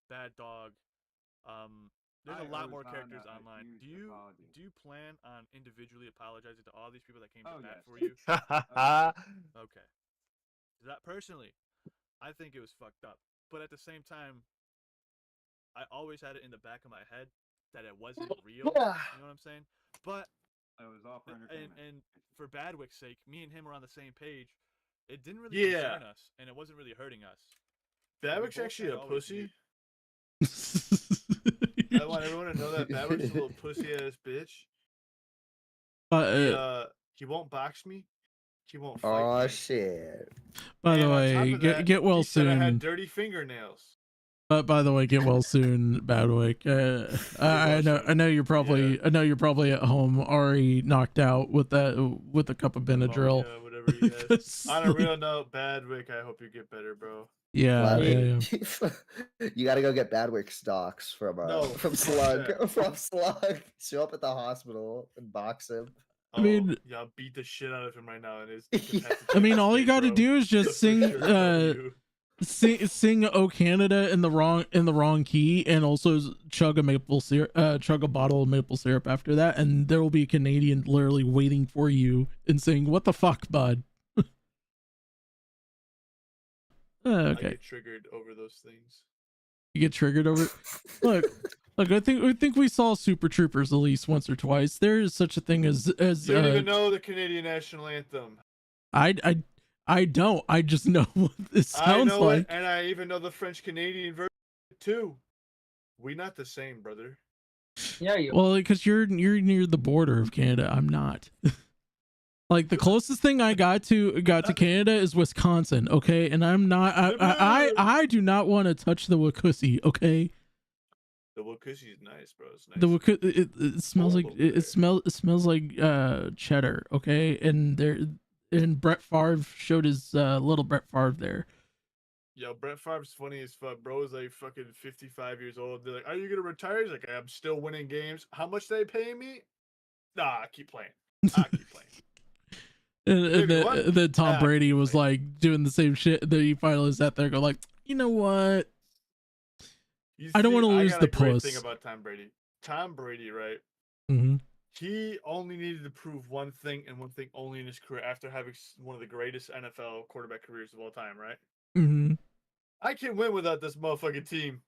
Bad Dog, there's a lot more characters online. Do you plan on individually apologizing to all these people that came to bat for you? Okay. That personally, I think it was fucked up. But at the same time, I always had it in the back of my head that it wasn't real. You know what I'm saying? But I was all for entertainment. And for Badwick's sake, me and him were on the same page. It didn't really concern us, and it wasn't really hurting us. Badwick's actually a pussy. I want everyone to know that Badwick's a little pussy ass bitch. He won't box me. He won't fight me. Oh shit! By the way, get well soon. I had dirty fingernails. But by the way, get well soon, Badwick. I know you're probably at home already knocked out with a cup of Benadryl. Yeah, whatever you guys. On a real note, Badwick, I hope you get better, bro. Yeah. You got to go get Badwick's docs from Slug. Yeah. From Slug. Show up at the hospital and box him. I mean, yeah, beat the shit out of him right now. I mean, all you got to do is just sing "O Canada" in the wrong key, and also chug a bottle of maple syrup after that, and there will be a Canadian literally waiting for you and saying, "What the fuck, bud?" Okay. I get triggered over those things. You get triggered over. Look. I think we saw Super Troopers at least once or twice. There is such a thing as you don't even know the Canadian national anthem. I don't. I just know what this sounds like. And I even know the French Canadian version too. We not the same, brother. Yeah, you. Well, because you're near the border of Canada. I'm not. Like the closest thing I got to Canada is Wisconsin. Okay, and I'm not. I do not want to touch the Wikusi. Okay. The Wikusi is nice, bro. It's nice. The it smells like it smells like cheddar. Okay, and Brett Favre showed his little Brett Favre there. Yo, Brett Favre's funny as fuck, bro. He's like fucking 55 years old. They're like, "Are you gonna retire?" He's like, "I'm still winning games. How much they pay me?" Nah, keep playing. Keep playing. And then Tom Brady was like doing the same shit. Then he finally sat there, and go like, "You know what? I don't want to lose the puss." Thing about Tom Brady, right? Mm-hmm. He only needed to prove one thing and one thing only in his career after having one of the greatest NFL quarterback careers of all time, right? Mm-hmm. I can win without this motherfucking team.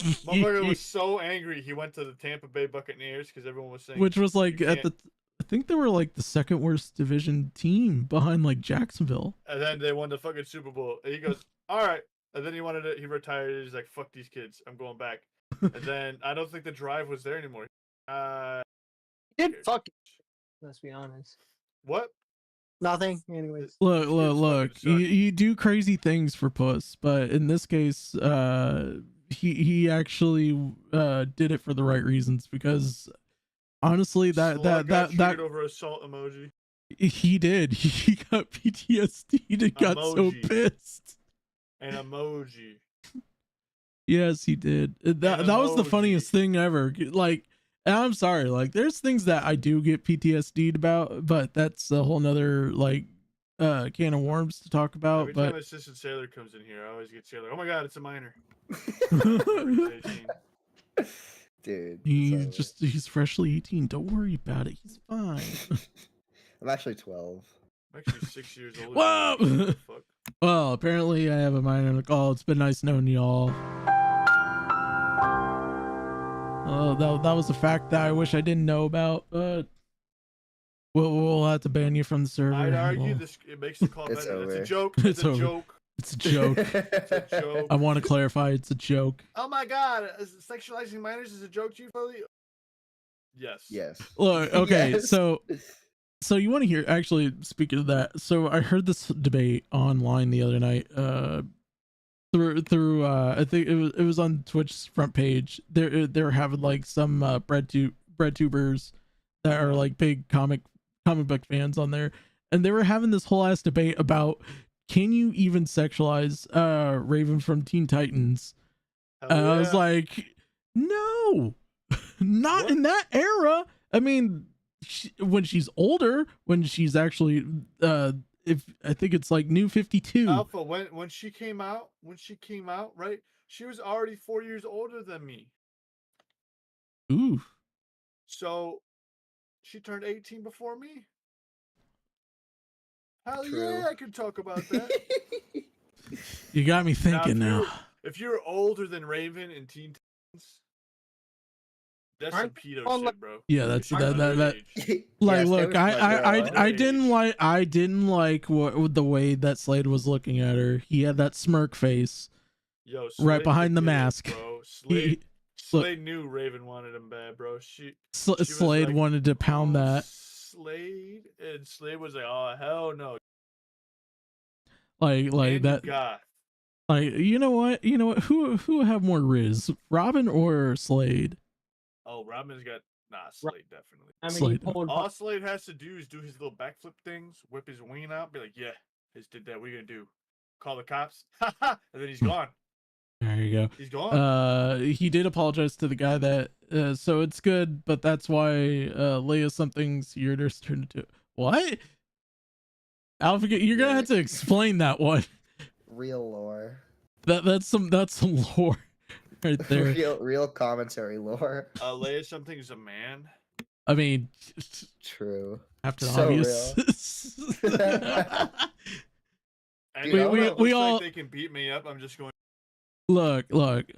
Motherfucker was so angry he went to the Tampa Bay Buccaneers because everyone was saying, which was like "You at can't." I think they were like the second worst division team behind like Jacksonville. And then they won the fucking Super Bowl. And he goes, "All right." And then he retired. He's like, "Fuck these kids. I'm going back." And then I don't think the drive was there anymore. Did fuck. Let's be honest. What? Nothing. Anyways. Look. You do crazy things for puss, but in this case, he actually did it for the right reasons because honestly, that over assault emoji. He did. He got PTSD and got so pissed. An emoji. Yes, he did. That was the funniest thing ever. Like, and I'm sorry, like there's things that I do get PTSD'd about, but that's a whole nother like can of worms to talk about. Every but time Assistant Sailor comes in here, I always get scared. Like, oh my god, it's a minor. Dude, he's freshly 18. Don't worry about it. He's fine. I'm actually 12. I'm actually 6 years old. Whoa! Well, apparently I have a minor in the call. It's been nice knowing y'all. Oh, that was a fact that I wish I didn't know about, but we'll have to ban you from the server. I'd argue it makes the call better. It's a joke. It's a joke. It's a joke. It's a joke. I want to clarify, it's a joke. Oh my god, sexualizing minors is a joke to you, Foley? Yes. Yes. Look, okay, Yes. so you want to hear, actually, speaking of that, so I heard this debate online the other night, through I think it was on Twitch's front page. They're having like some bread tubers that are like big comic book fans on there, and they were having this whole ass debate about, can you even sexualize Raven from Teen Titans? And I was like, no, not in that era. I mean, when she's older, when she's actually if I think it's like New 52. Alpha, when she came out, right? She was already 4 years older than me. Ooh. So she turned 18 before me. Hell True. yeah, I could talk about that. You got me thinking now. If you're older than Raven in Teen Titans, that's some pedo shit, bro. Yeah, that's that. Like, look, I didn't like the way that Slade was looking at her. He had that smirk face. Yo, right behind the mask. Bro. Slade knew Raven wanted him bad, bro. She Slade like, wanted to pound that. Slade was like, oh hell no. Like and that. God. Like, you know what? Who have more Riz, Robin or Slade? Oh, Robin's got Slade definitely. I mean, Slade. All Slade has to do is do his little backflip things, whip his wing out, be like, yeah, just did that. What are you gonna do? Call the cops? And then he's gone. There you go. He's gone. He did apologize to the guy that so it's good, but that's why Leia something's Yoder's turned into what? Alpha, you're gonna have to explain that one. Real lore. That's some lore right there. real commentary lore. Leia something is a man. I mean, true. After the So obvious. And we all like they can beat me up. I'm just going. Look,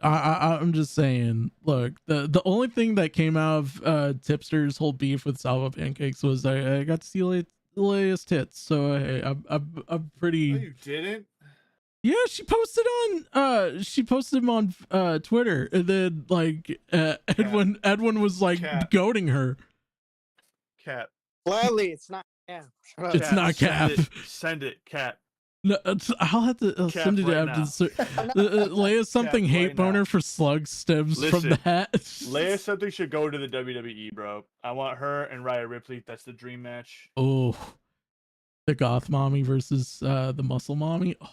I'm just saying, look, the only thing that came out of Tipster's whole beef with Salvo Pancakes was I got to see Leia's tits, so hey, I'm pretty. No, you didn't. Yeah, she posted them on Twitter, and then like Edwin was like goading her. Cap. Gladly, it's not. Yeah, it's not Cap. Send it, Cap. No, I'll have to send it right after Leia something Cap hate right boner now. for slug stems from that. Leia something should go to the WWE, bro. I want her and Rhea Ripley. That's the dream match. Oh, the goth mommy versus the muscle mommy. Oh.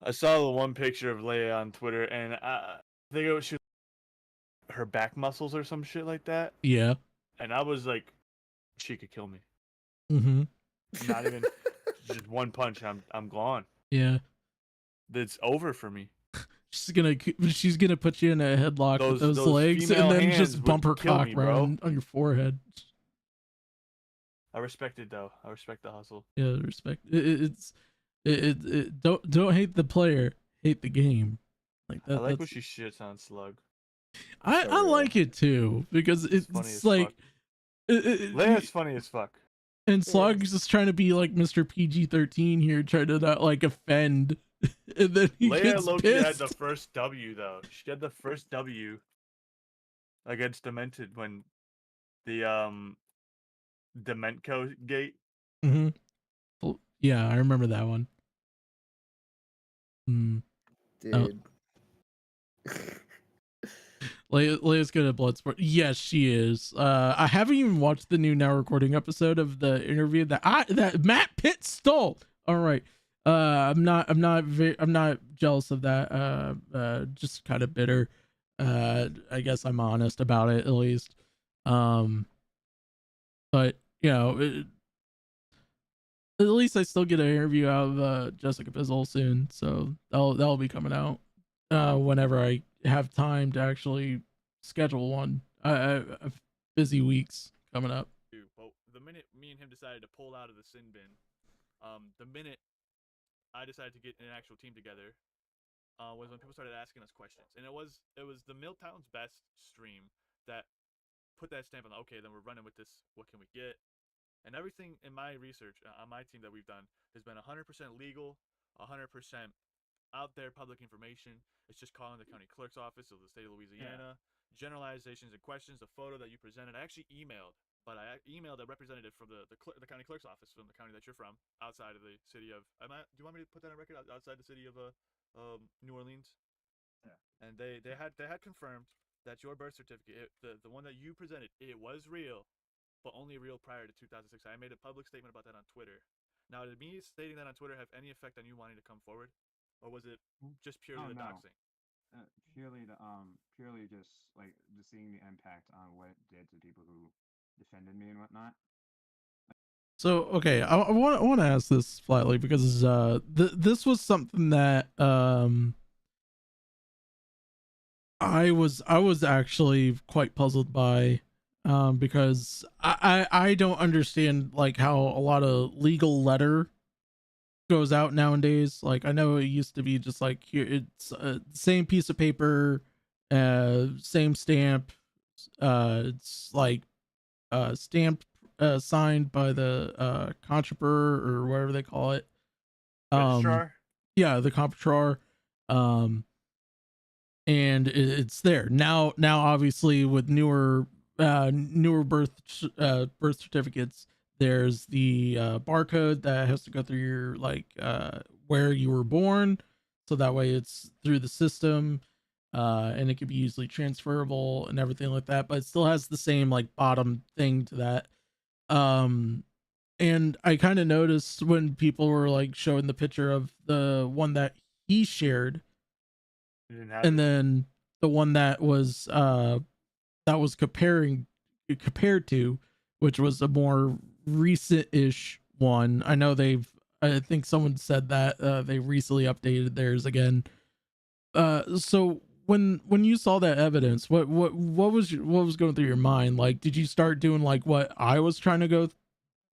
I saw the one picture of Leia on Twitter, and I think it was her back muscles or some shit like that. Yeah. And I was like, she could kill me. Mm-hmm. Not even just one punch. I'm gone. Yeah. It's over for me. She's gonna put you in a headlock with those legs and then just bump her cock around on your forehead. I respect it though. I respect the hustle. Yeah, respect. Don't hate the player, hate the game. Like I that. like when That's she shits on Slug. I like it too because It's funny it's as like fuck. Leia's funny as fuck. and Slug's just trying to be like Mr. PG-13 here, trying to not like offend, and then he Leia gets Loki had pissed. the first W though. She had the first W against Demented when the Dementco gate. Mm-hmm. Well, yeah, I remember that one. Mm. Dude. Leia's good at Bloodsport. Yes, she is. I haven't even watched the new Now Recording episode of the interview that Matt Pitt stole. All right. I'm not jealous of that. Just kind of bitter. I guess I'm honest about it at least. But you know, at least I still get an interview out of Jessica Bizzle soon, so that'll be coming out whenever I have time to actually schedule one. I've busy weeks coming up. But the minute me and him decided to pull out of the sin bin, the minute I decided to get an actual team together, was when people started asking us questions, and it was the Milltown's Best stream that put that stamp on. Okay, then we're running with this. What can we get? And everything in my research on my team that we've done has been 100% legal, 100% out there public information. It's just calling the county clerk's office of the state of Louisiana, generalizations and questions. The photo that you presented, I actually emailed, but I emailed a representative from the county clerk's office from the county that you're from, outside of the city of. Do you want me to put that on record? Outside the city of New Orleans. Yeah. And they had confirmed that your birth certificate, the one that you presented, it was real, but only real prior to 2006. I made a public statement about that on Twitter. Now, did me stating that on Twitter have any effect on you wanting to come forward, or was it just purely the doxing? Purely just like just seeing the impact on what it did to people who defended me and whatnot. So okay, I want to ask this flatly because this was something that I was actually quite puzzled by, because I don't understand like how a lot of legal letter goes out nowadays. Like I know it used to be just like here it's same piece of paper, same stamp, it's like stamped, signed by the comptroller or whatever they call it. Registrar? Yeah, the comptroller. And it's there now. Obviously, with newer birth certificates, there's the barcode that has to go through your like where you were born, so that way it's through the system, and it can be easily transferable and everything like that. But it still has the same like bottom thing to that. And I kind of noticed when people were like showing the picture of the one that he shared, and then the one that was compared to, which was a more recent-ish one. I think someone said that they recently updated theirs again. So when you saw that evidence, what was going through your mind? Like, did you start doing like what I was trying to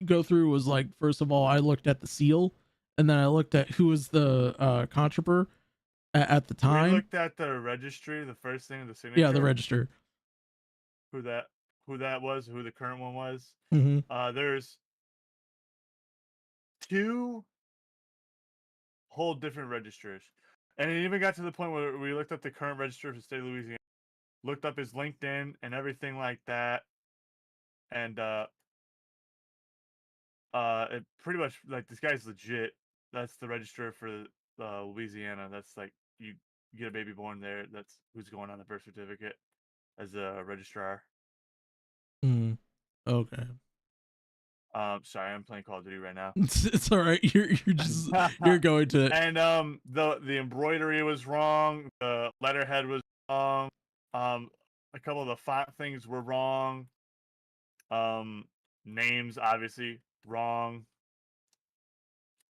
go through? Was like, first of all, I looked at the seal, and then I looked at who was the controller at the time. We looked at the registry, the first thing, the signature. Yeah, the register. Who that was, who the current one was. Mm-hmm. There's two whole different registers. And it even got to the point where we looked up the current register of the state of Louisiana, looked up his LinkedIn and everything like that. And it pretty much like this guy's legit. That's the register for Louisiana. That's like you get a baby born there. That's who's going on the birth certificate as a registrar. Okay. Sorry, I'm playing Call of Duty right now. It's all right. You're going to it. And the embroidery was wrong. The letterhead was wrong. A couple of the font things were wrong. Names obviously wrong.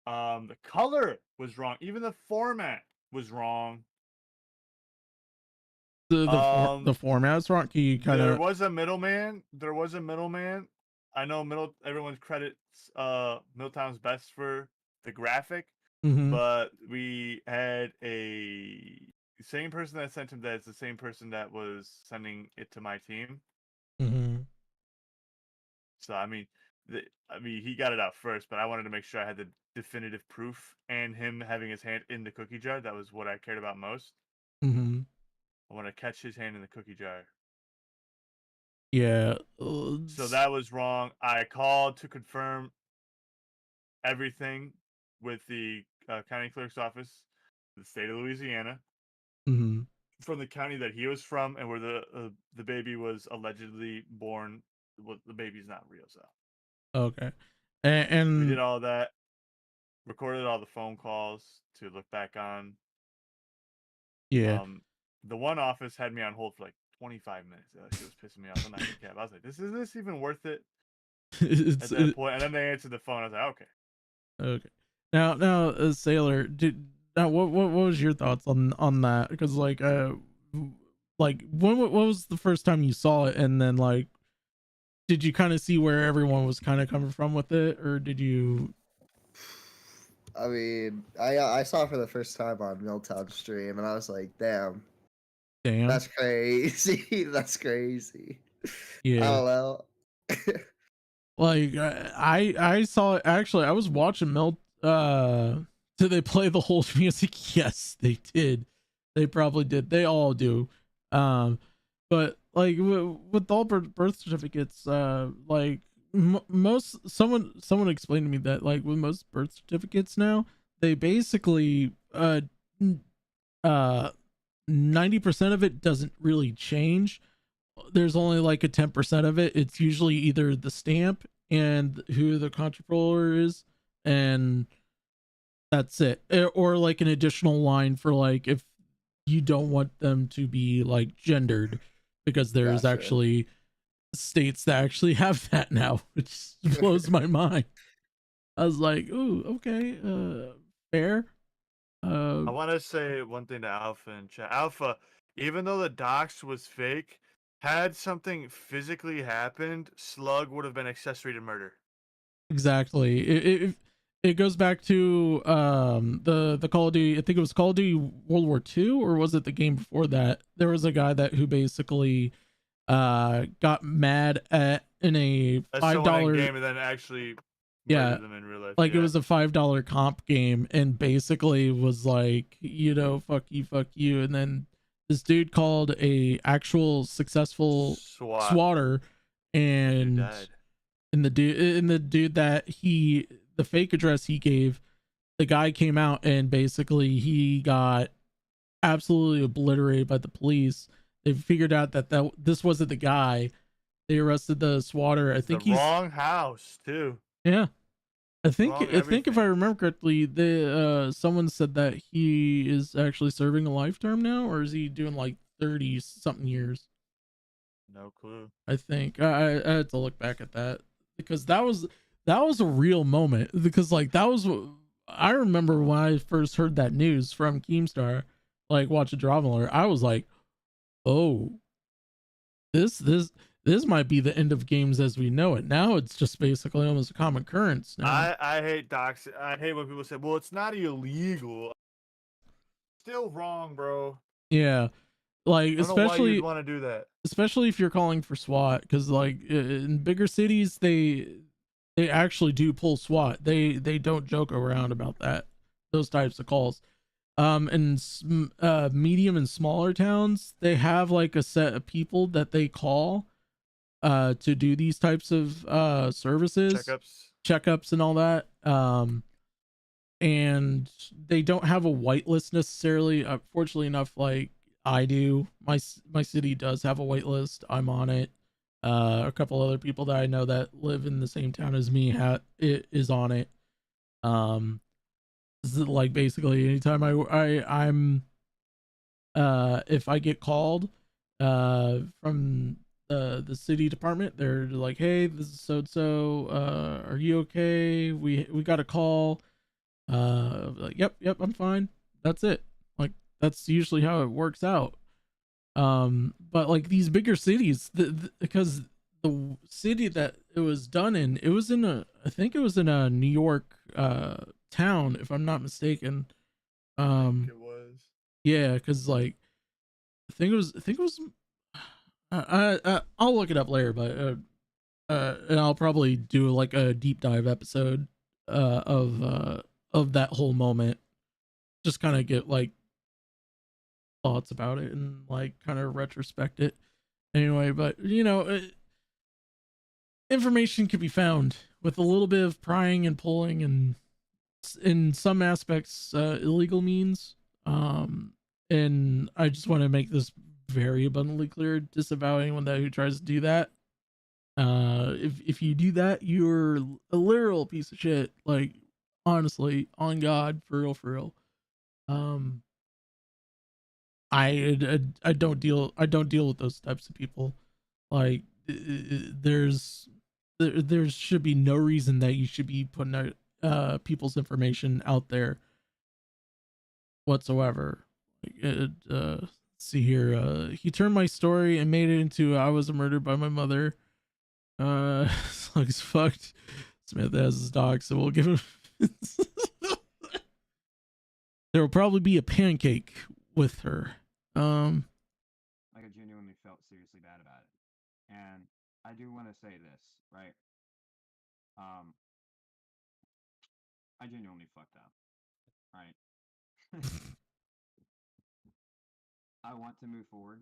The color was wrong. Even the format was wrong. The format's wrong. Can you kind of? There was a middleman. I know everyone credits Milltown's Best for the graphic, Mm-hmm. but we had a same person that sent him that is the same person that was sending it to my team. Mm-hmm. So I mean, he got it out first, but I wanted to make sure I had the definitive proof, and him having his hand in the cookie jar. That was what I cared about most. Mm-hmm. I want to catch his hand in the cookie jar. Yeah. So that was wrong. I called to confirm everything with the county clerk's office, the state of Louisiana, Mm-hmm. from the county that he was from, and where the baby was allegedly born. Well, the baby's not real, so Okay. we And did all that. Recorded all the phone calls to look back on. yeah. The one office had me on hold for like 25 minutes. She was pissing me off. I'm not gonna cab. I was like, is this even worth it? At that point, and then they answered the phone. I was like, okay. Okay. Now, Sailor, what was your thoughts on that? Because like what was the first time you saw it, and then like, did you kind of see where everyone was kind of coming from with it, or did you? I mean, I saw it for the first time on Milltown stream, and I was like, damn, that's crazy. That's crazy. Yeah. I don't know. Like I saw it, actually. I was watching did they play the whole music? Yes, they did. They probably did. They all do. But like with all birth certificates, like most someone explained to me that like with most birth certificates now, they basically 90% of it doesn't really change. There's only like a 10% of it. It's usually either the stamp and who the controller is, and that's it. Or like an additional line for like if you don't want them to be like gendered, because there's actually states that actually have that now, which blows my mind. I was like, oh, okay, fair. I want to say one thing to Alpha and chat. Alpha, even though the dox was fake, had something physically happened, Slug would have been accessory to murder. Exactly. It goes back to the Call of Duty. I think it was Call of Duty World War II, or was it the game before that? There was a guy who basically got mad at in a $5 game and then actually murdered them in real life. Like it was a $5 comp game, and basically was like, fuck you, and then this dude called a actual successful swatter, and the dude that the fake address he gave, the guy came out and basically he got absolutely obliterated by the police. They figured out that this wasn't the guy. They arrested the swatter. I think he's wrong house too. Yeah. I think if I remember correctly, someone said that he is actually serving a life term now, or is he doing like 30 something years? No clue. I think I had to look back at that, because that was a real moment, because like I remember when I first heard that news from Keemstar, like watch a drama alert, I was like, oh, this might be the end of games as we know it. Now it's just basically almost a common occurrence now. I hate docs. I hate when people say, well, it's not illegal. Still wrong, bro. Yeah. Like, especially want to do that. Especially if you're calling for SWAT, because like in bigger cities, they actually do pull SWAT. They don't joke around about those types of calls. In medium and smaller towns, they have like a set of people that they call to do these types of services, checkups and all that. And they don't have a white list necessarily. Fortunately enough, like I do, my city does have a white list. I'm on it. A couple other people that I know that live in the same town as me is on it. Like basically anytime I'm if I get called from the city department, they're like, hey, this is so are you okay? We got a call. Like, yep, I'm fine. That's it. Like, that's usually how it works out. But like these bigger cities, because the city that it was done in, I think it was in a New York town, if I'm not mistaken. It was. Yeah, because like I think it was I'll look it up later, but and I'll probably do like a deep dive episode of that whole moment. Just kind of get like thoughts about it and like kind of retrospect it. Anyway, but information can be found with a little bit of prying and pulling and in some aspects illegal means. And I just want to make this very abundantly clear: disavow anyone that who tries to do that. If you do that, you're a literal piece of shit. Like honestly, on God, for real, for real. Um, I don't deal with those types of people. Like there should be no reason that you should be putting out people's information out there whatsoever. See here, he turned my story and made it into I was murdered by my mother. Looks fucked. Smith has his dog, so we'll give him. There will probably be a pancake with her. Like I genuinely felt seriously bad about it, and I do want to say this, right? I genuinely fucked up, right? I want to move forward,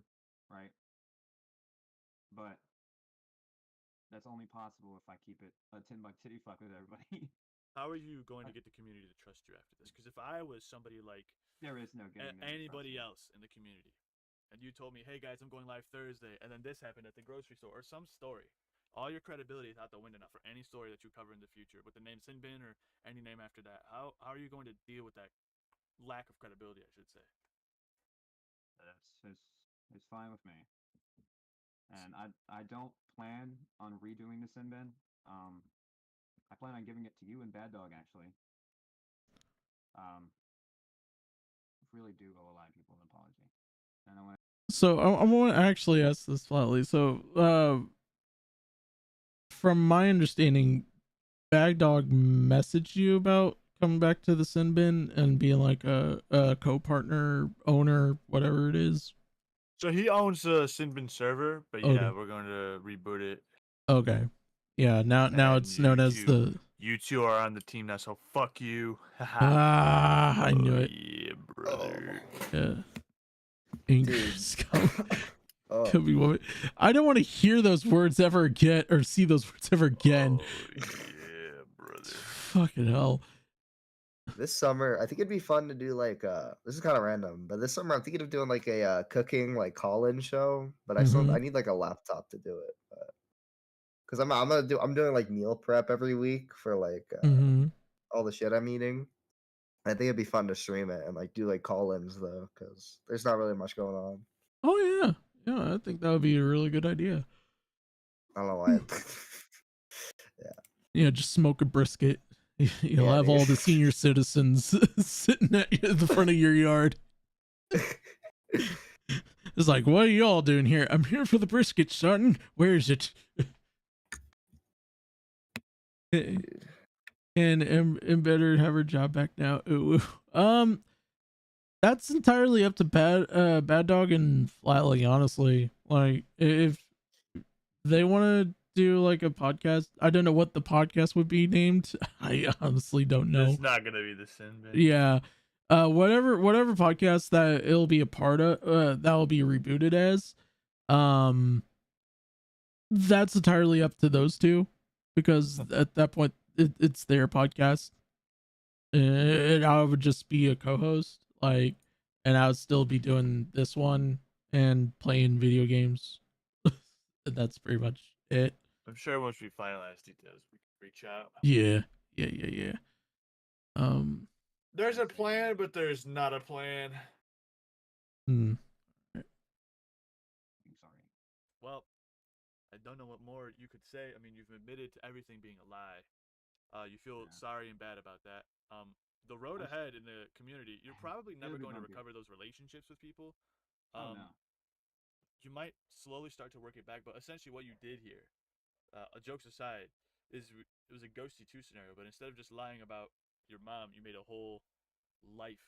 right? But that's only possible if I keep it a 10 buck titty fuck with everybody. How are you going to get the community to trust you after this? Because if I was somebody like there is no getting anybody else in the community, and you told me, "Hey guys, I'm going live Thursday," and then this happened at the grocery store or some story, all your credibility is out the window now for any story that you cover in the future with the name Sinbin or any name after that. How are you going to deal with that lack of credibility? I should say. It's fine with me, and I don't plan on redoing the Sinbin. I plan on giving it to you and Bad Dog actually. Really do owe a lot of people an apology. And I want. So I want to actually ask this flatly. So, from my understanding, Bad Dog messaged you about coming back to the Sin Bin and being like a co-partner, owner, whatever it is. So he owns the Sinbin server, but yeah, Okay. we're going to reboot it. Okay. Yeah. Now it's known as the. You two are on the team now, so fuck you. I knew it. Yeah, brother. Yeah. Angry scum. Could be woman. I don't want to hear those words ever again or see those words ever again. Yeah, brother. Fucking hell. This summer, I think it'd be fun to do like this is kind of random, but this summer I'm thinking of doing like a cooking like call-in show, but I need like a laptop to do it. Because I'm doing like meal prep every week for like all the shit I'm eating. I think it'd be fun to stream it and like do like call-ins though, because there's not really much going on. Oh yeah. Yeah, I think that would be a really good idea. I don't know why. Yeah. Yeah, just smoke a brisket. You'll have all the senior citizens sitting at the front of your yard. It's like, what are y'all doing here? I'm here for the brisket, son. Where is it? And Embedder have her job back now. Ooh. That's entirely up to Bad Dog and Flatly, honestly. Like, if they want to do like a podcast, I don't know what the podcast would be named. I honestly don't know. It's not gonna be the Sin Bin. Yeah. Whatever podcast that it'll be a part of, that will be rebooted as. That's entirely up to those two, because at that point it's their podcast. And I would just be a co-host, like, and I would still be doing this one and playing video games. That's pretty much it. I'm sure once we finalize details, we can reach out. Yeah. There's a plan, but there's not a plan. I'm sorry. Well, I don't know what more you could say. I mean, you've admitted to everything being a lie. You feel sorry and bad about that. The road ahead in the community, you're probably never going to recover those relationships with people. No. You might slowly start to work it back, but essentially what you did here, jokes aside, is it was a ghosty 2 scenario, but instead of just lying about your mom, you made a whole life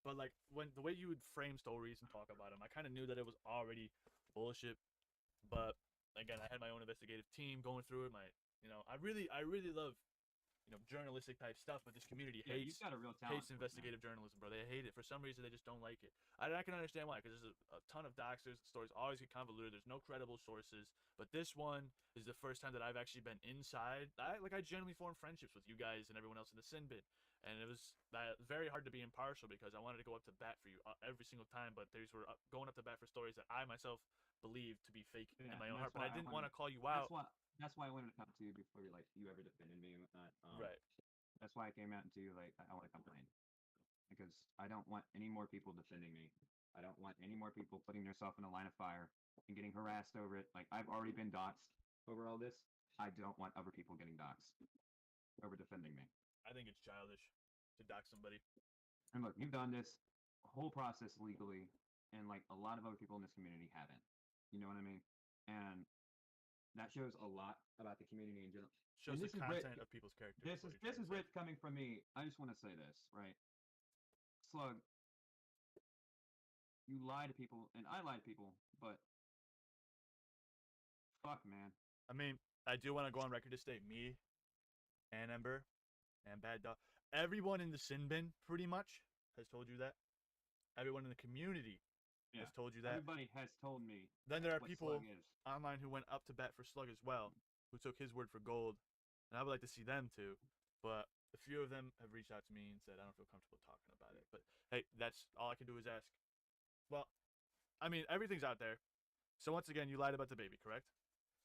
But like when the way you would frame stories and talk about them, I kind of knew that it was already bullshit. But again, I had my own investigative team going through it. I really love journalistic type stuff, but this community Yeah, hates you've got a real talent for it, man. investigative journalism, bro. They hate it for some reason. They just don't like it. I can understand why, because there's a ton of doxers. The stories always get convoluted. There's no credible sources. But this one is the first time that I've actually been inside. I genuinely formed friendships with you guys and everyone else in the sin bin, and it was very hard to be impartial because I wanted to go up to bat for you every single time. But these were going up to bat for stories that I myself believed to be fake in my own heart. But I didn't want to call you out. That's why I wanted to come to you before you ever defended me and whatnot. Right. That's why I came out to you like I want to complain, because I don't want any more people defending me. I don't want any more people putting themselves in a line of fire and getting harassed over it. Like, I've already been doxxed over all this. I don't want other people getting doxxed over defending me. I think it's childish to dox somebody. And look, you've done this whole process legally, and like a lot of other people in this community haven't. You know what I mean? And that shows a lot about the community in general. Shows the content of people's characters. This is Rich coming from me. I just want to say this, right? Slug, you lie to people, and I lie to people, but fuck, man. I mean, I do want to go on record to state me and Ember and Bad Dog. Everyone in the sin bin pretty much has told you that. Everyone in the community has told you that. Everybody has told me. Then there are people online who went up to bat for Slug as well, who took his word for gold, and I would like to see them too. But a few of them have reached out to me and said I don't feel comfortable talking about it. But hey, that's all I can do is ask. Well, I mean, everything's out there. So once again, you lied about the baby, correct?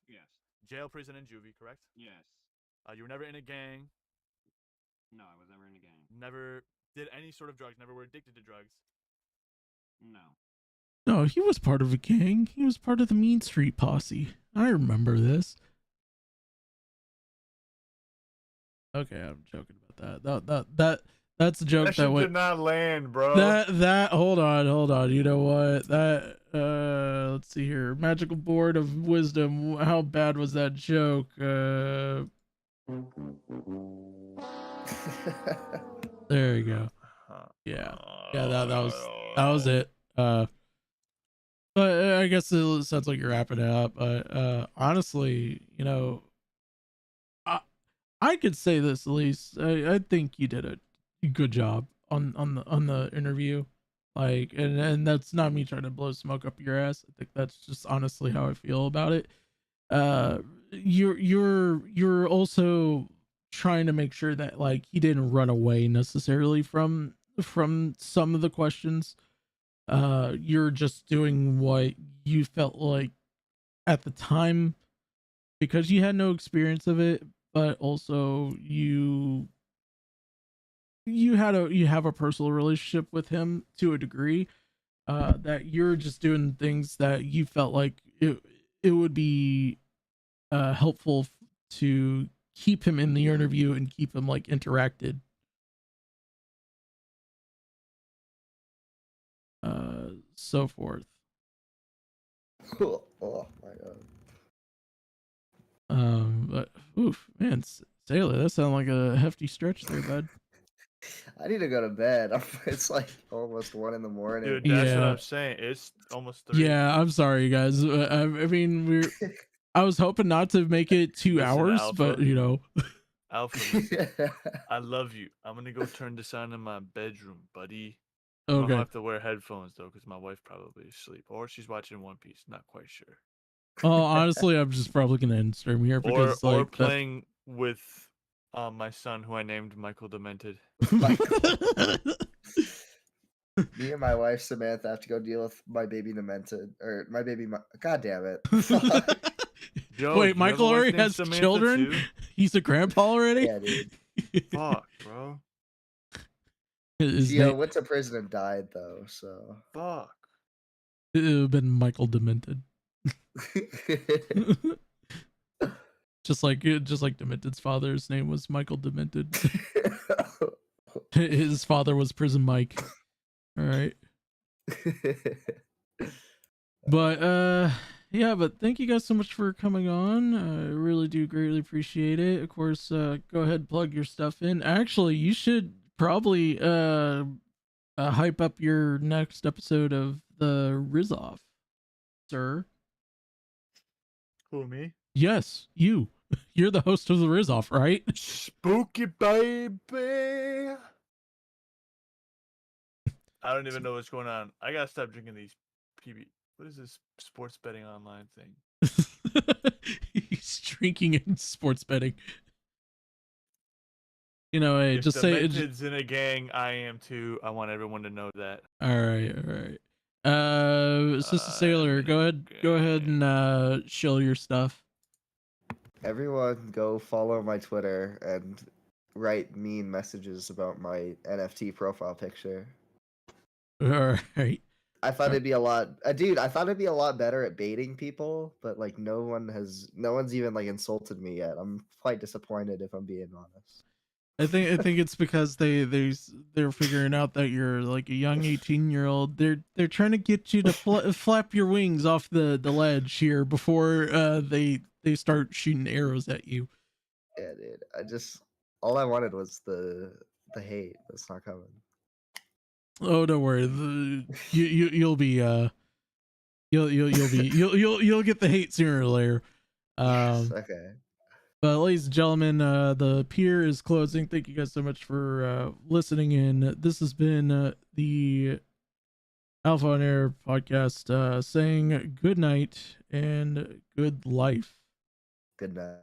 Yes. Jail, prison, and juvie, correct? Yes. You were never in a gang. No, I was never in a gang. Never did any sort of drugs. Never were addicted to drugs. No. No, he was part of a gang. He was part of the Mean Street Posse. I remember this. Okay, I'm joking about that. That's a joke that did not land, bro. That hold on. You know what? Let's see here. Magical Board of Wisdom. How bad was that joke? There you go. Yeah. That was it. But I guess it sounds like you're wrapping it up. But honestly, I could say this at least. I think you did a good job on the interview. Like, and that's not me trying to blow smoke up your ass. I think that's just honestly how I feel about it. You're also trying to make sure that like he didn't run away necessarily from some of the questions. You're just doing what you felt like at the time because you had no experience of it, but also you have a personal relationship with him to a degree, that you're just doing things that you felt like it would be helpful to keep him in the interview and keep him like interacted. So forth. Oh my god. But oof, man, Sailor, that sounded like a hefty stretch there, bud. I need to go to bed. It's like almost 1 in the morning. Dude, that's what I'm saying. It's almost 3. Yeah, I'm sorry, guys. I mean, I was hoping not to make it 2 hours, Alpha. but Alpha, I love you. I'm gonna go turn this on in my bedroom, buddy. Okay. I'm gonna have to wear headphones though, because my wife probably is asleep, or she's watching One Piece. Not quite sure. Oh, honestly, I'm just probably gonna end stream here because or playing with my son, who I named Michael Demented. Me and my wife Samantha have to go deal with my baby Demented, or my baby. God damn it! Yo, wait, Michael already has Samantha children. Too? He's a grandpa already. Yeah, dude. Fuck, bro. She went to prison and died though. So fuck. It would have been Michael Demented. just like Demented's father's name was Michael Demented. His father was Prison Mike. All right. But but thank you guys so much for coming on. I really do greatly appreciate it. Of course, go ahead and plug your stuff in. Actually, you should probably hype up your next episode of the Rizoff, sir. Who, me? Yes, you. You're the host of the Rizoff, right? Spooky baby. I don't even know what's going on. I gotta stop drinking these PB. What is this sports betting online thing? He's drinking and sports betting. You know, hey, If just say it. Demented's in a gang, I am too. I want everyone to know that. All right. Sister Sailor, go ahead and shill your stuff. Everyone go follow my Twitter and write mean messages about my NFT profile picture. All right. I thought it'd be a lot, dude. I thought it'd be a lot better at baiting people, but like no one's even like insulted me yet. I'm quite disappointed if I'm being honest. I think it's because they're figuring out that you're like a young 18-year-old. They're trying to get you to flap your wings off the ledge here before they start shooting arrows at you. Yeah, dude. All I wanted was the hate. It's not coming. Oh, don't worry. You'll be you'll get the hate sooner or later. Yes, okay. But ladies and gentlemen, the pier is closing. Thank you guys so much for listening in. This has been the Alpha on Air podcast saying good night and good life. Good night.